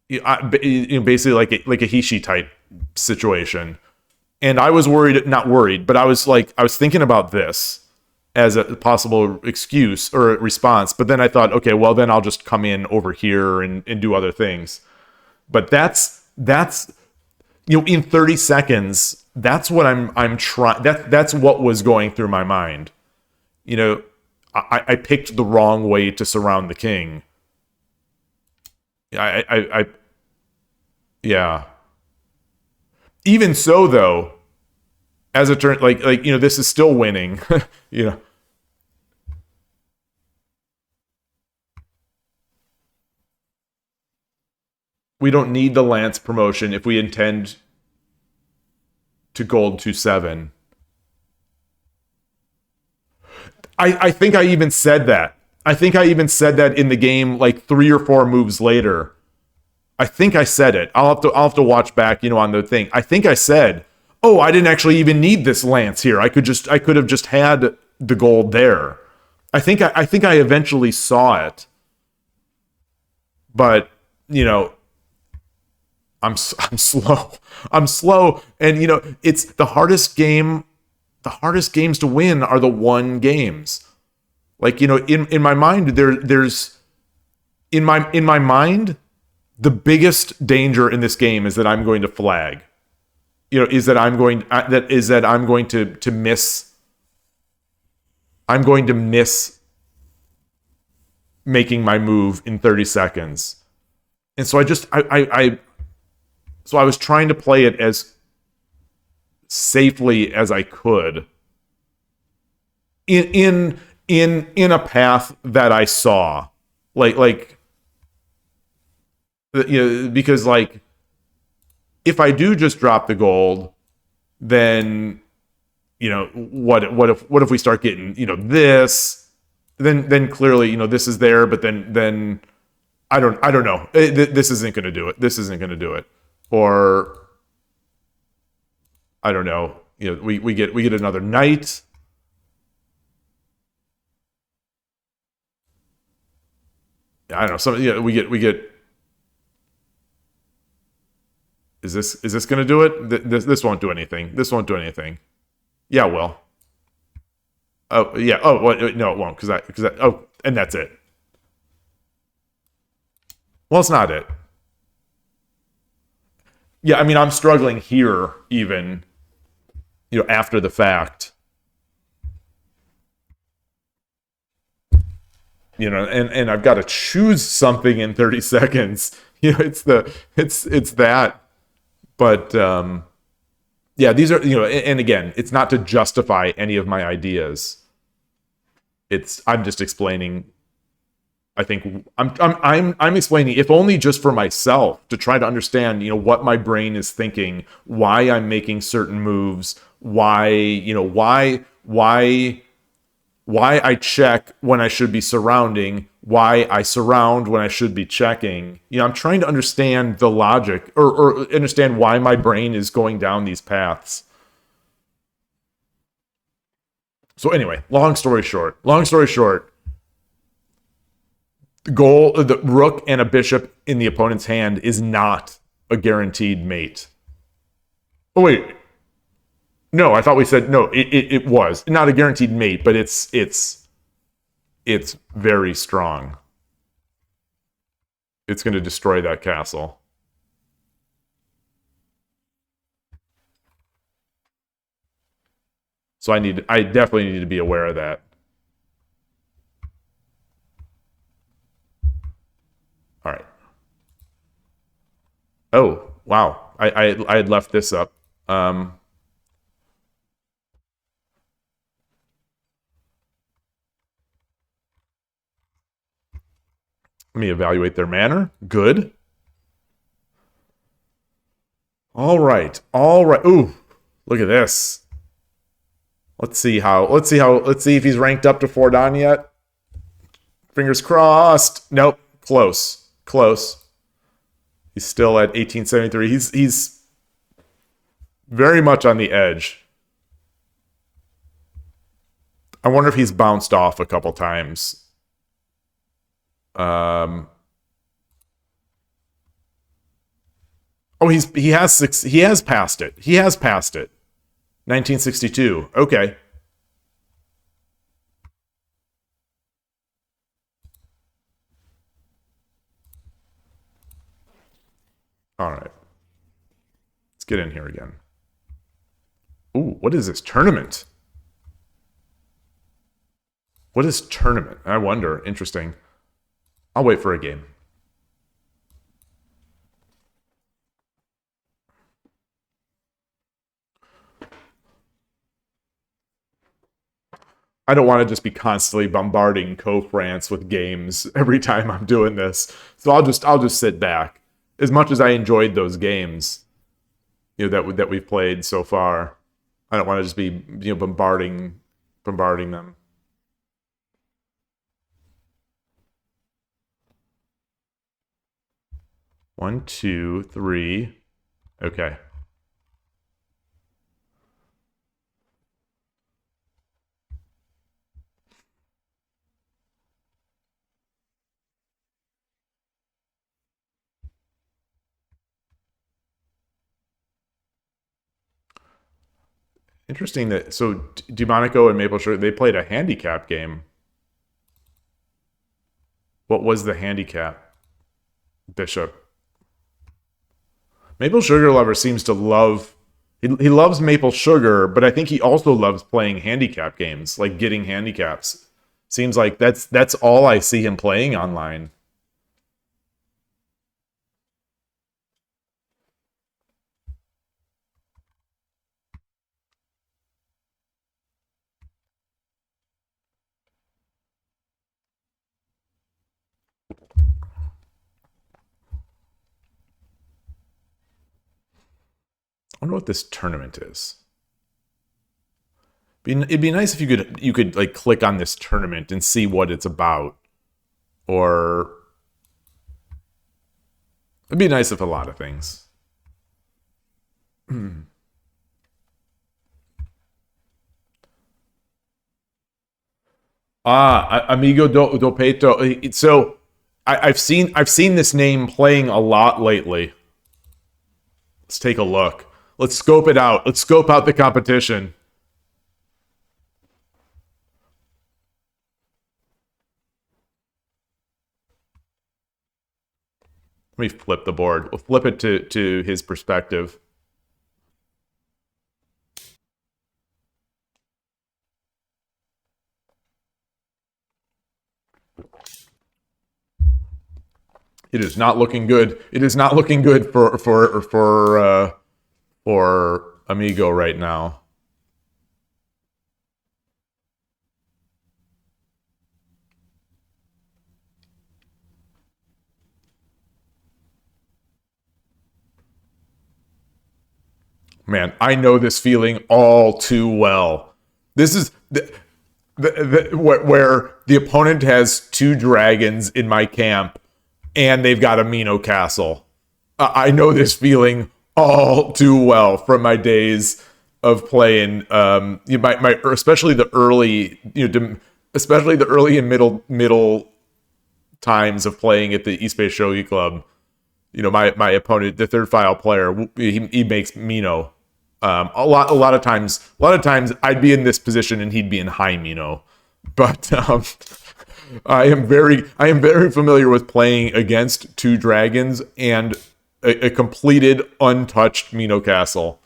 Basically like a Hishi type situation. And I was not worried, but I was thinking about this as a possible excuse or response. But then I thought, okay, well then I'll just come in over here and do other things. But that's in 30 seconds, that's what I'm trying. That's what was going through my mind. I picked the wrong way to surround the king. Yeah. Even so, though, as it turns, this is still winning. you know, we don't need the Lance promotion if we intend to gold 2-7. I think I even said that. I think I even said that in the game like 3 or 4 moves later. I think I said it. I'll have to watch back, on the thing. I think I said, "Oh, I didn't actually even need this lance here. I could have just had the gold there." I think I eventually saw it. But, I'm slow. I'm slow, and it's the hardest game. The hardest games to win are the 1 games. Like, in my mind, there's in my mind, the biggest danger in this game is that I'm going to flag. Is that I'm going to miss. I'm going to miss making my move in 30 seconds. And so I was trying to play it as safely as I could in a path that I saw. Because if I do just drop the gold, then what if we start getting this, then clearly this is there, but then I don't know, this isn't going to do it, or I don't know, we get another knight. I don't know, we get. Is this going to do it? This won't do anything. This won't do anything. Yeah, it will. Oh, yeah. Oh, well, no, it won't, and that's it. Well, it's not it. Yeah, I mean, I'm struggling here even, after the fact. And I've got to choose something in 30 seconds. It's that. But yeah, these are, and again, it's not to justify any of my ideas. I'm just explaining. I think I'm explaining, if only just for myself, to try to understand, what my brain is thinking, why I'm making certain moves, why I check when I should be surrounding, why I surround when I should be checking. I'm trying to understand the logic, or understand why my brain is going down these paths. So anyway, long story short, the rook and a bishop in the opponent's hand is not a guaranteed mate. Oh wait, no, I thought we said no. It was not a guaranteed mate, but it's very strong. It's going to destroy that castle. So I definitely need to be aware of that. All right. Oh, wow. I had left this up. Let me evaluate their manner. Good. All right. Ooh, look at this. Let's see if he's ranked up to 4 Dan yet. Fingers crossed. Nope. Close. He's still at 1873. He's very much on the edge. I wonder if he's bounced off a couple times. Oh, he has passed it. 1962. Okay. All right. Let's get in here again. Ooh, what is this? Tournament? What is tournament? I wonder. Interesting. I'll wait for a game. I don't want to just be constantly bombarding Co-France with games every time I'm doing this. So I'll just sit back. As much as I enjoyed those games, that we've played so far, I don't want to just be bombarding them. One, two, three. Okay. Interesting that so Demonico and Maple Sugar, they played a handicap game. What was the handicap? Bishop. Maple Sugar Lover seems to love he loves maple sugar, but I think he also loves playing handicap games, like getting handicaps. Seems like that's all I see him playing online. I wonder what this tournament is. It'd be nice if you could like click on this tournament and see what it's about, or it'd be nice if a lot of things. Amigo do Peito. So I've seen this name playing a lot lately. Let's take a look. Let's scope it out. Let's scope out the competition. Let me flip the board. We'll flip it to his perspective. It is not looking good. It is not looking good for Amigo right now. Man, I know this feeling all too well. This is where the opponent has 2 dragons in my camp, and they've got a Mino castle. I know this feeling all too well from my days of playing. Especially the early, especially the early and middle times of playing at the East Bay Shogi Club. My opponent, the third file player, he makes Mino. A lot of times I'd be in this position and he'd be in high Mino. But I am very familiar with playing against 2 dragons and a completed untouched Mino castle.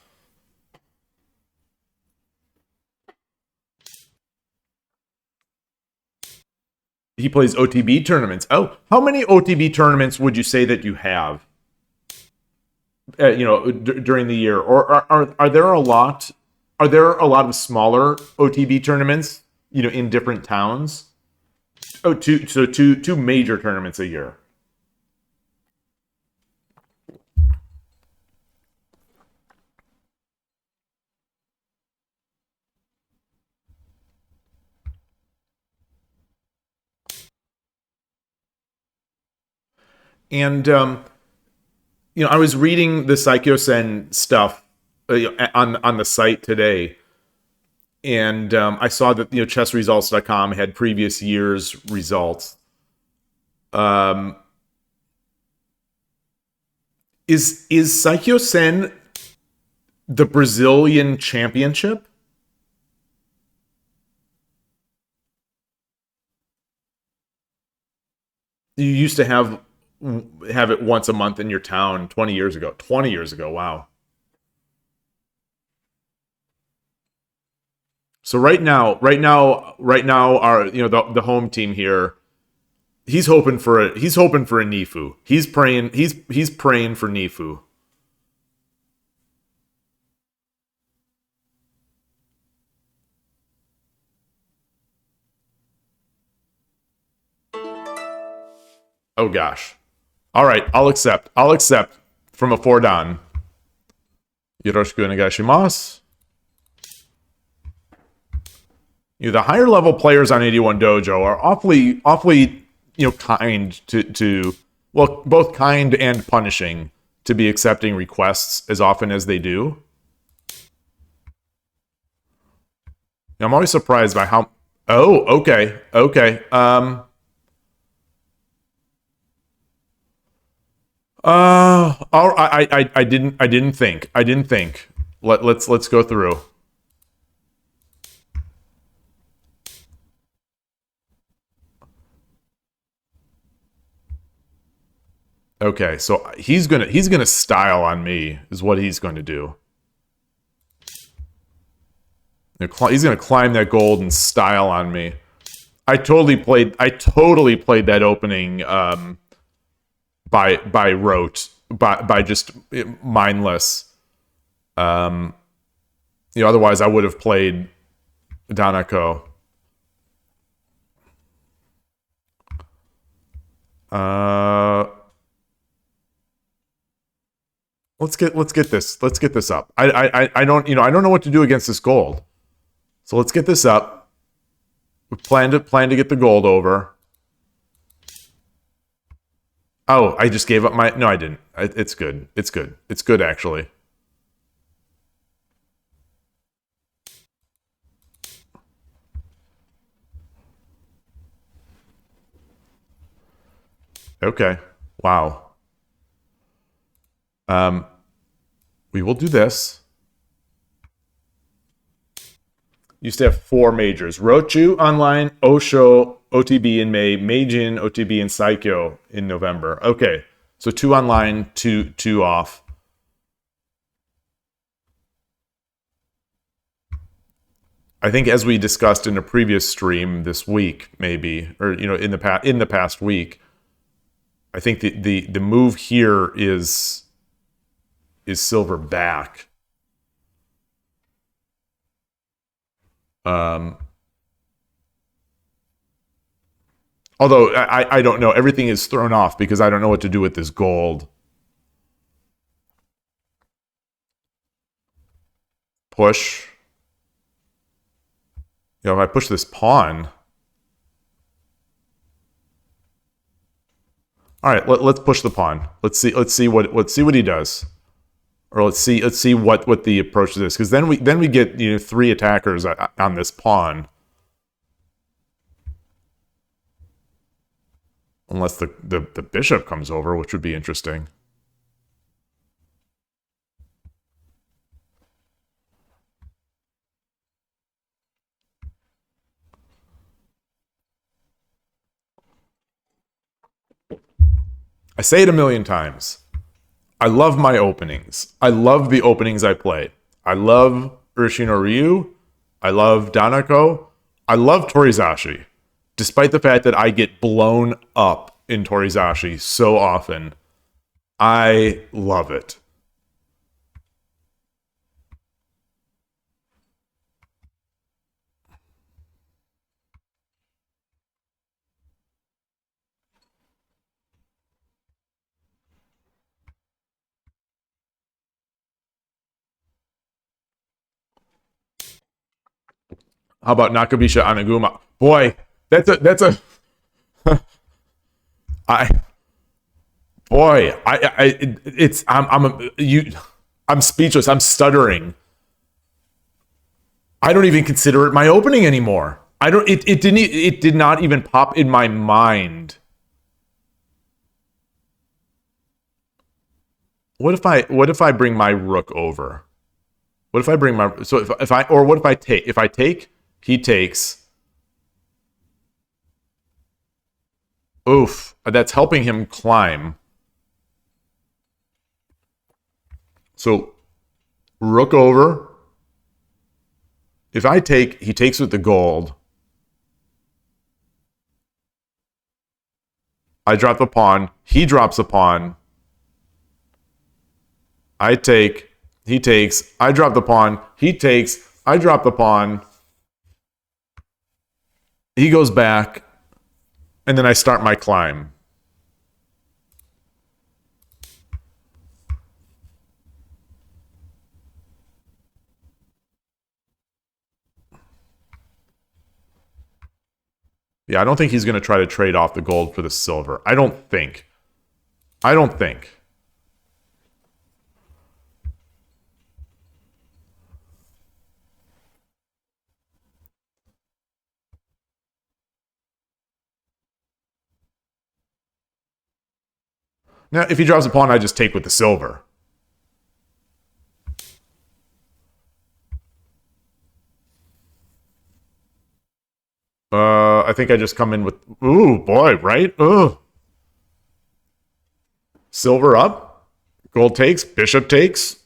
He plays OTB tournaments. Oh, how many OTB tournaments would you say that you have? During the year, or are there a lot? Are there a lot of smaller OTB tournaments? In different towns. Oh, two major tournaments a year. And I was reading the Saikyou Sen stuff on the site today, and I saw that chessresults.com had previous year's results. Is Saikyou Sen the Brazilian championship? You used to have it once a month in your town 20 years ago. 20 years ago, wow. So right now, our the home team here, he's hoping for a Nifu. He's praying for Nifu. Oh gosh. All right, I'll accept. I'll accept from a 4 dan. Yoroshiku onegaishimasu. The higher level players on 81 Dojo are awfully, kind to well, both kind and punishing to be accepting requests as often as they do. I'm always surprised by how. Oh, okay. I didn't think. Let's go through. Okay, so he's gonna style on me is what he's going to do. He's gonna climb that gold and style on me. I totally played that opening by rote, by just mindless. Otherwise I would have played Danako. Let's get this up. I don't know what to do against this gold. So let's get this up. We plan to get the gold over. Oh, I just gave up my... No, I didn't. It's good. It's good, actually. Okay. Wow. We will do this. Used to have 4 majors. Rochu online, Osho, OTB in May, Meijin, OTB, and Saikyou in November. Okay, so 2 online, 2 off. I think as we discussed in a previous stream this week, maybe, or in the past week, I think the move here is silver back. Although I don't know, everything is thrown off because I don't know what to do with this gold. Push. If I push this pawn. All right, let's push the pawn. Let's see what he does. Or let's see what the approach is, because then we get 3 attackers on this pawn, unless the bishop comes over, which would be interesting. I say it a million times. I love my openings. I love the openings I play. I love Urashino Ryu. I love Danako. I love Torizashi. Despite the fact that I get blown up in Torizashi so often, I love it. How about Nakabisha Anaguma? Boy, that's a I'm speechless. I'm stuttering. I don't even consider it my opening anymore. It did not even pop in my mind. What if I bring my rook over? What if I bring my... So what if I take... If I take, he takes... Oof. That's helping him climb. So, rook over. If I take, he takes with the gold. I drop the pawn. He drops a pawn. I take, he takes, I drop the pawn, he takes, I drop the pawn. He goes back, and then I start my climb. Yeah, I don't think he's going to try to trade off the gold for the silver. I don't think. I don't think. Now, if he drops a pawn, I just take with the silver. I think I just come in with... Ooh, boy, right? Ugh. Silver up. Gold takes. Bishop takes.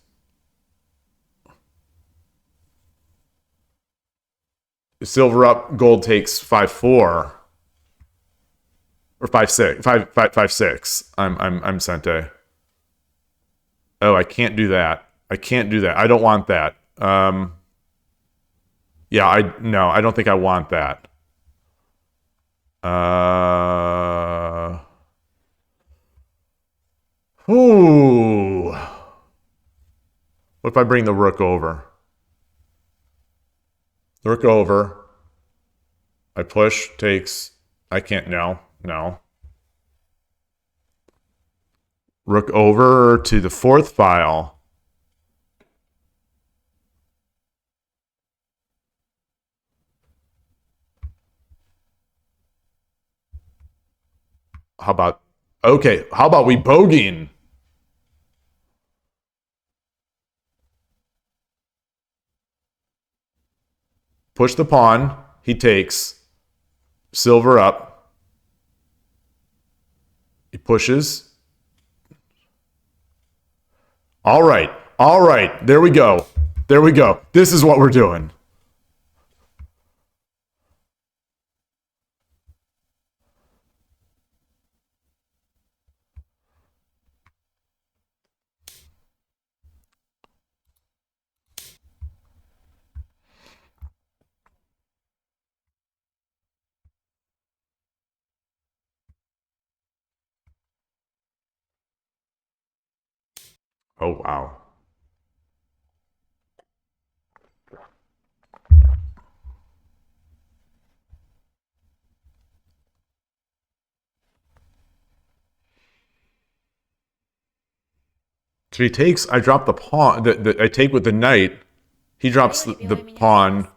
Silver up. Gold takes 5-4. Or 5-6. 5-6. I'm Sente. Oh, I can't do that. I can't do that. I don't want that. Yeah, I don't think I want that. Ooh. What if I bring the rook over? The rook over. I push, takes. I can't, no. Rook over to the fourth file. How about, okay, how about we bogeying? Push the pawn. He takes. Silver up. He pushes. All right. There we go. This is what we're doing. Oh, wow. So he takes, I drop the pawn, I take with the knight. He drops the pawn.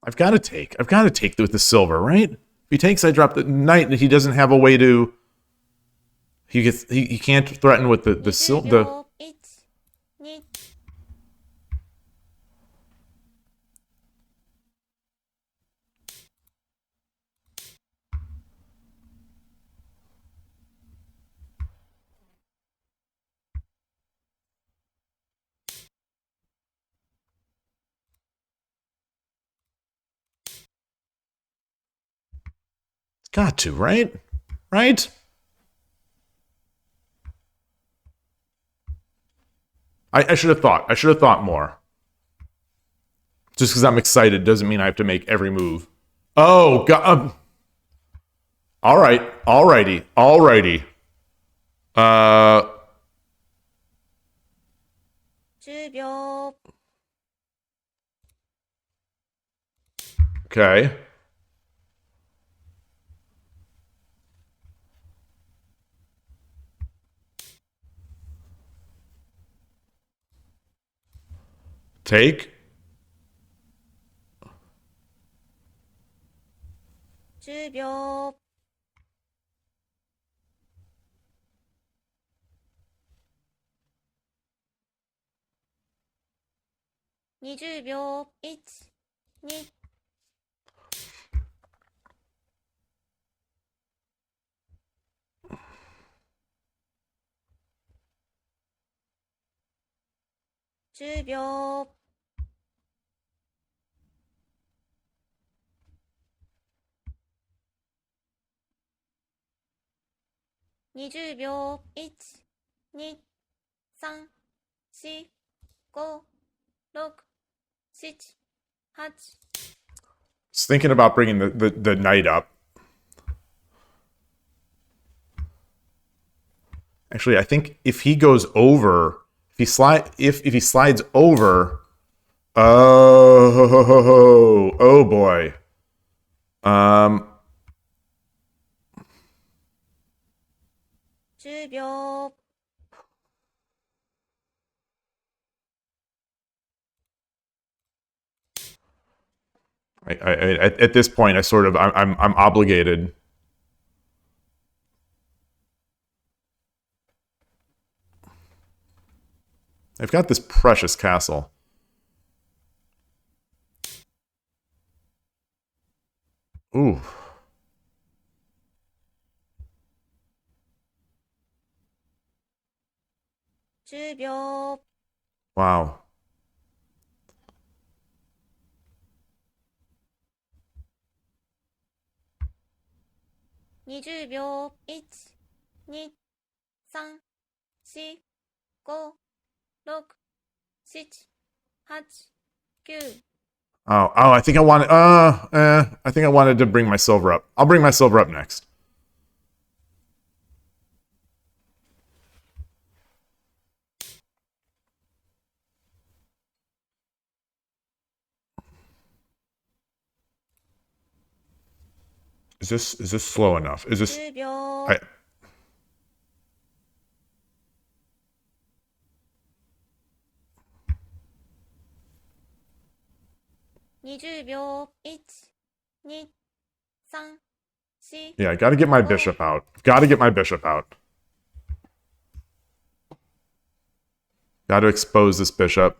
I've got to take with the silver, right? If he takes, I drop the knight, and he doesn't have a way to. He can't threaten with the silver. Got to, right? Right? I should have thought. I should have thought more. Just because I'm excited doesn't mean I have to make every move. Oh, God. All right. Alrighty. Okay. Take. 10秒。20秒。1、2、10秒。20秒。1、2、3、4、5、6、7、8。Just thinking about bringing the knight up. Actually, I think if he goes over, if he slides over, oh boy. Um, 10秒。at this point, I'm obligated. I've got this precious castle. Ooh. 10秒。Wow. 20秒。1、2、3、4、5、6、7、8、9。I think I think I wanted to bring my silver up. I'll bring my silver up next. Is this slow enough? Is this 10秒。I 20秒。1、2、3、4、Yeah, I got to get my bishop out. Got to get my bishop out. Got to expose this bishop.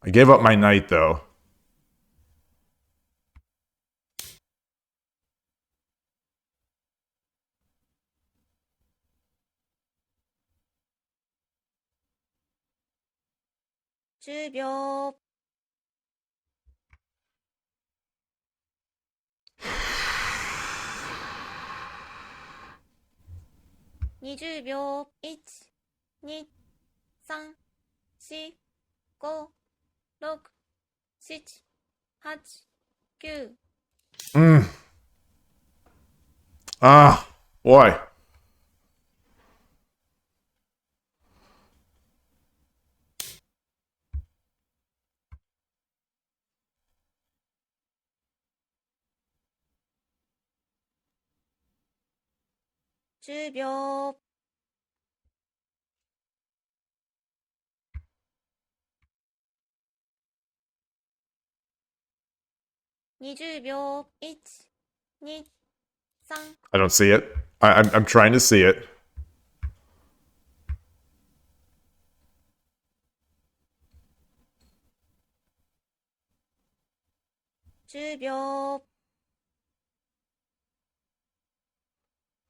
I gave up my knight though.10秒。20秒。1、2、3、4、5、6、7、8、9。Ah, boy. 10秒。20秒。1、2、3。I don't see it. I'm trying to see it. 10秒。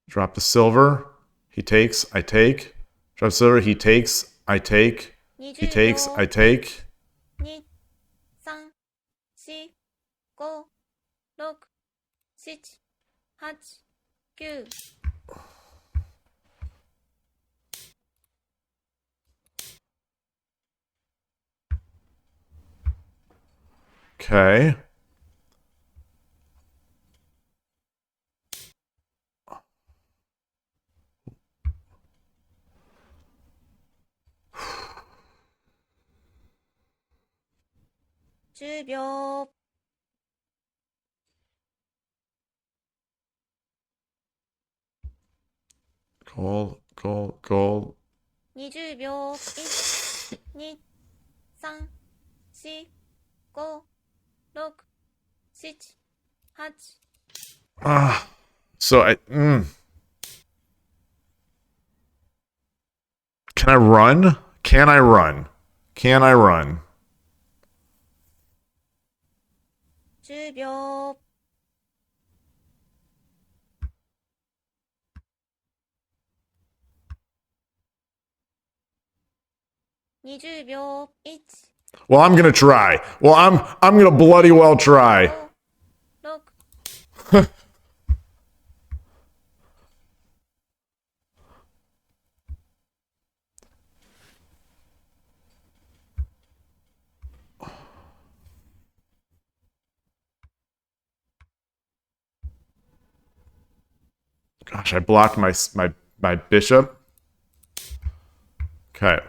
Drop the silver. He takes. I take. Drop silver. He takes. I take. He takes. I take. 2、3、4、5、6、7、8、9。Okay.10秒。 Gold, gold, gold. 20秒。1、2、3、4、5、6、7、8。So Can I run? Can I run? Can I run? 10秒。 20秒。1、 Well, I'm gonna try. Well, I'm gonna bloody well try. 5、6。 Gosh, I blocked my bishop. Okay.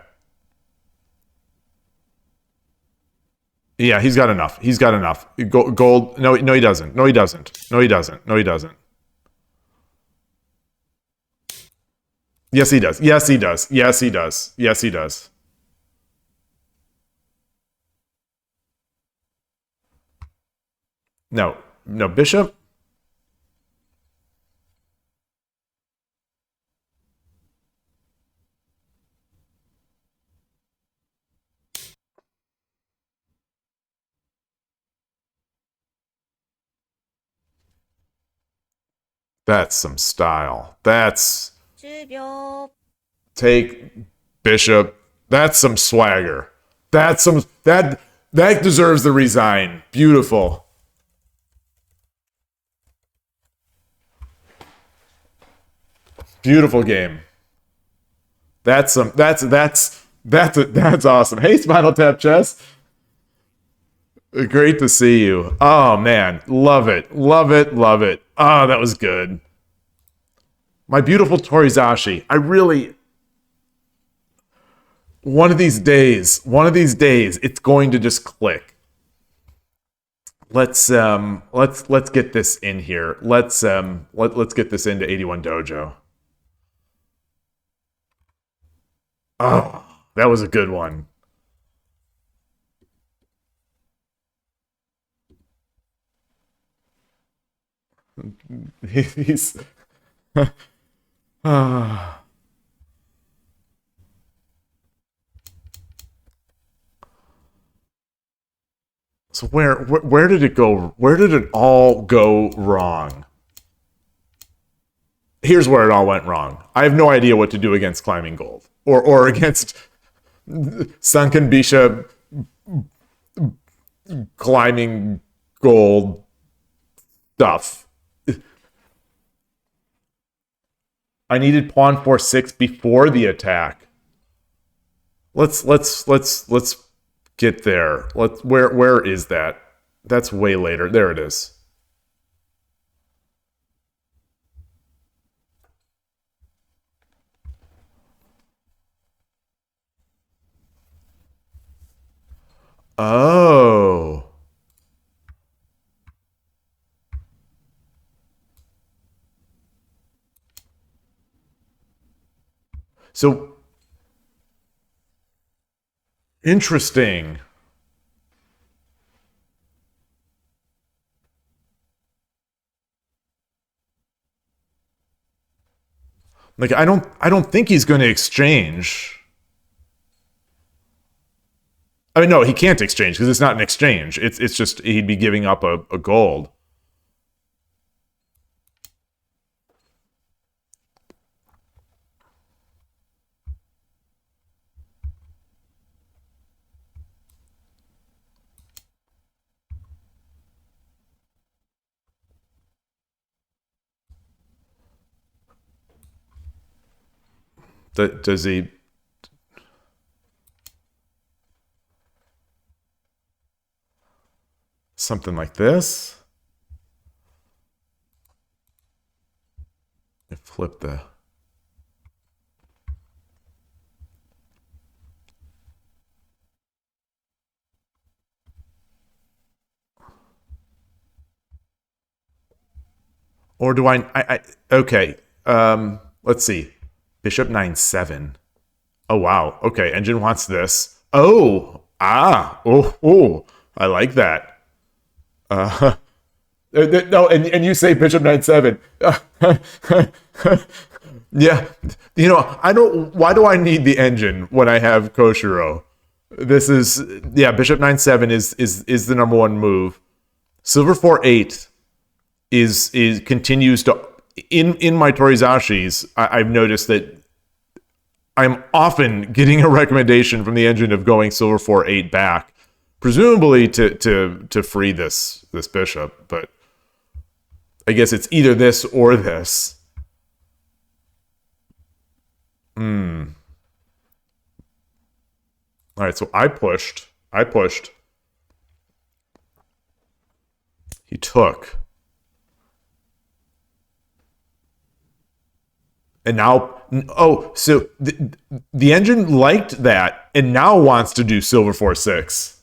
Yeah, he's got enough. He's got enough. Gold. No, no, he doesn't. No, he doesn't. No, he doesn't. No, he doesn't. Yes, he does. Yes, he does. Yes, he does. Yes, he does. No, no, bishop. That's some style. That's 10秒。take bishop. That's some swagger. That's some that deserves the resign. Beautiful. Beautiful game. That's awesome. Hey, Spinal Tap Chess. Great to see you. Oh man, love it. Love it. Love it. Oh, that was good. My beautiful Torizashi. I really one of these days, it's going to just click. Let's get this in here. Let's get this into 81 Dojo. Oh, that was a good one. He's so where did it go? Where did it all go wrong? Here's where it all went wrong. I have no idea what to do against climbing gold or against sunken bishop climbing gold stuff. I needed pawn 4-6 before the attack. Let's get there. Where is that? That's way later. There it is. Oh. So interesting. Like I don't think he's going to exchange. I mean, no, he can't exchange because it's not an exchange. It's just he'd be giving up a gold. Does he? Something like this? Flip the. Or do I okay. Let's see. Bishop 9-7. Oh wow. Okay, engine wants this. Oh. Oh. I like that. No, and you say Bishop 9-7. Yeah. You know, I don't why do I need the engine when I have Koshiro? This is yeah, Bishop 9-7 is the number one move. Silver 4-8 is continues to in my Torizashis, I've noticed that I'm often getting a recommendation from the engine of going silver 4-8 back, presumably to free this bishop, but I guess it's either this or this. All right, so I pushed. He took. And now So the engine liked that and now wants to do Silver 4-6.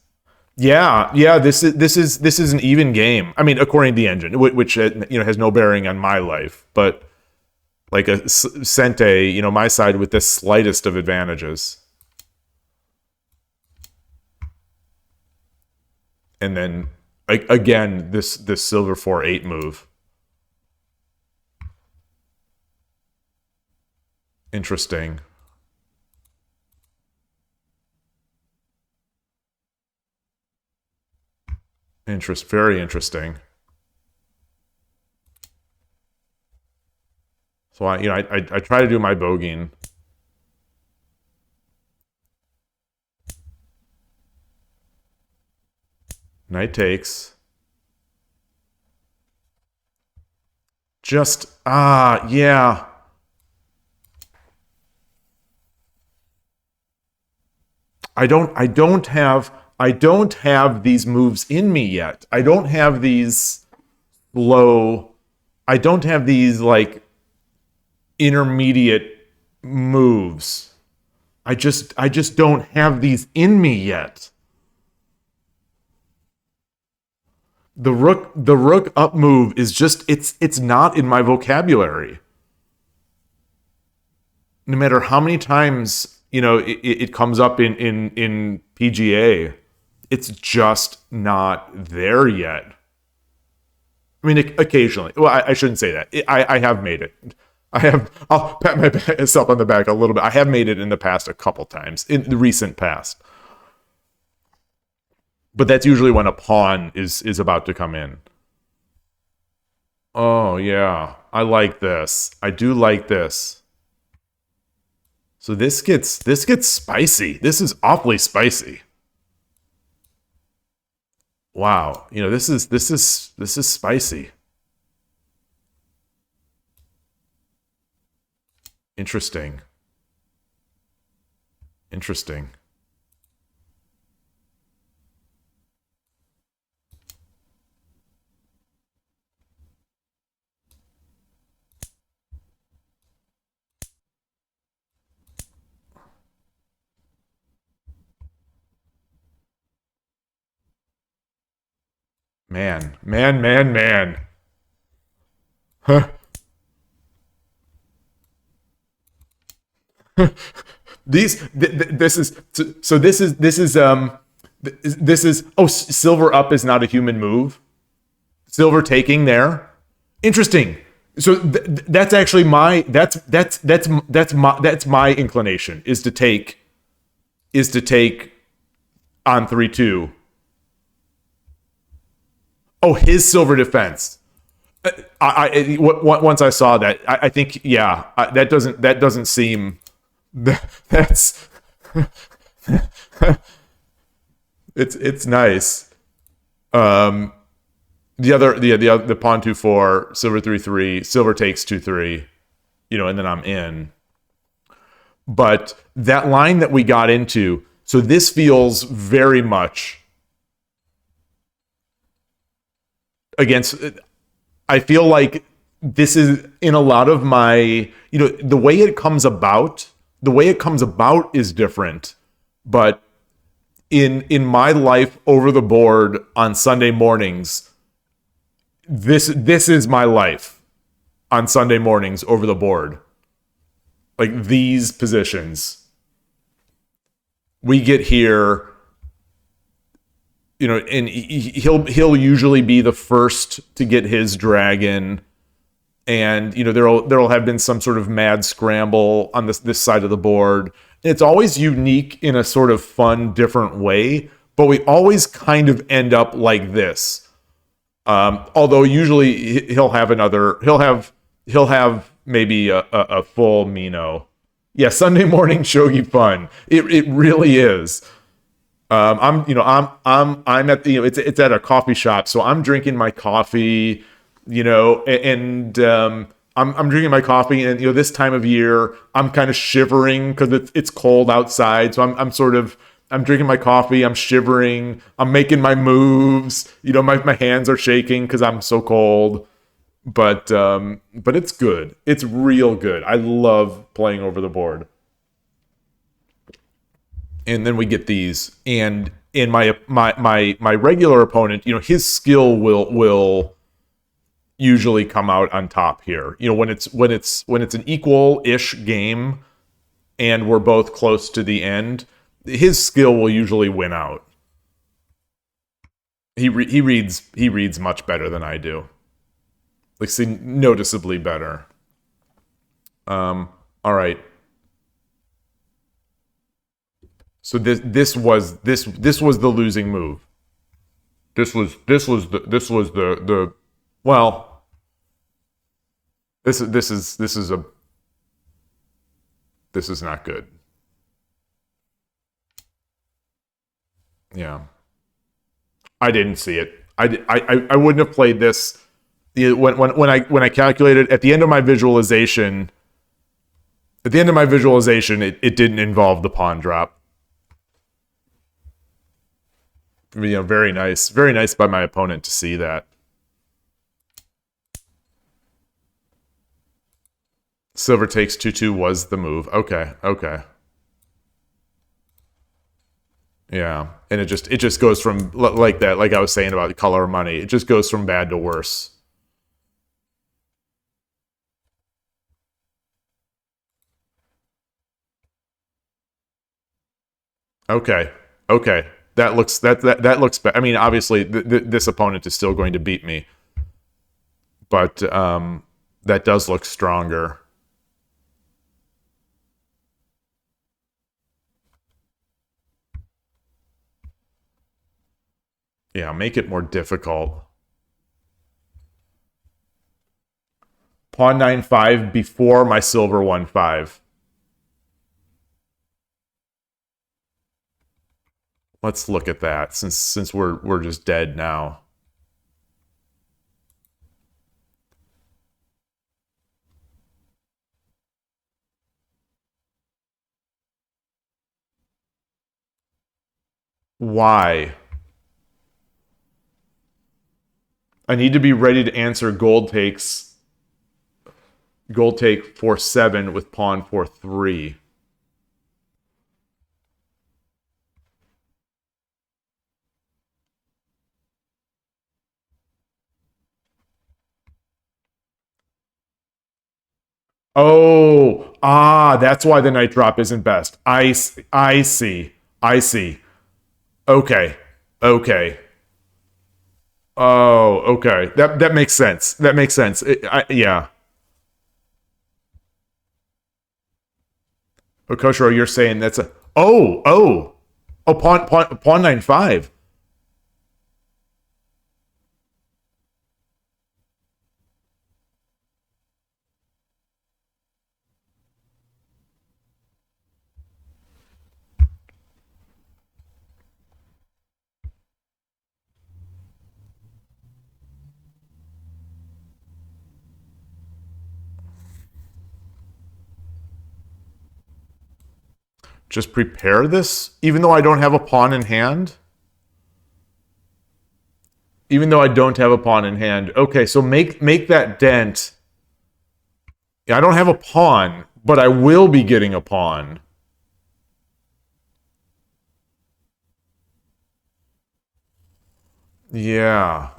Yeah. This is an even game. I mean, according to the engine, which has no bearing on my life, but like a Sente, my side with the slightest of advantages. And then again, this Silver 4-8 move. Interesting. Very interesting. So I try to do my bogeying. Knight takes. Just yeah. I don't have these moves in me yet. I don't have these low. I don't have these like intermediate moves. I just don't have these in me yet. The rook up move is just it's not in my vocabulary. No matter how many times it comes up in PGA, it's just not there yet. I mean, occasionally. Well, I shouldn't say that. I have made it. I'll pat myself on the back a little bit. I have made it in the past a couple times, in the recent past. But that's usually when a pawn is about to come in. Oh, yeah. I like this. I do like this. So this gets spicy. This is awfully spicy. Wow. This is spicy. Interesting. Man. Huh. This is silver up is not a human move. Silver taking there. Interesting. So that's actually that's my inclination is to take on 3-2. Oh, his silver defense. Once I saw that, I think that doesn't seem that's it's nice. The pawn 2-4, silver 3-3, silver takes 2-3, and then I'm in. But that line that we got into, so this feels very much against. I feel like this is in a lot of my, the way it comes about is different, but in my life over the board on Sunday mornings, this is my life on Sunday mornings over the board. Like these positions. We get here, and he'll usually be the first to get his dragon, and there'll have been some sort of mad scramble on this side of the board. It's always unique in a sort of fun, different way, but we always kind of end up like this. Although usually he'll have maybe a full Mino. Yeah, Sunday morning shogi fun. It really is. I'm at the, it's at a coffee shop, so I'm drinking my coffee, and I'm drinking my coffee, and this time of year I'm kind of shivering because it's cold outside, so I'm drinking my coffee, I'm shivering, I'm making my moves, my hands are shaking because I'm so cold, but it's good. It's real good. I love playing over the board. And then we get these, and in my regular opponent, his skill will usually come out on top here. When it's an equal-ish game, and we're both close to the end, his skill will usually win out. He reads much better than I do. Like, noticeably better. All right. So this was the losing move. This was the well. This is not good. Yeah. I didn't see it. I wouldn't have played this. When I calculated at the end of my visualization, it didn't involve the pawn drop. Very nice by my opponent to see that. Silver takes 2-2 was the move. Okay. Yeah, and it just goes from like that, like I was saying about the color of money. It just goes from bad to worse. Okay. That looks I mean, obviously this opponent is still going to beat me, but that does look stronger. Yeah, make it more difficult. Pawn 9-5 before my silver 1-5. Let's look at that since we're just dead now. Why? I need to be ready to answer gold take 4-7 with pawn 4-3. That's why the knight drop isn't best. I see. Okay. Oh, okay. That makes sense. Yeah. Okoshiro, you're saying that's a pawn 9-5. Just prepare this, even though I don't have a pawn in hand? Okay, so make that dent. Yeah, I don't have a pawn, but I will be getting a pawn. Yeah.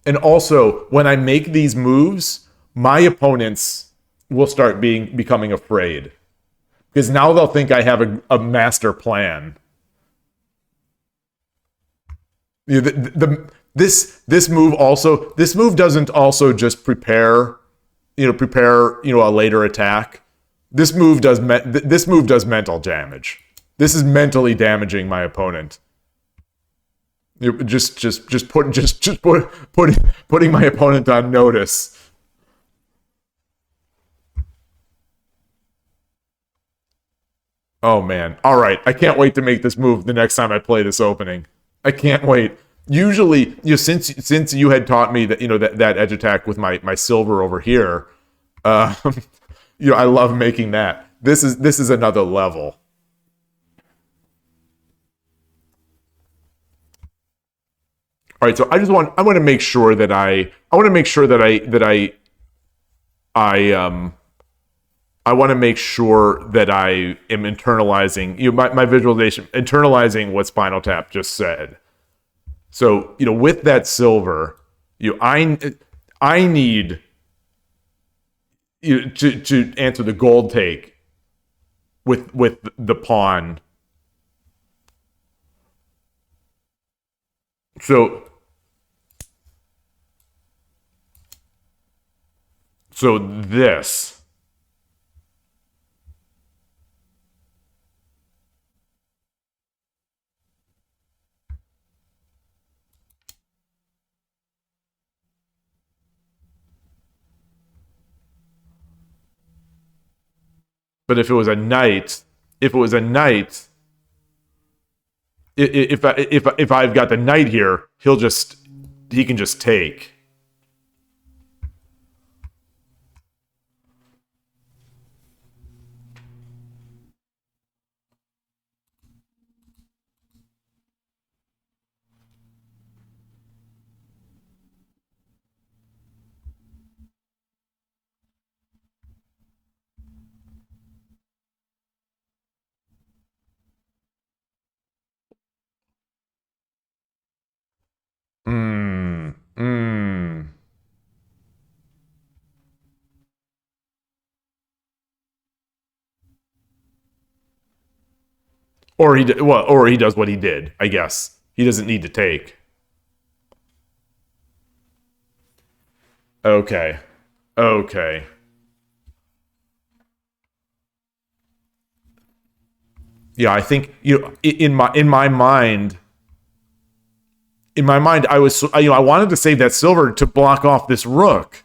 And also, when I make these moves, my opponents will start becoming afraid. Because now they'll think I have a master plan. This move doesn't also just prepare a later attack. This move does mental damage. This is mentally damaging my opponent. Putting my opponent on notice. Oh man. All right. I can't wait to make this move the next time I play this opening. I can't wait. Usually, since you had taught me that that edge attack with my silver over here, I love making that. This is another level. All right, so I want to make sure that I want to make sure that I want to make sure that I am internalizing my visualization, internalizing what Spinal Tap just said. So with that silver, I need to answer the gold take with the pawn. So this. But if it was a knight, if it was a knight, if I've got the knight here, he can just take. Mm, mm. Or he does what he did. I guess he doesn't need to take. Okay, okay. Yeah, I think in my mind, I was I wanted to save that silver to block off this rook,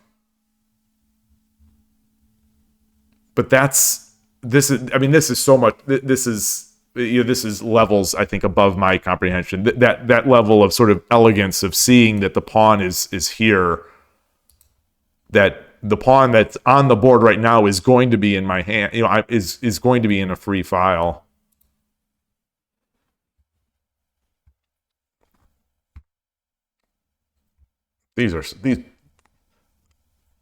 but this is I mean this is so much this is this is levels I think above my comprehension. That level of sort of elegance of seeing that the pawn is here, that the pawn that's on the board right now is going to be in my hand. Is going to be in a free file. These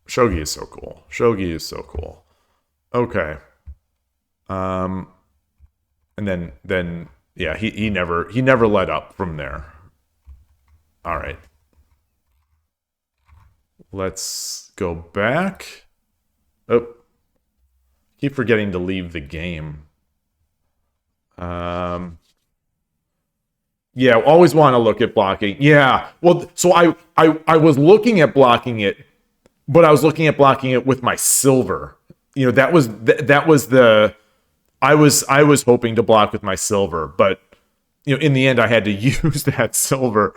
Shogi is so cool. Shogi is so cool. Okay. Um, and then yeah, he never let up from there. All right. Let's go back. Oh, keep forgetting to leave the game. Yeah, always want to look at blocking. Yeah. Well, so I was looking at blocking it, but I was looking at blocking it with my silver. That was the I was hoping to block with my silver, but in the end I had to use that silver,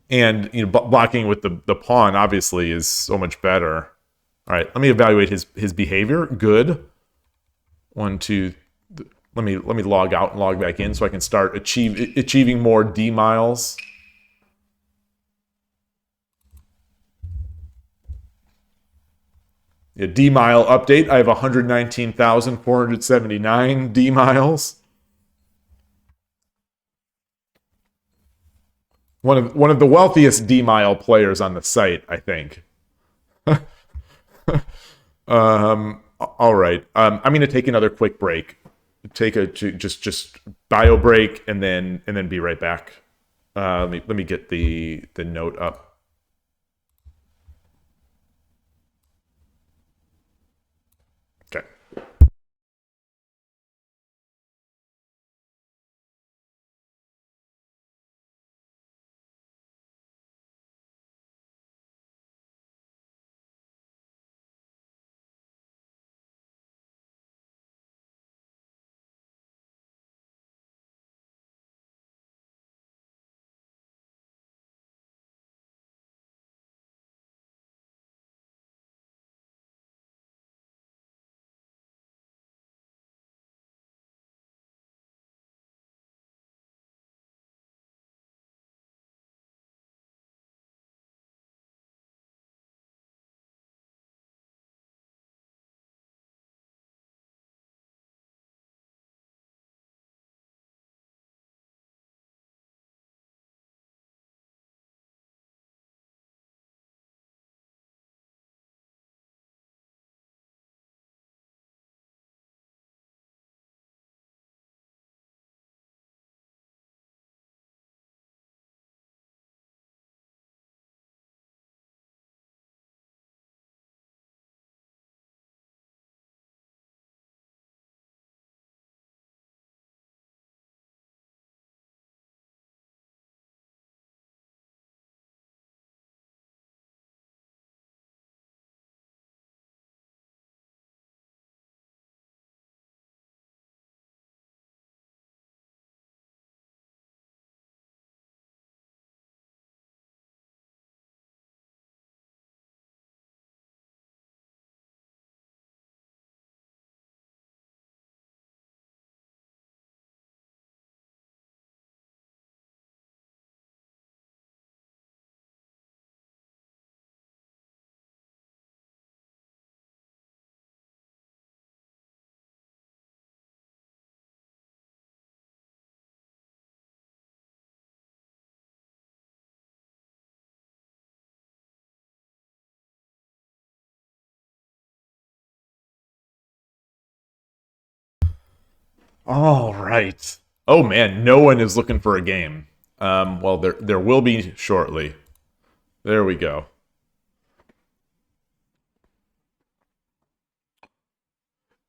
and blocking with the pawn obviously is so much better. All right, let me evaluate his behavior. Good. 1, 2. Let me log out and log back in so I can start achieving more D miles. Yeah, D mile update. I have 119,479 D miles. One of the wealthiest D mile players on the site, I think. All right. I'm going to take another quick break. Take a just bio break and then be right back. Let me get the note up. Okay. All right. Oh man, no one is looking for a game. Well, there will be shortly. There we go.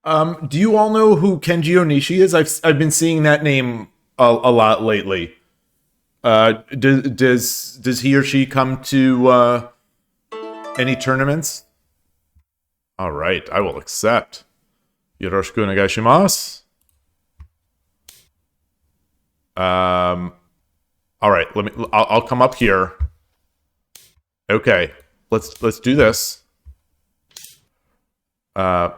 Do you all know who Kenji Onishi is? I've been seeing that name a lot lately. Does he or she come to any tournaments? All right, I will accept. Yoroshiku onegaishimasu. All right, let me. I'll come up here. Okay, let's do this. Uh,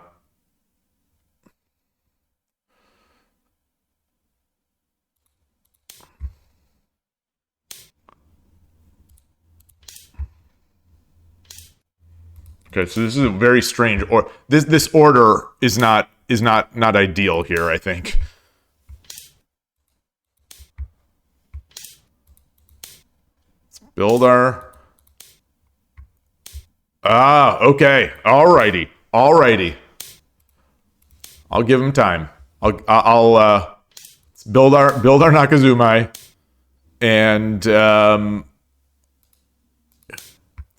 okay, so this is a very strange or this order is not ideal here. I think. Let's build our. Okay. Alrighty. I'll give him time. I'll build our Nakazumai, and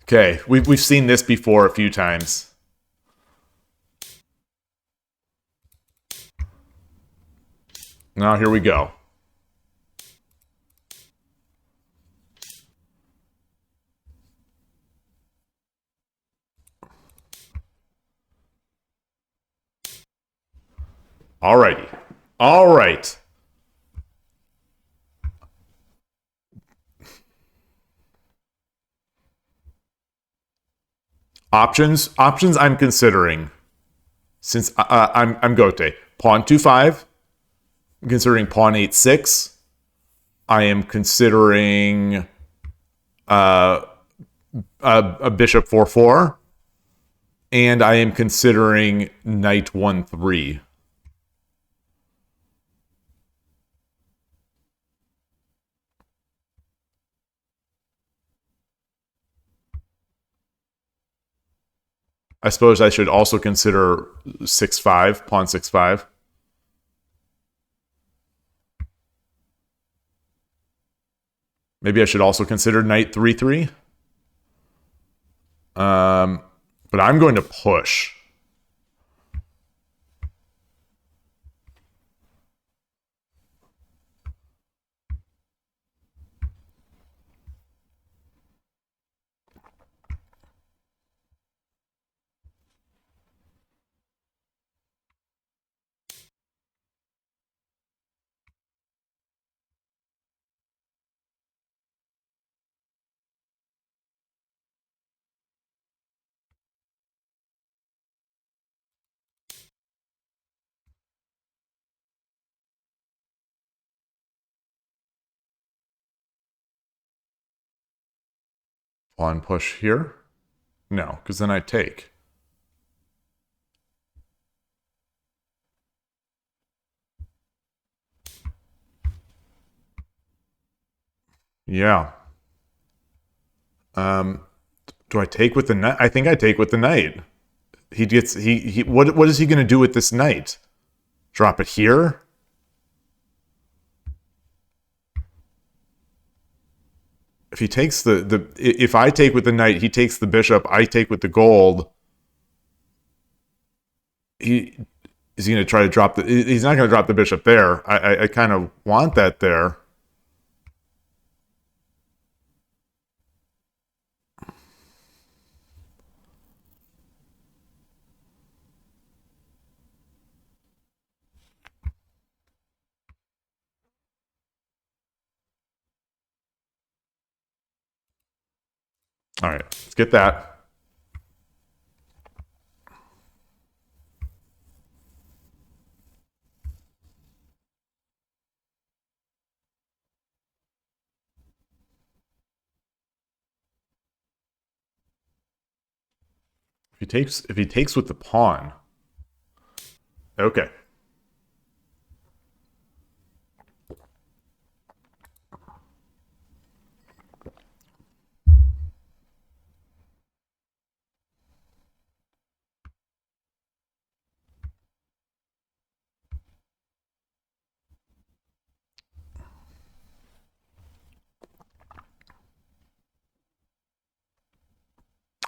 okay, we've seen this before a few times. Now here we go. Alrighty. All right. Options I'm considering since I'm Gote. Pawn 2-5. I'm considering pawn 8-6. I am considering a bishop 4-4, and I am considering knight 1-3. I suppose I should also consider 6-5, pawn 6-5. Maybe I should also consider knight 3-3. But I'm going to push. Pawn push here? No, because then I take. Yeah. Do I take with the knight? I think I take with the knight. He gets he what is he going to do with this knight? Drop it here? If he takes if I take with the knight, he takes the bishop, I take with the gold. He is he going to try to drop the he's not going to drop the bishop there. I kind of want that there. All right, let's get that. If he takes with the pawn. Okay.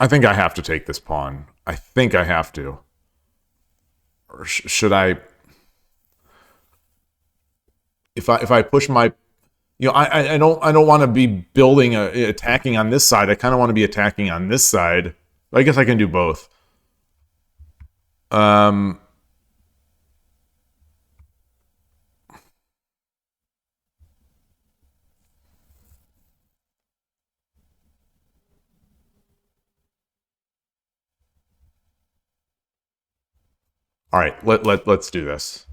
I think I have to take this pawn. I think I have to. Or should I? If I push my, I don't want to be building attacking on this side. I kind of want to be attacking on this side. I guess I can do both. All right, let's do this.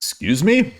Excuse me?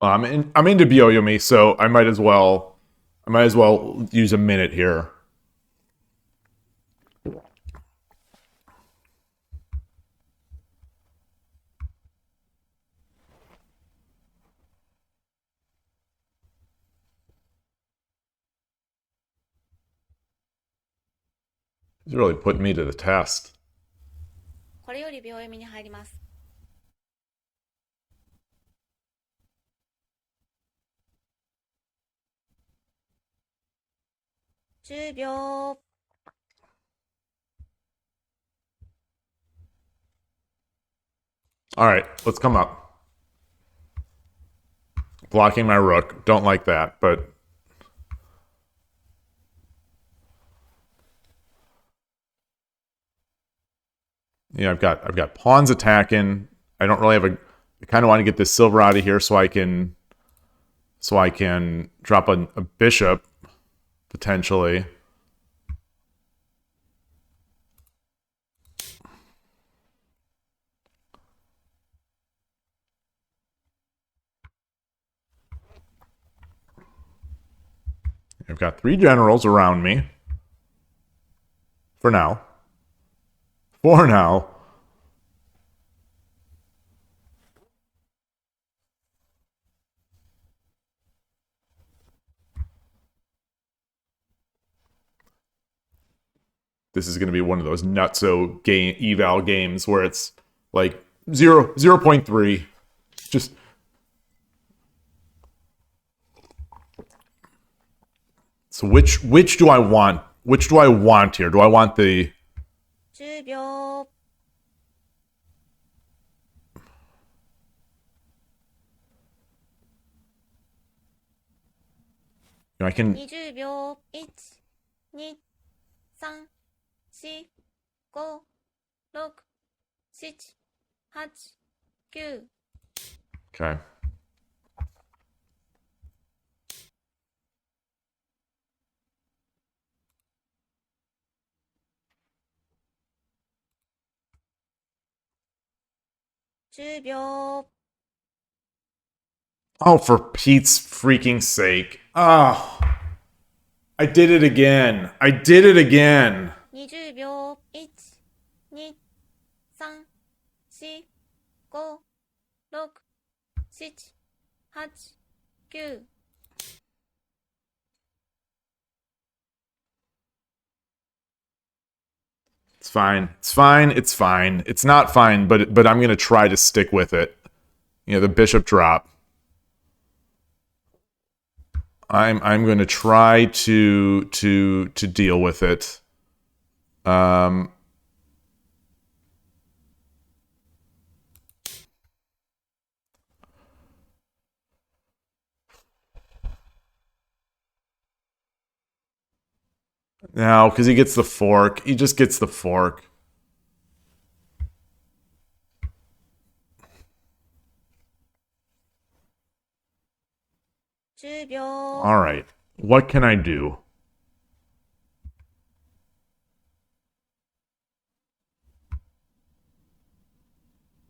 Well, I'm into byoyomi, so I might as well use a minute here. He's really putting me to the test. これより秒読みに入ります。10秒。All right, let's come up. Blocking my rook. Don't like that, but yeah, I've got pawns attacking. I don't really have a. I kind of want to get this silver out of here so I can drop a bishop potentially. I've got 3 generals around me. For now. For now. This is going to be one of those nutso game eval games where it's like 0.3. Just so which do I want? Which do I want here? Do I want the 10秒。I can 20秒。1、2、3、4、5、6、7、8、9。Okay. $10秒。 Oh, for Pete's freaking sake. Oh. I did it again. I did it again. 20秒。1、2、3、4、5、6、7、8、9。It's fine. It's fine. It's fine. It's not fine, but I'm going to try to stick with it. You know, the bishop drop. I'm going to try to deal with it. Um, no, because he gets the fork. He just gets the fork. 10秒、All right. What can I do?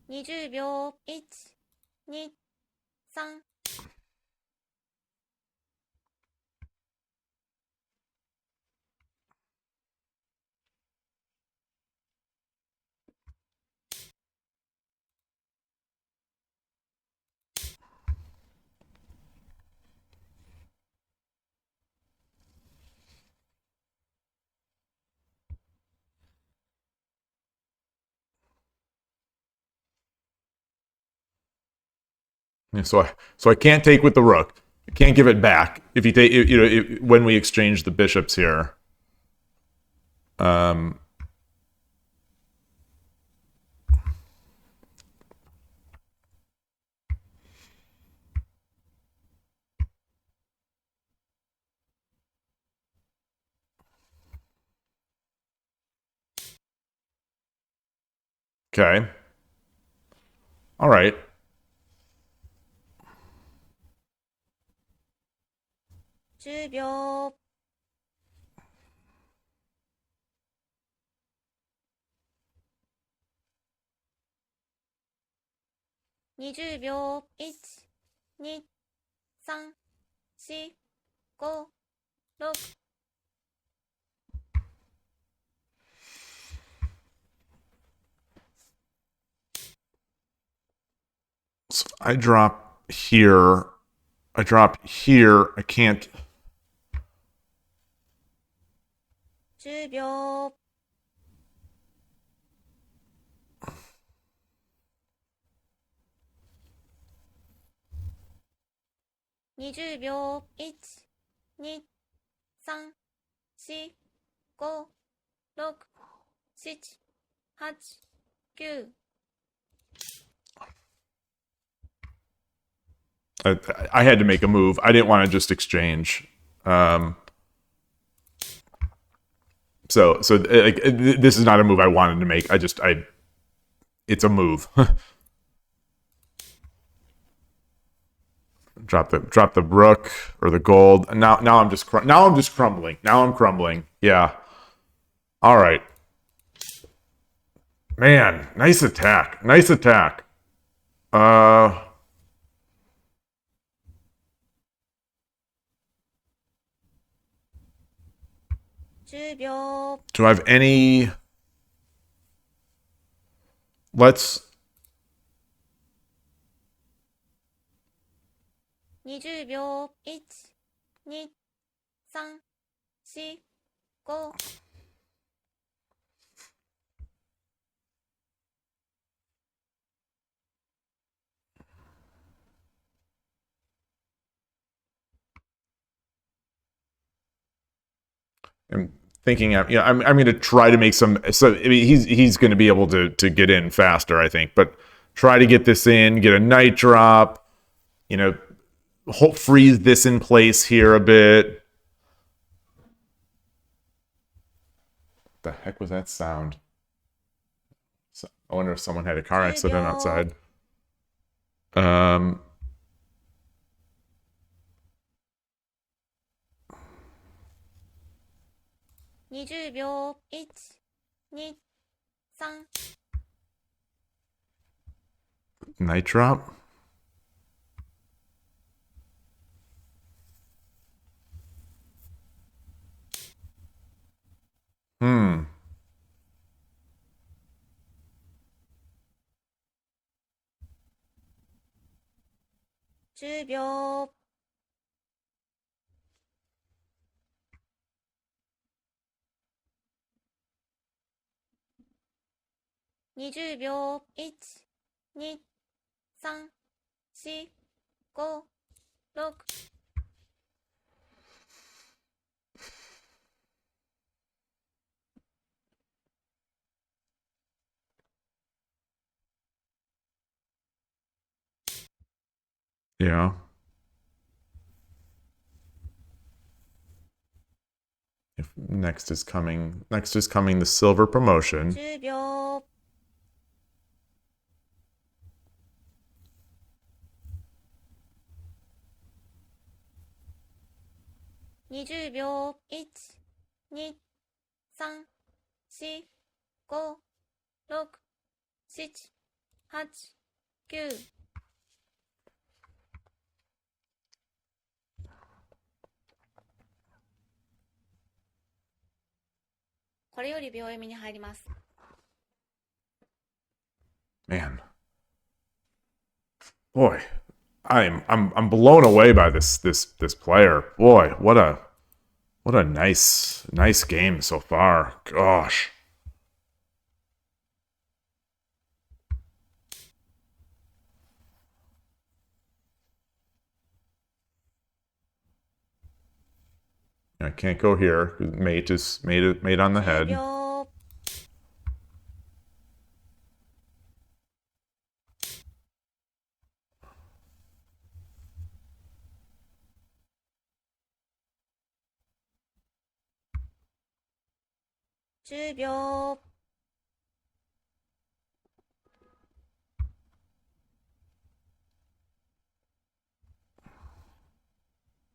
20秒、1、2、3、So I can't take with the rook. I can't give it back if you take when we exchange the bishops here. Um, okay. All right. 10秒、20秒、1、2、3、4、5、6、So I drop here. I drop here. I can't. 10秒、20秒、1、2、3、4、5、6、7、8、9。I had to make a move. I didn't want to just exchange. Um, so like this is not a move I wanted to make. It's a move. drop the rook or the gold. Now I'm just crumbling. Now I'm crumbling. Yeah. All right. Man, nice attack. Nice attack. Uh 10秒、do I have any let's 20秒、1、2、3、4、5、I'm thinking I'm going to try to make some so I mean, he's going to be able to get in faster, I think, but try to get this in, get a knight drop, freeze this in place here a bit. What the heck was that sound? I wonder if someone had a car accident outside. 20秒、1、2、3、Night drop. Hmm. 10秒、20秒、1、2、3、4、5、6、Yeah. Next is coming the silver promotion. 10秒。20秒。1、2、3、4、5、6、7、8、9。これより秒読みに入ります。Man. Boy, I'm blown away by this player. Boy, what a nice game so far. Gosh. I can't go here. Mate is mate on the 10 head. 秒。10秒。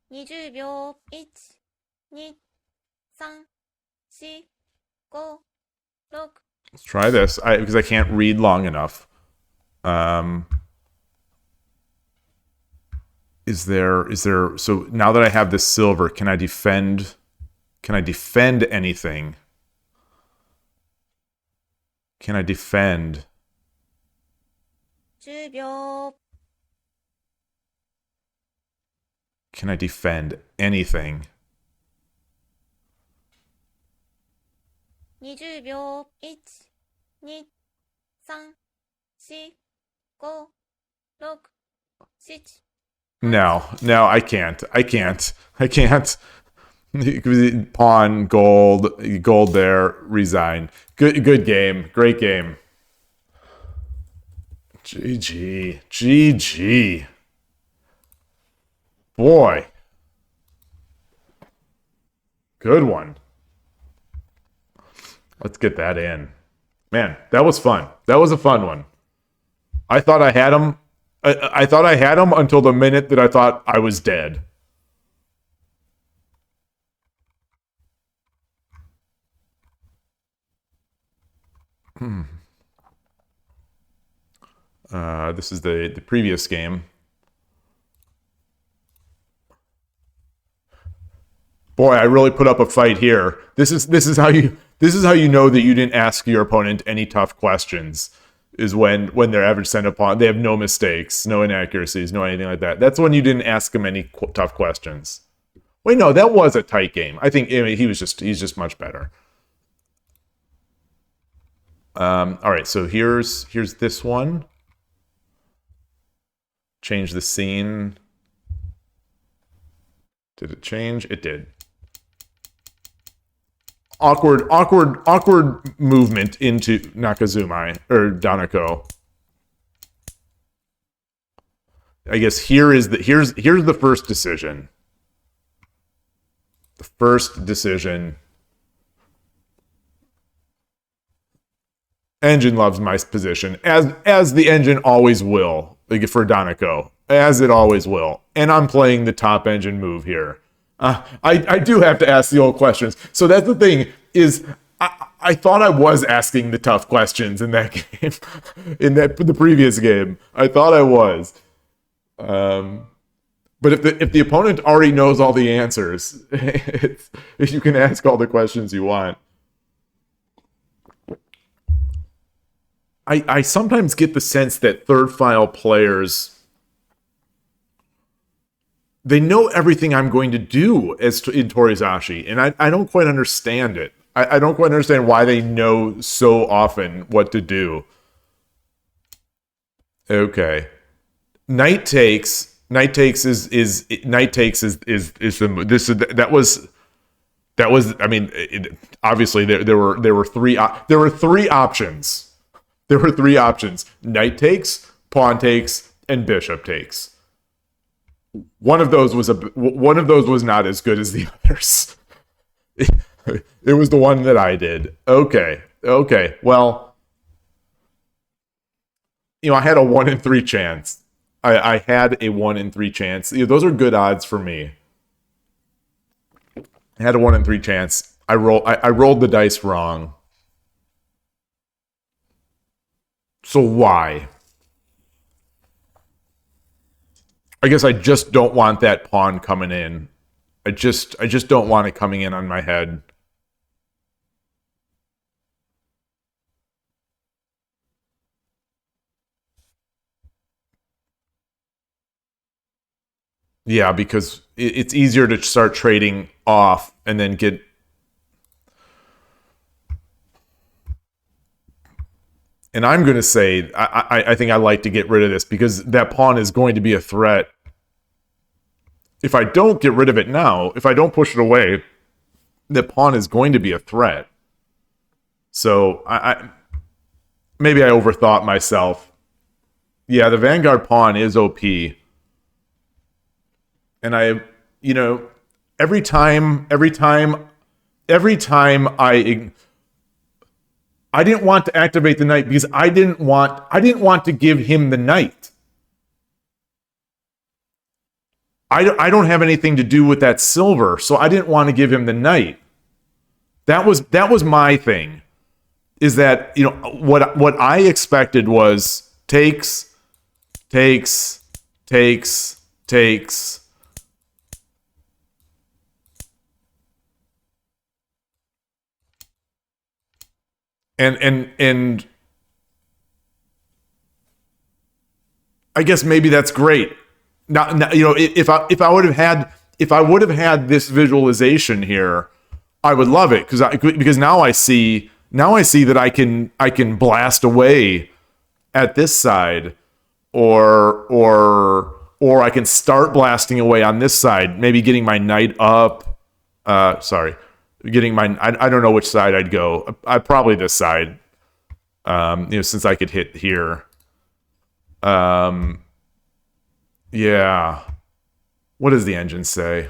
20秒。1、2、3、4、5、6。 Let's try this. Because I can't read long enough. Is there so now that I have this silver, can I defend anything? Can I defend? 10秒。 Can I defend anything? 20秒。1、2、3、4、5、6、7。 No, I can't. Pawn, gold there, resign. Good game. Great game. GG. Boy. Good one. Let's get that in. Man, that was fun. That was a fun one. I thought I had him. I thought I had him until the minute that I thought I was dead. This is the previous game. Boy, I really put up a fight here. This is how you know that you didn't ask your opponent any tough questions. Is when their average send upon they have no mistakes, no inaccuracies, no anything like that. That's when you didn't ask him any tough questions. Wait, no, that was a tight game. I think he's just much better. All right, so here's this one. Change the scene. Did it change? It did. Awkward movement into Nakazumi or Danako. I guess here's the first decision. The first decision. Engine loves my position, as the engine always will, like for Danako, as it always will. And I'm playing the top engine move here. I do have to ask the old questions. So that's the thing is, I thought I was asking the tough questions in that game, the previous game. I thought I was. But if the opponent already knows all the answers, you can ask all the questions you want. I sometimes get the sense that third file players, they know everything I'm going to do in Torizashi, and I don't quite understand it. I don't quite understand why they know so often what to do. Okay, Knight takes is the this that was. I mean, obviously there were three options. There were three options: Knight takes, pawn takes, and bishop takes. one of those was not as good as the others. It was the one that I did. Okay. Okay. Well, I had a 1 in 3 chance. I had a 1 in 3 chance. Those are good odds for me. I had a 1 in 3 chance. I rolled the dice wrong. So why? I guess I just don't want that pawn coming in. I just don't want it coming in on my head. Yeah, because it's easier to start trading off and then get. And I'm going to say I think I like to get rid of this because that pawn is going to be a threat. If I don't get rid of it now, if I don't push it away, the pawn is going to be a threat. So maybe I overthought myself. Yeah, the Vanguard pawn is OP. And you know, every time I didn't want to activate the knight because I didn't want to give him the knight. I don't have anything to do with that silver, so I didn't want to give him the knight. That was my thing. Is that, what I expected was takes, takes, takes, takes. And I guess maybe that's great. Now, if I would have had this visualization here, I would love it because now I see that I can blast away at this side, or I can start blasting away on this side, maybe getting my knight up. Sorry, getting my I don't know which side I'd go. I probably this side. Since I could hit here. Yeah. What does the engine say?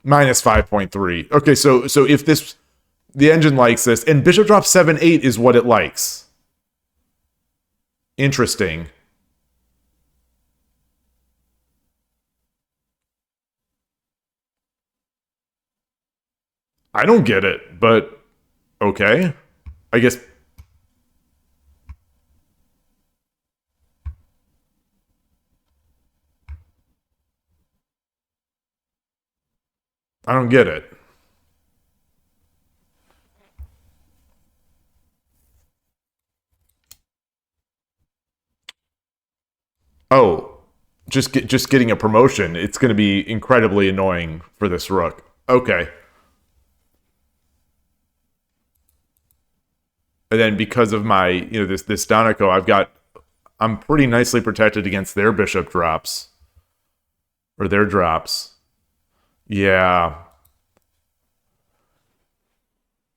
Minus 5.3. Okay, so if the engine likes this, and bishop drop 7-8 is what it likes. Interesting. I don't get it, but okay. I guess I don't get it. Oh, just getting a promotion. It's going to be incredibly annoying for this rook. Okay. And then because of my, this Donako, I'm pretty nicely protected against their bishop drops or their drops. Yeah.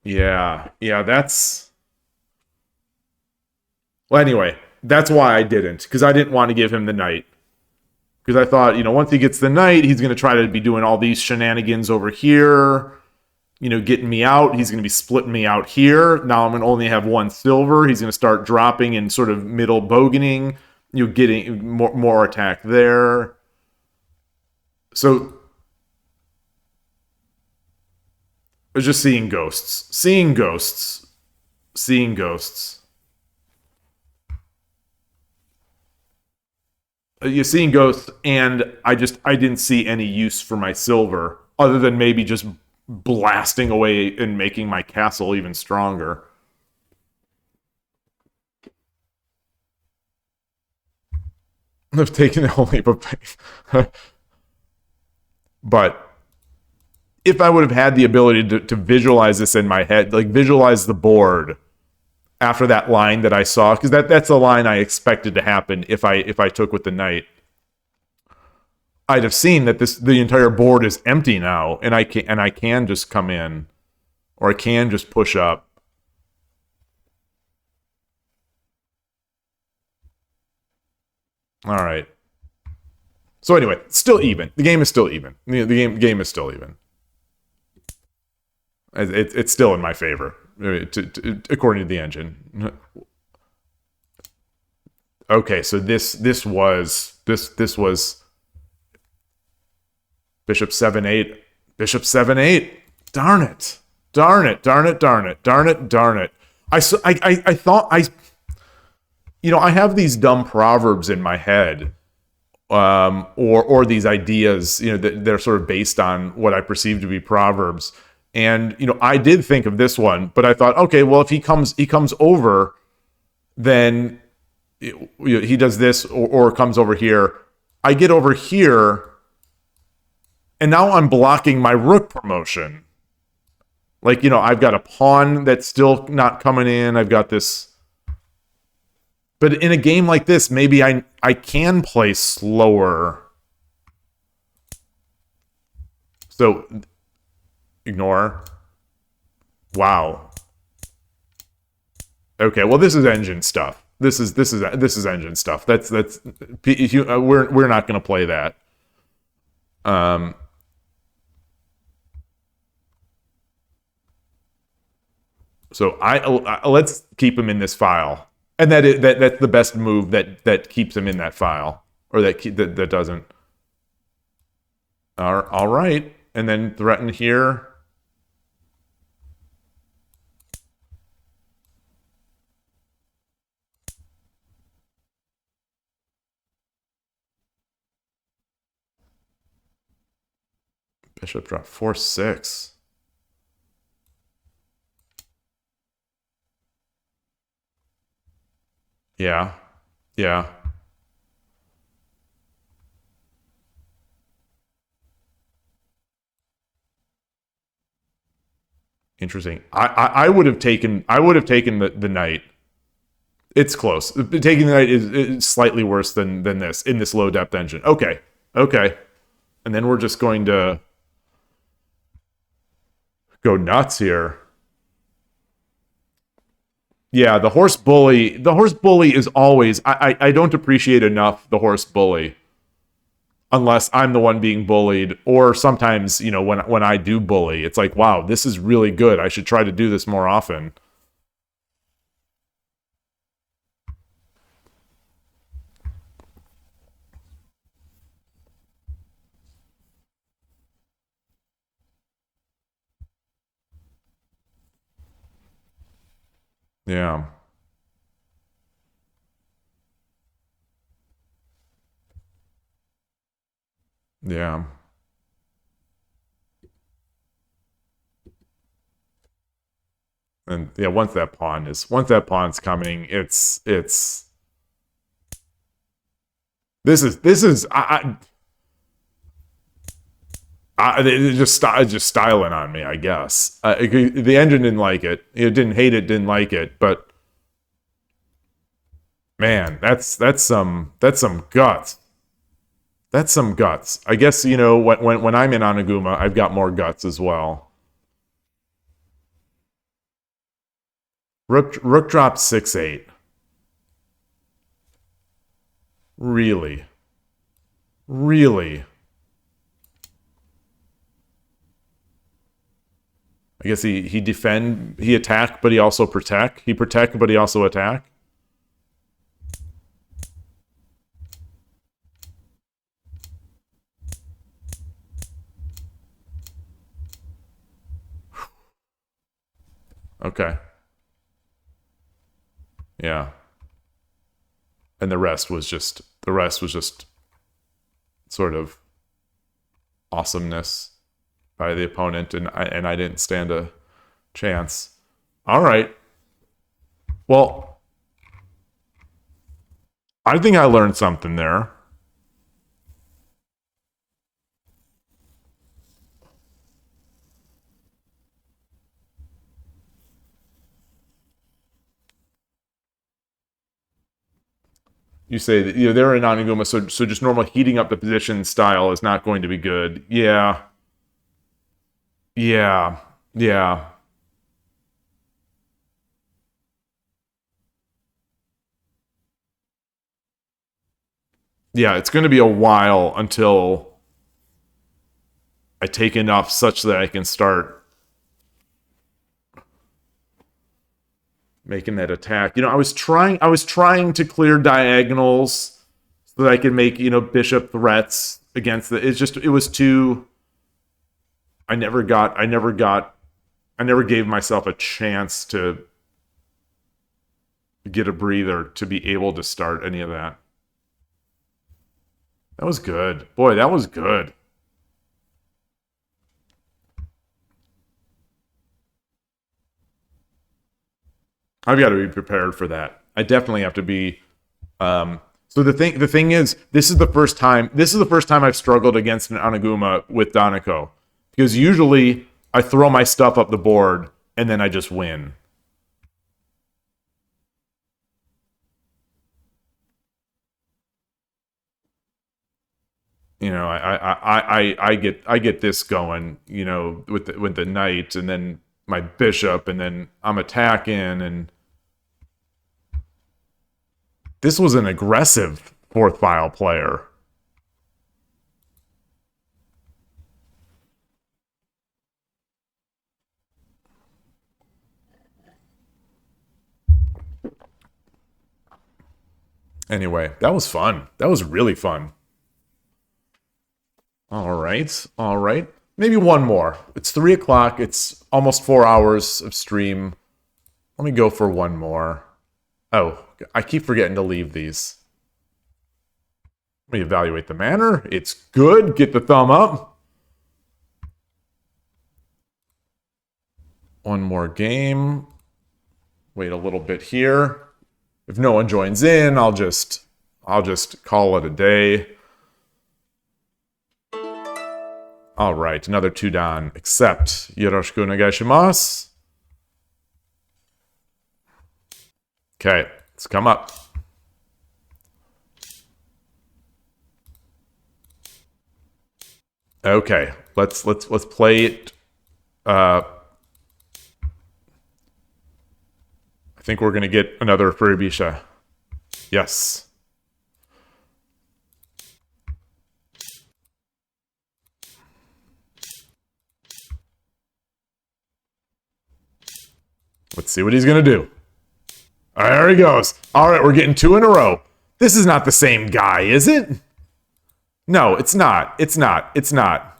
Yeah. Yeah, that's well anyway, that's why I didn't, because I didn't want to give him the knight. Because I thought, once he gets the knight, he's going to try to be doing all these shenanigans over here, getting me out. He's going to be splitting me out here. Now I'm going to only have 1 silver. He's going to start dropping and sort of middle bogening, getting more attack there. So I was just seeing ghosts. Seeing ghosts. Seeing ghosts. You're seeing ghosts, and I didn't see any use for my silver other than maybe just blasting away and making my castle even stronger. I've taken the whole leap of faith. But if I would have had the ability to visualize this in my head, like visualize the board after that line that I saw, because that's the line I expected to happen if I took with the knight, I'd have seen that the entire board is empty now, and I can just come in, or I can just push up. All right. So anyway, still even. The game is still even. The game is still even. It's still in my favor, according to the engine. Okay, so this was Bishop 7-8. Bishop 7-8. Darn it. Darn it. Darn it. Darn it. Darn it. Darn it. I thought I have these dumb proverbs in my head, or these ideas, that they're sort of based on what I perceive to be proverbs. And I did think of this one, but I thought, okay, well, if he comes over, then he does this, or comes over here. I get over here, and now I'm blocking my rook promotion. Like, I've got a pawn that's still not coming in. I've got this. But in a game like this, maybe I can play slower. So, ignore. Wow. Okay, well, this is engine stuff. This is engine stuff. That's we're not going to play that. So let's keep him in this file, and that's the best move that keeps him in that file, or that doesn't. All right, and then threaten here. Bishop drop 4-6. Yeah. Yeah. Interesting. I would have taken the knight. It's close. Taking the knight is slightly worse than this in this low depth engine. Okay. And then we're just going to go nuts here. Yeah, the horse bully. The horse bully is always. I don't appreciate enough the horse bully, unless I'm the one being bullied, or sometimes when I do bully, it's like, wow, this is really good. I should try to do this more often. Yeah. Yeah. And yeah, once that pawn's coming, it's this is it's just styling on me, I guess. The engine didn't like it. It didn't hate it, didn't like it, but man, that's some guts. That's some guts. I guess when I'm in Oniguma, I've got more guts as well. Rook drops 6-8. Really? Really? I guess he attack, but he also protect. He protect, but he also attack. Okay. Yeah. And the rest was just sort of awesomeness by the opponent, and I didn't stand a chance. All right. Well, I think I learned something there. You say that they're in Oniguma, so just normal heating up the position style is not going to be good. Yeah. Yeah. Yeah. Yeah, it's going to be a while until I take enough such that I can start making that attack. You know, I was trying to clear diagonals so that I could make, you know, bishop threats against the, it's just, it was too, I never gave myself a chance to get a breather to be able to start any of that. That was good. Boy, that was good. I've got to be prepared for that. I definitely have to be. So the thing is, this is the first time I've struggled against an Anaguma with Danako, because usually I throw my stuff up the board and then I just win. You know, I get this going, you know, with the knight and then my bishop and then I'm attacking, and this was an aggressive fourth file player. Anyway, that was fun. That was really fun. All right. All right. Maybe one more. It's 3 o'clock. It's almost 4 hours of stream. Let me go for one more. Oh, I keep forgetting to leave these. Let me evaluate the manner. It's good. Get the thumb up. One more game. Wait a little bit here. If no one joins in, I'll just call it a day. All right, another 2-dan. Accept. Yoroshiku onegaishimasu. Okay, let's come up. Okay, let's play it. I think we're gonna get another Furibisha. Yes. Let's see what he's gonna do. There he goes. All right, we're getting 2 in a row. This is not the same guy, is it? No, it's not. It's not. It's not.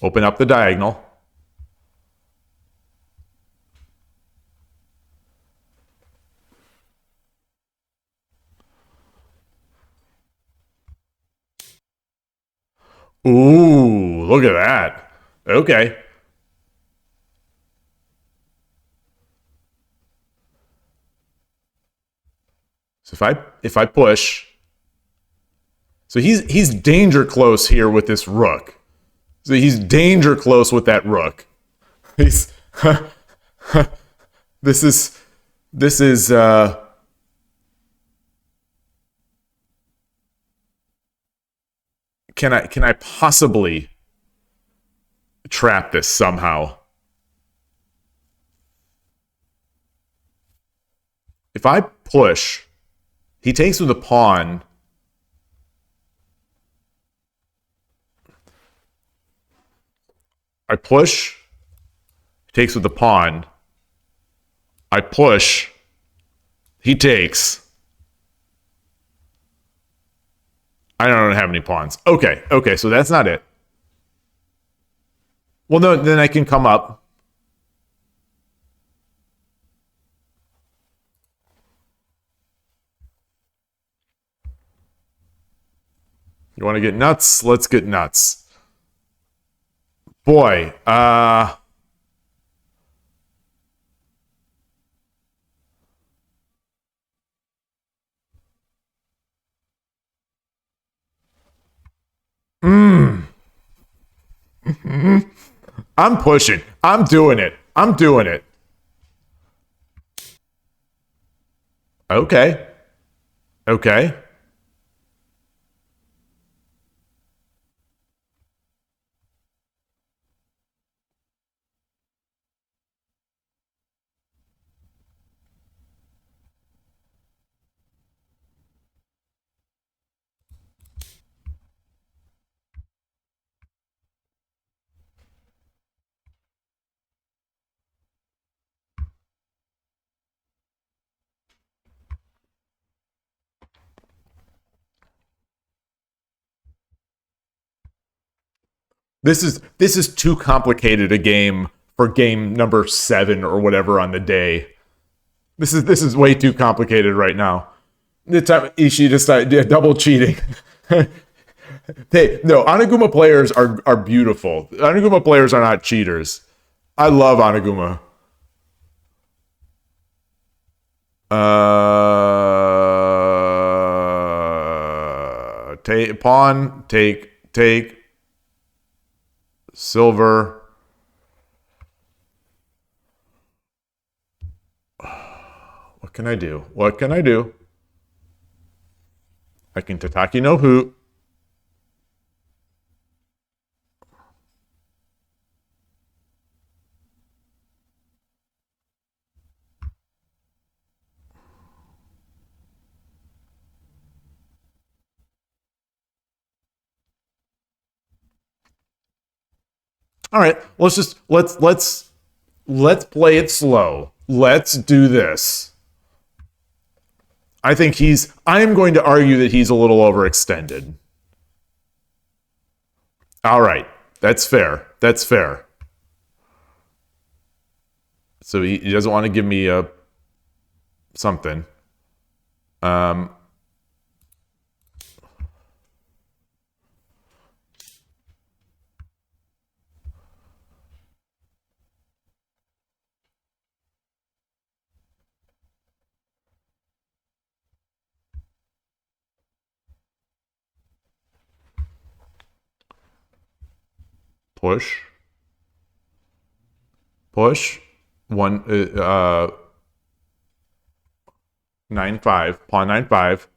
Open up the diagonal. Ooh, look at that. Okay. So if I push, so he's danger close here with this rook. So he's danger close with that rook. He's this is can I possibly trap this somehow? If I push, he takes with a pawn. I push, he takes with the pawn. I push, he takes. I don't have any pawns. Okay, okay, so that's not it. Well, no, then I can come up. You want to get nuts? Let's get nuts. Boy, I'm pushing. I'm doing it. I'm doing it. Okay. Okay. This is too complicated a game for game number 7 or whatever on the day. This is way too complicated right now. The time Ishii decided double cheating. No, Oniguma players are beautiful. Oniguma players are not cheaters. I love Oniguma. Take pawn, take silver. What can I do? What can I do? I can Tataki no Hu. All right, let's play it slow. Let's do this. I am going to argue that he's a little overextended. All right, that's fair. That's fair. So he doesn't want to give me a something. Push. Push. 9-5. Pawn 9-5.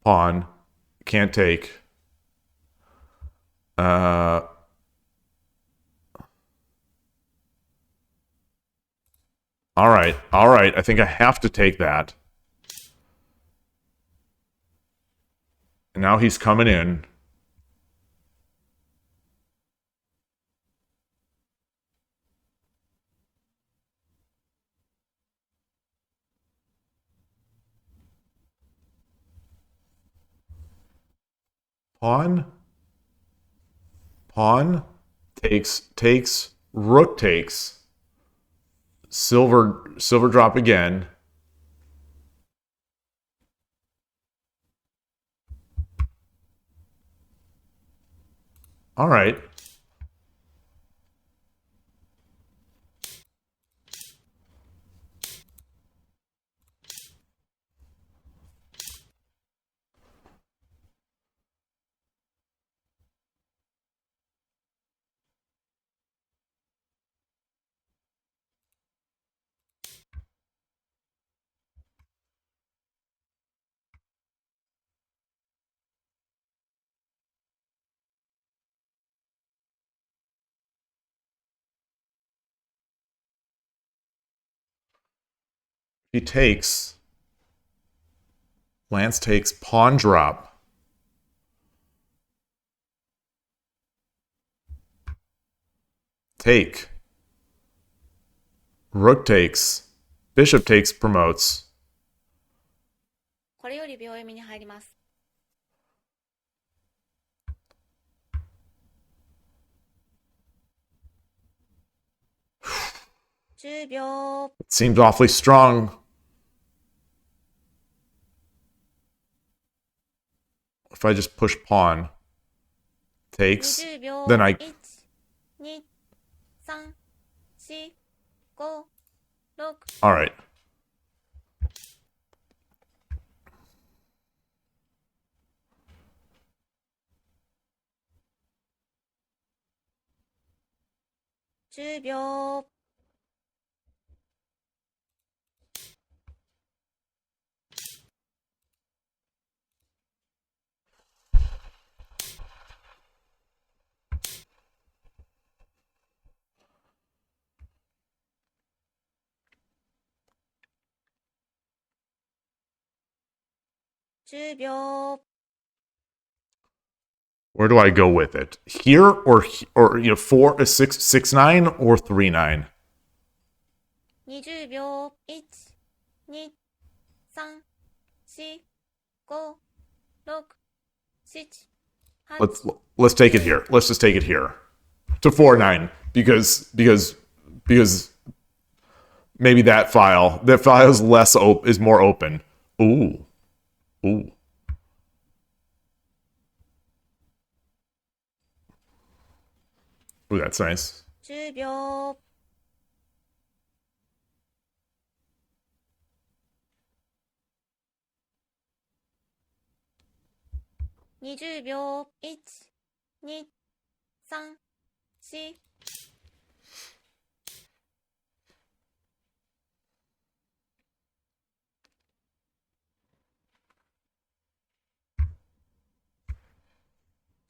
Pawn. Can't take. All right. All right. I think I have to take that. And now he's coming in. Pawn. Pawn. Takes. Rook takes. Silver drop again. All right. He takes. Lance takes pawn drop. Take. Rook takes. Bishop takes, promotes. これより秒読みに入ります。10秒。 It seems awfully strong. If I just push pawn, takes, 20秒。 then I... 1、2、3、4、5、6。 All right. 10秒。10秒。 Where do I go with it? Here or 4 6 6 9 or 3 9? 20秒。1、2、3、4、5、6、7、8。Let's take it here. Let's just take it here to 4 9 because maybe that file is is more open. Ooh. Ooh. Ooh, that's nice. 10秒。20秒。1、2、3、4。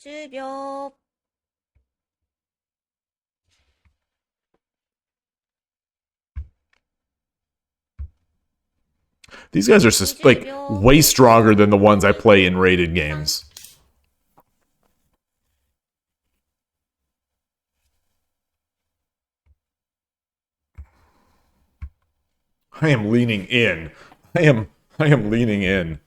10秒。 These guys are just like way stronger than the ones I play in rated games. I am leaning in. I am leaning in.10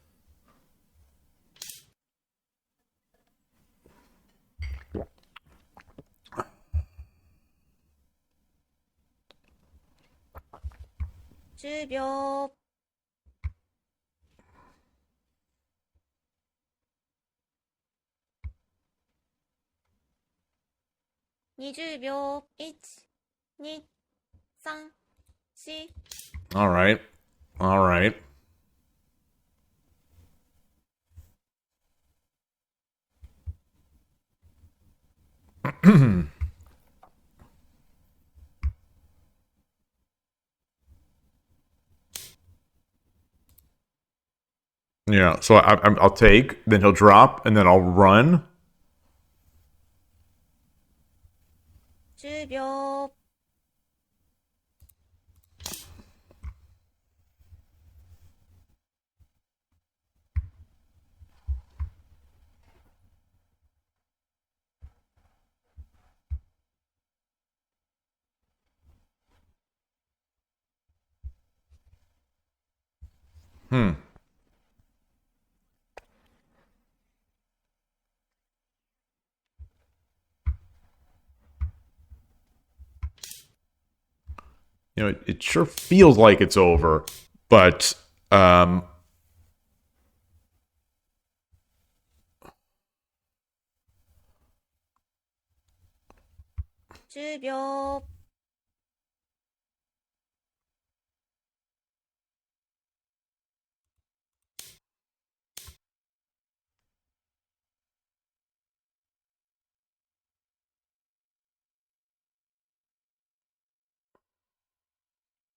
秒。20秒。1、2、3、4。 All right. All right. Yeah, so I'll take, then he'll drop, and then I'll run. 10秒。 It sure feels like it's over, but 10秒。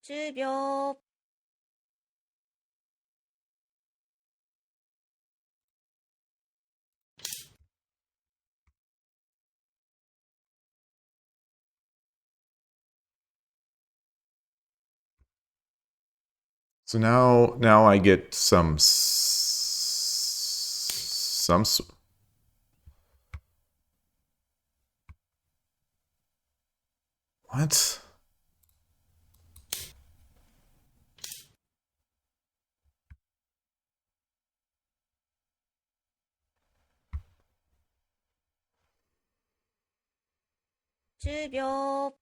10秒。 so now I get some what? 10秒。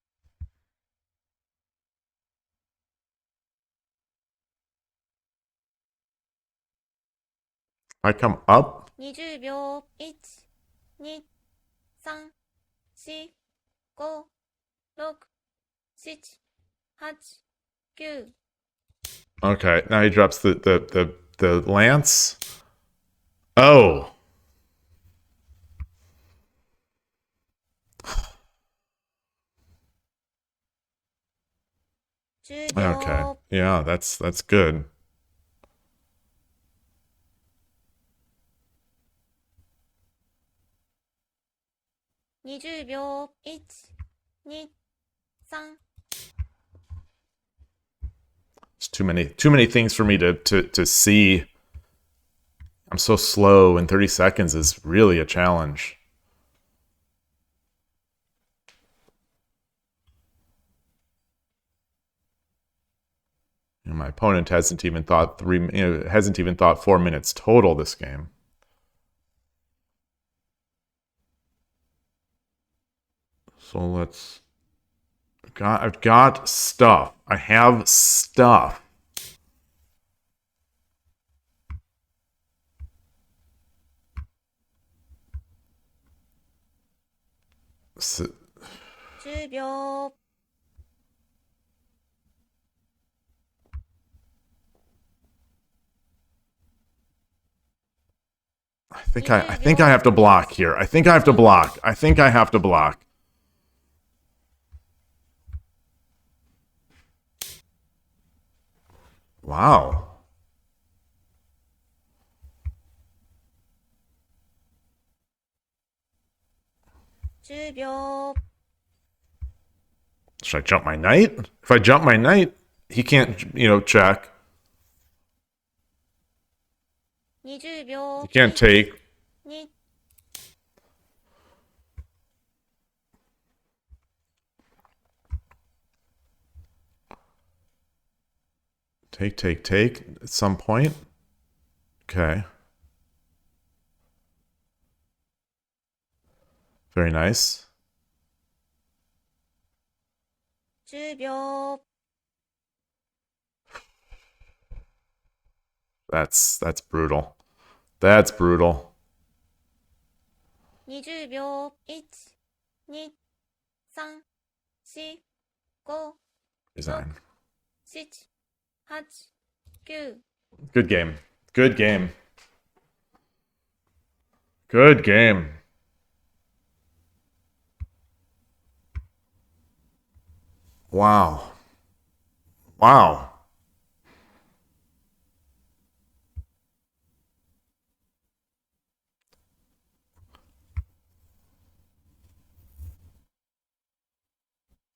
I come up. 20秒。1、2、3、4、5、6、7、8、9。 Okay, now he drops the lance. Oh. 10 Okay. 秒、Yeah, that's good. 20秒、1、2、3、It's too many things for me to see. I'm so slow, and 30 seconds is really a challenge. And my opponent hasn't even thought hasn't even thought 4 minutes total this game. So I've got stuff. I have stuff. So, 10秒、I think I have to block here. I think I have to block. I think I have to block. Wow.10秒、Should I jump my knight? If I jump my knight, he can't, check. 20秒、 He can't take. 2、Take at some point. Okay. Very nice. 10秒、 That's brutal. That's brutal. 20秒、1、2、3、4、5、Resign. 7、8、9、 Good game. Good game. Good game. Wow. Wow.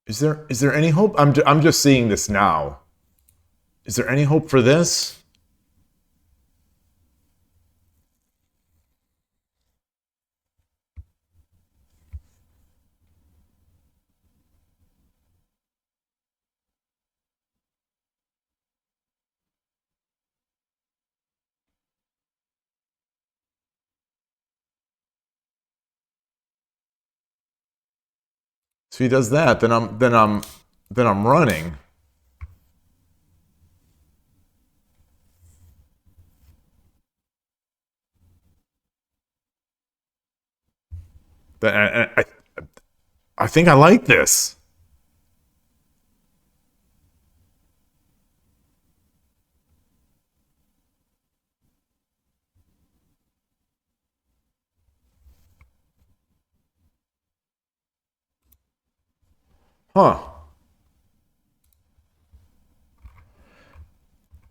Is there any hope? I'm just seeing this now. Is there any hope for this? So he does that, then I'm running. I think I like this. Huh.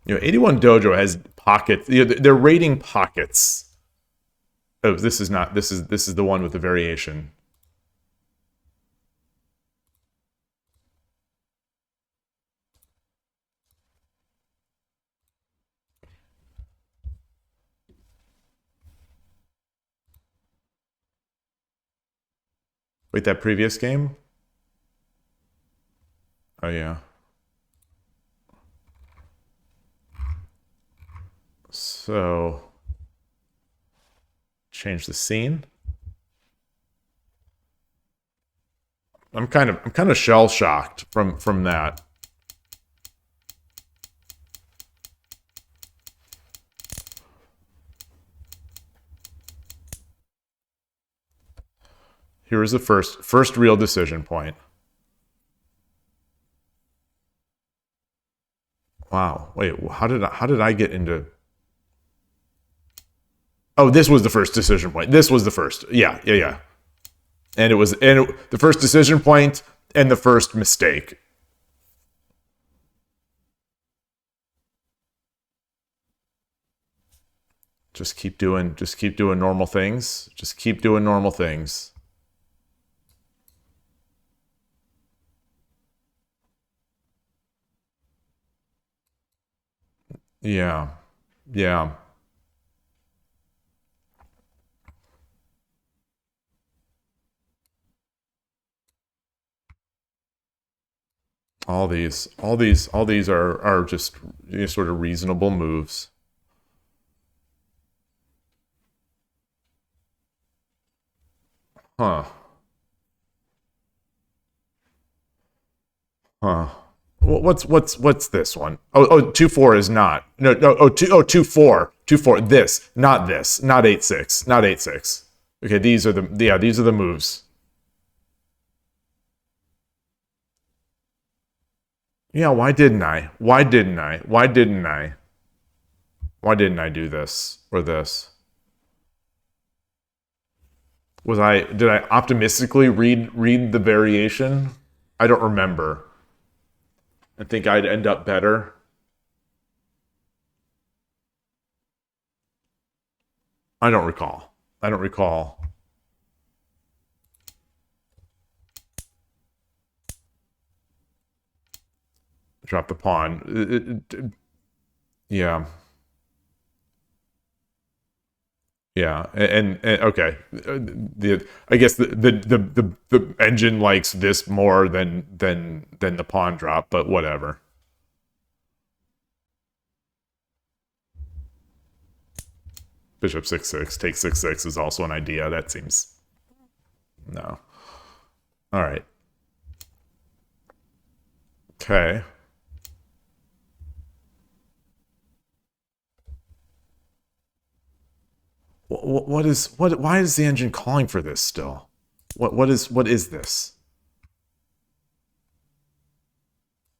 81 Dojo has pockets. They're rating pockets. Oh, this is not. This is the one with the variation. Wait, that previous game? Oh yeah. So change the scene. I'm kind of shell shocked from that. Here is the first real decision point. Wow. Wait, how did I get into? Oh, this was the first decision point. This was the first. Yeah. And the first decision point and the first mistake. just keep doing normal things. Just keep doing normal things. Yeah. Yeah. All these are just, you know, sort of reasonable moves. Huh. Huh. What's this one? Oh, 2-4 is not. No. Oh, 2-4. 2-4. This, not this. Not 8-6. Not 8-6. Okay, these are the moves. Yeah, why didn't I? Why didn't I? Why didn't I? Why didn't I do this or this? Did I optimistically read the variation? I don't remember. I think I'd end up better. I don't recall. I don't recall. Drop the pawn. Yeah. Yeah, and okay, I guess the engine likes this more than the pawn drop, but whatever. Bishop 6-6 takes 6-6 is also an idea. That seems no. All right. Okay. What is what? Why is the engine calling for this still? What is this?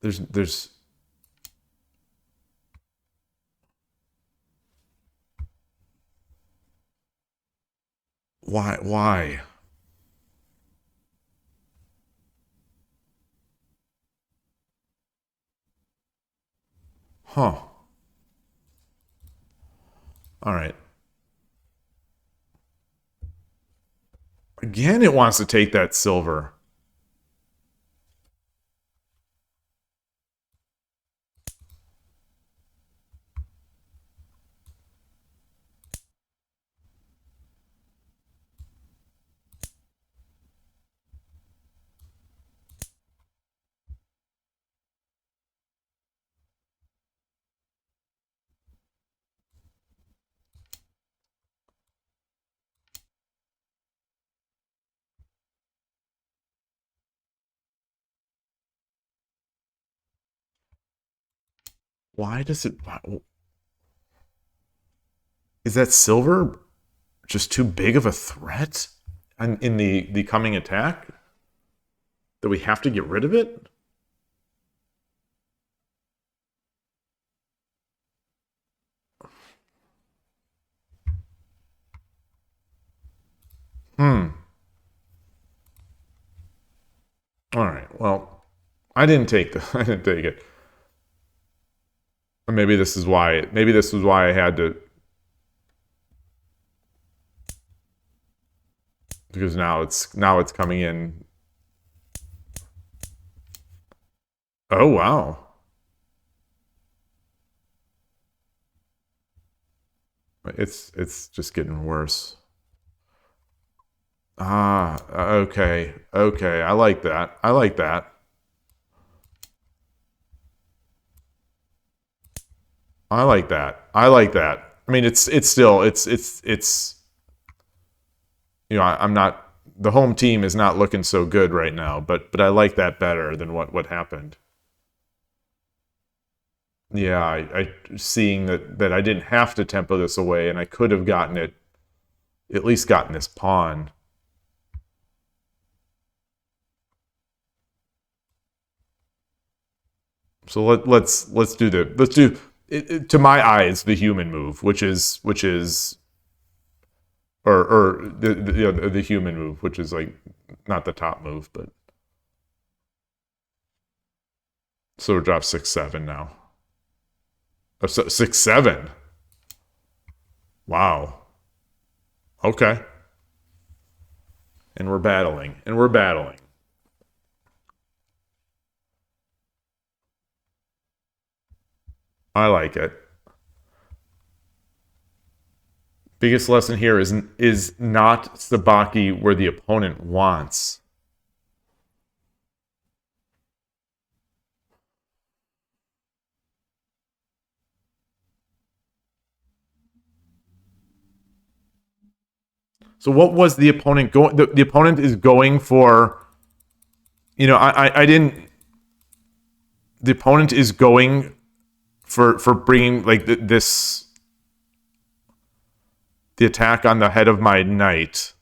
There's why? Huh. All right. Again, it wants to take that silver. Why does it? Is that silver just too big of a threat in the coming attack that we have to get rid of it? Hmm. All right. Well, I didn't take the. I didn't take it. Or maybe this is why. Maybe this was why I had to. Because now it's coming in. Oh wow. It's just getting worse. Ah, okay. Okay. I like that. I like that. I like that. I like that. I mean, it's still it's you know, I'm not the home team is not looking so good right now, but I like that better than what happened. Yeah, I seeing that I didn't have to tempo this away, and I could have gotten it at least gotten this pawn. So let's do to my eyes the human move, which is or the human move, which is like not the top move, but so we drop 6-7 now. Oh, so 6-7. Wow. Okay. And we're battling. And we're battling. I like it. Biggest lesson here is not sabaki where the opponent wants. So what was the opponent going? The opponent is going for. I didn't. The opponent is going for bringing like this the attack on the head of my knight.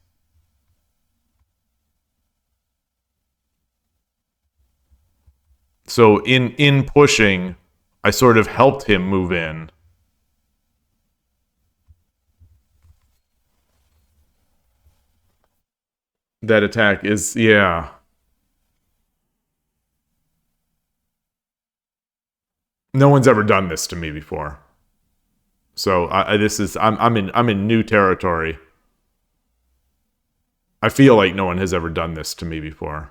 So in pushing, I sort of helped him move in. That attack is yeah. No one's ever done this to me before. So this is I'm in new territory. I feel like no one has ever done this to me before.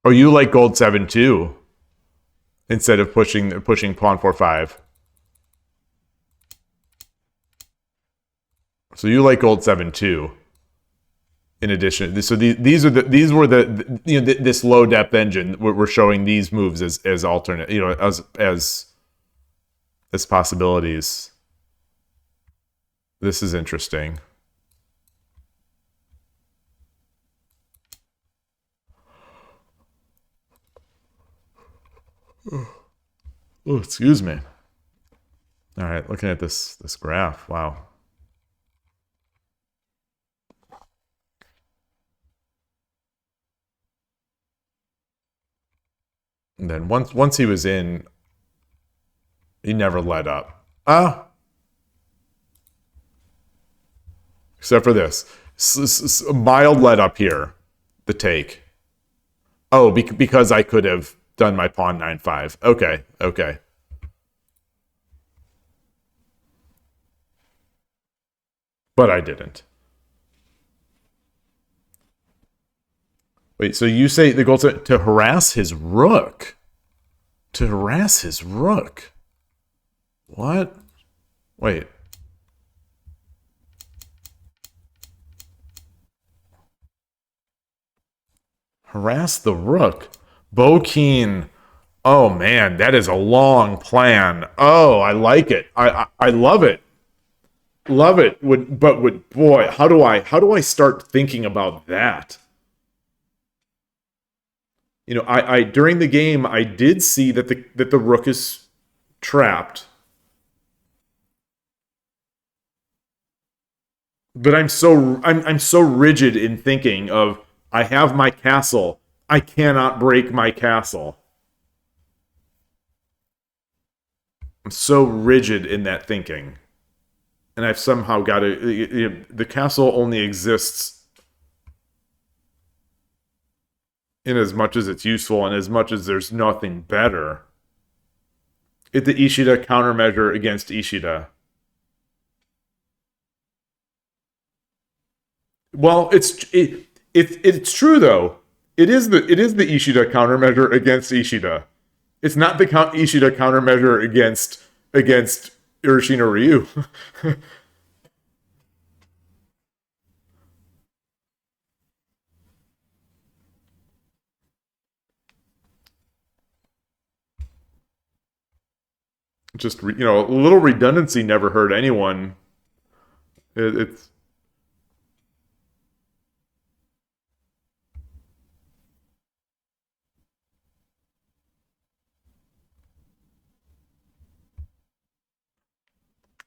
Oh, you like gold 7 too, instead of pushing pawn 4-5. So you like gold 7 too. In addition, so these were this low depth engine. We're showing these moves as alternate, as possibilities. This is interesting. Oh, excuse me. All right, looking at this graph. Wow. And then once he was in, he never let up. Except for this. A mild let up here. The take. Oh, because I could have done my pawn 9-5. Okay. But I didn't. Wait, so you say the goal to harass his rook? To harass his rook? What? Wait. Harass the rook. Bokeen. Oh man, that is a long plan. Oh, I like it. I love it. Love it. Boy, how do I start thinking about that? I during the game I did see that the rook is trapped. But I'm so rigid in thinking of I have my castle. I cannot break my castle. I'm so rigid in that thinking. And I've somehow got to the castle only exists in as much as it's useful and as much as there's nothing better. It's the Ishida countermeasure against Ishida. Well, it's true though. It is the Ishida countermeasure against Ishida. It's not the Ishida countermeasure against Urashino Ryu. Just a little redundancy never hurt anyone. It's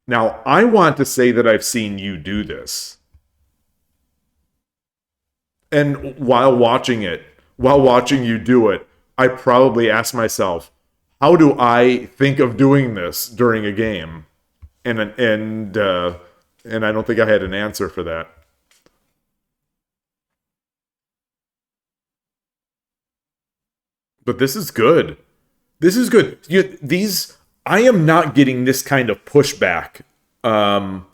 now I want to say that I've seen you do this, and while watching you do it, I probably asked myself, how do I think of doing this during a game? And I don't think I had an answer for that. But this is good. This is good. I am not getting this kind of pushback um,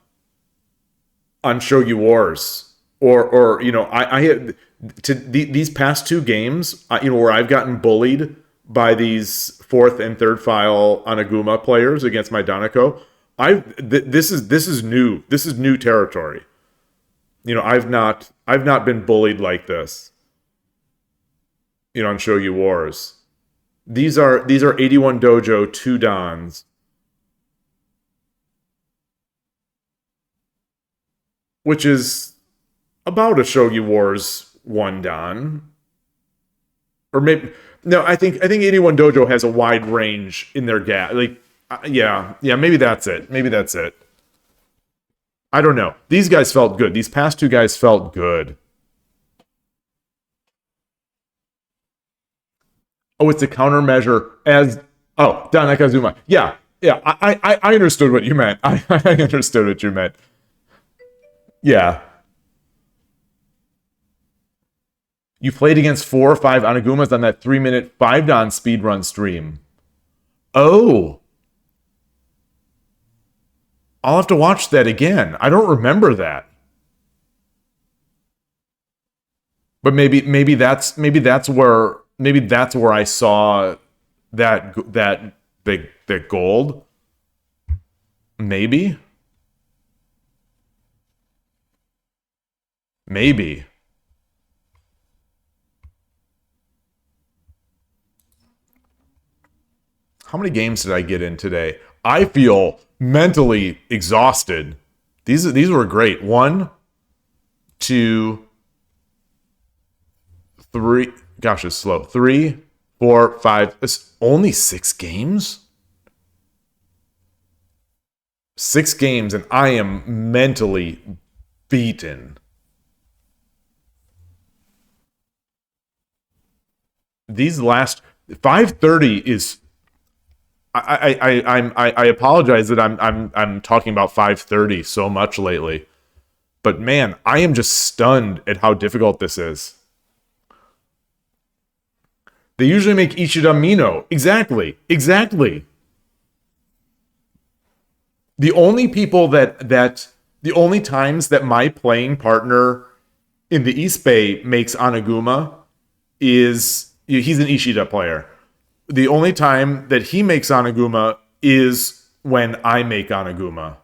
on Shogi Wars, or I had these past two games, where I've gotten bullied by these fourth and third file Anaguma players against my Danako. This is new. This is new territory. I've not been bullied like this. On Shogi Wars. These are 81 dojo, two dans, which is about a Shogi Wars one dan, or maybe no. I think 81 dojo has a wide range in their gap. Like, yeah. Maybe that's it. Maybe that's it. I don't know. These guys felt good. These past two guys felt good. Oh, it's a countermeasure as Dan Nakazuma. Yeah. I understood what you meant. I understood what you meant. Yeah. You played against 4 or 5 Anagumas on that 3-minute 5-dan speedrun stream. Oh. I'll have to watch that again. I don't remember that. But maybe that's where I saw that big gold. Maybe. How many games did I get in today? I feel mentally exhausted. These were great. 1, 2, 3. Gosh, it's slow. 3, 4, 5. It's only 6 games? 6 games, and I am mentally beaten. These last 5:30 is. I apologize that I'm talking about 5:30 so much lately, but man, I am just stunned at how difficult this is. They usually make Ishida Mino. Exactly. The only people the only times that my playing partner in the East Bay makes Anaguma is he's an Ishida player. The only time that he makes Anaguma is when I make Anaguma.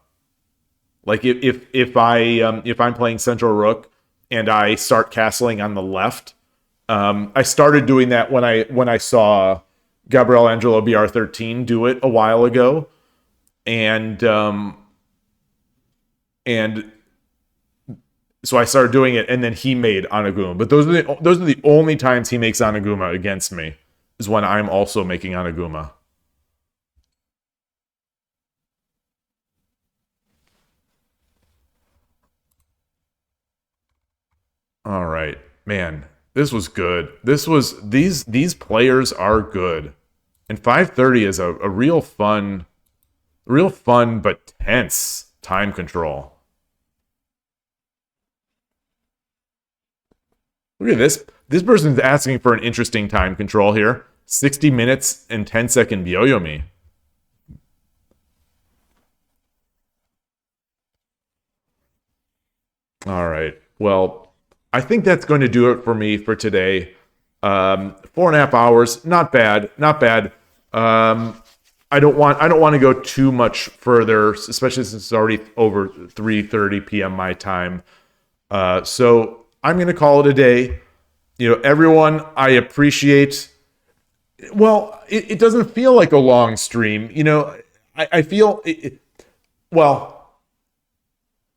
Like if I'm playing Central Rook and I start castling on the left. I started doing that when I saw Gabriel Angelo BR13 do it a while ago, and so I started doing it, and then he made Anaguma. But those are the only times he makes Anaguma against me, is when I'm also making Anaguma. All right, man. This was good. These players are good. And 5:30 is a real fun but tense time control. Look at this. This person's asking for an interesting time control here. 60 minutes and 10-second byoyomi. All right. Well, I think that's going to do it for me for today. 4.5 hours, not bad. I don't want to go too much further, especially since it's already over 3:30 p.m. my time. So I'm going to call it a day. Everyone, I appreciate. Well, it doesn't feel like a long stream. I feel well.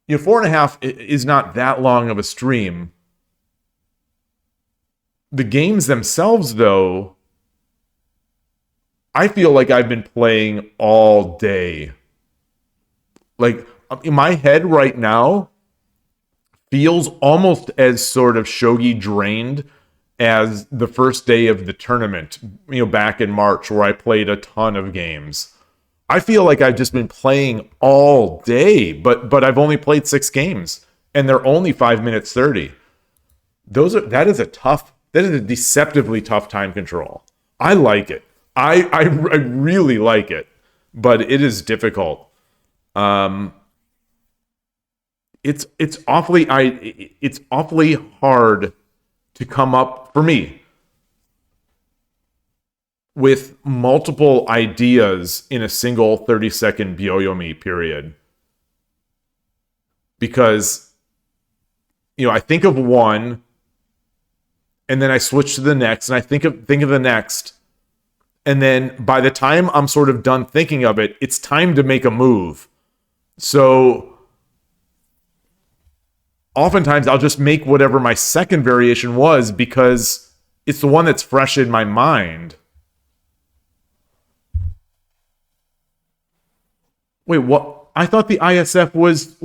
4.5 is not that long of a stream. The games themselves, though, I feel like I've been playing all day. Like, in my head right now feels almost as sort of shogi drained as the first day of the tournament, back in March, where I played a ton of games. I feel like I've just been playing all day, but I've only played 6 games, and they're only 5 minutes 30. That is a deceptively tough time control. I like it. I really like it, but it is difficult. It's awfully hard to come up, for me, with multiple ideas in a single 30-second byoyomi period. Because, I think of one, and then I switch to the next, and I think of the next, and then by the time I'm sort of done thinking of it, it's time to make a move. So oftentimes I'll just make whatever my second variation was because it's the one that's fresh in my mind. Wait, what? I thought the ISF was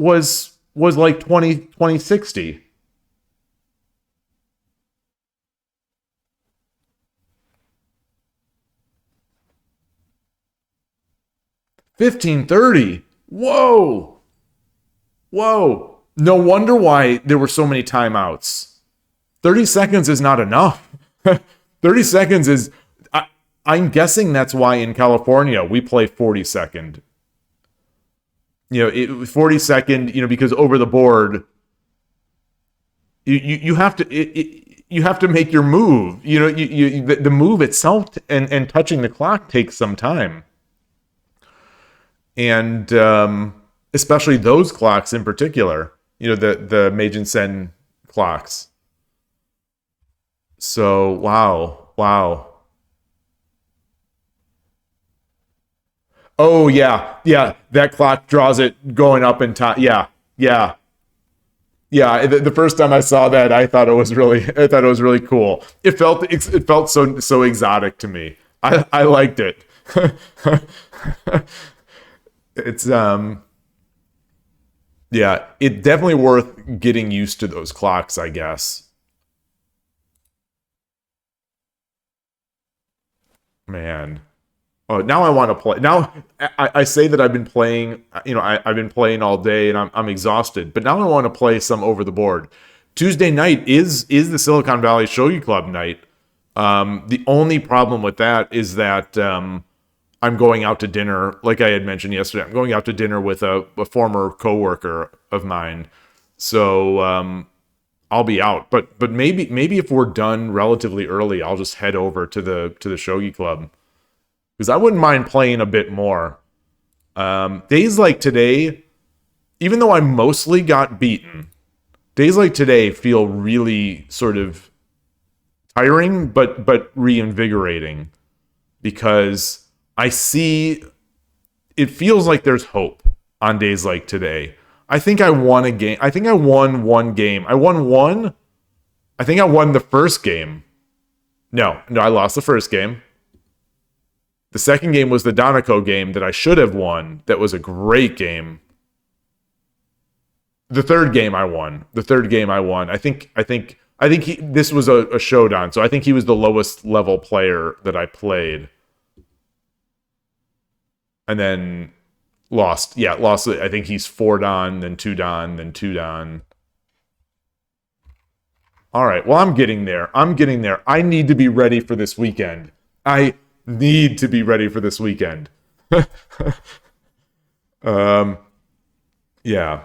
like 2060. $15.30. Whoa. No wonder why there were so many timeouts. 30 seconds is not enough. 30 seconds is... I'm guessing that's why in California we play 40 second. 40 second, because over the board, you have to make your move. The move itself and touching the clock takes some time. And especially those clocks in particular, the Meijin Sen clocks. So, wow. Oh, yeah, that clock draws it going up in time. Yeah. The first time I saw that, I thought it was really cool. It felt so exotic to me. I liked it. It's it's definitely worth getting used to those clocks, I guess. Man. Oh, now I want to play. Now I say that I've been playing, I've been playing all day and I'm exhausted, but now I want to play some over the board. Tuesday night is the Silicon Valley Shogi Club night. The only problem with that is that I'm going out to dinner, like I had mentioned yesterday. I'm going out to dinner with a former coworker of mine, so I'll be out. But maybe if we're done relatively early, I'll just head over to the Shogi Club, because I wouldn't mind playing a bit more. Days like today, even though I mostly got beaten, days like today feel really sort of tiring, but reinvigorating, because I see, it feels like there's hope on days like today. I think I won a game. I think I won one game. I won one. I think I won the first game. No, I lost the first game. The second game was the Donako game that I should have won. That was a great game. The third game I won. I think this was a showdown, so I think he was the lowest level player that I played. And then lost. Yeah, lost. I think he's 4 dan, then 2 dan, then 2 dan. All right. Well, I'm getting there. I need to be ready for this weekend. Yeah.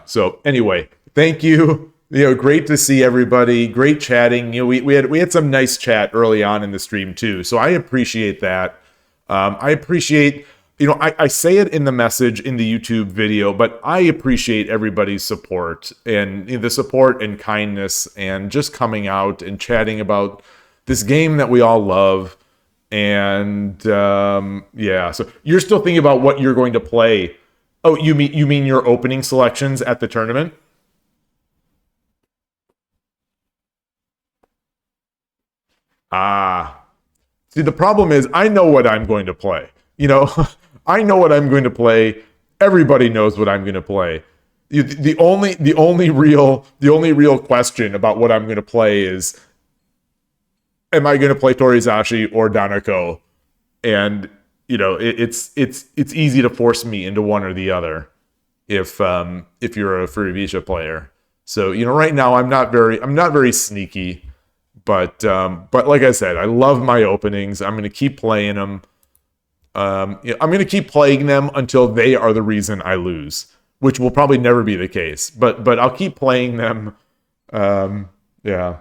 So anyway, thank you. Great to see everybody. Great chatting. We had some nice chat early on in the stream too. So I appreciate that. I appreciate. I say it in the message in the YouTube video, but I appreciate everybody's support and the support and kindness and just coming out and chatting about this game that we all love. And so you're still thinking about what you're going to play. Oh, you mean your opening selections at the tournament? See, the problem is I know what I'm going to play. I know what I'm going to play. Everybody knows what I'm going to play. The only real question about what I'm going to play is am I going to play Torizashi or Danako? And it's easy to force me into one or the other if you're a Furuvisha player. So right now I'm not very sneaky, but like I said, I love my openings. I'm going to keep playing them. I'm going to keep playing them until they are the reason I lose, which will probably never be the case. But I'll keep playing them. Yeah.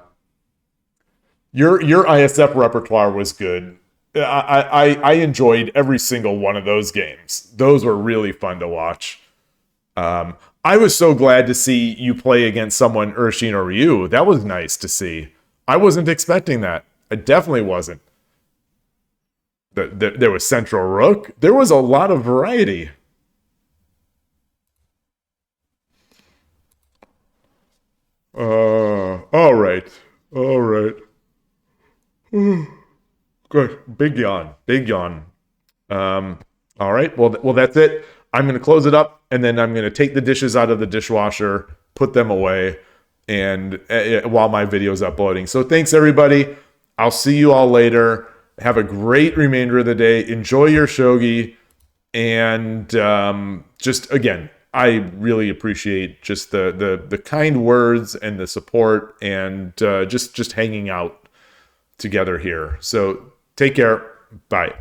Your ISF repertoire was good. I enjoyed every single one of those games. Those were really fun to watch. I was so glad to see you play against someone Urshin or Ryu. That was nice to see. I wasn't expecting that. I definitely wasn't. There was Central Rook. There was a lot of variety. All right. All right. Good. Big yawn. Big yawn. All right. Well, that's it. I'm going to close it up, and then I'm going to take the dishes out of the dishwasher, put them away, and while my video is uploading. So thanks, everybody. I'll see you all later. Have a great remainder of the day. Enjoy your shogi. And just, again, I really appreciate just the kind words and the support and just hanging out together here. So take care. Bye.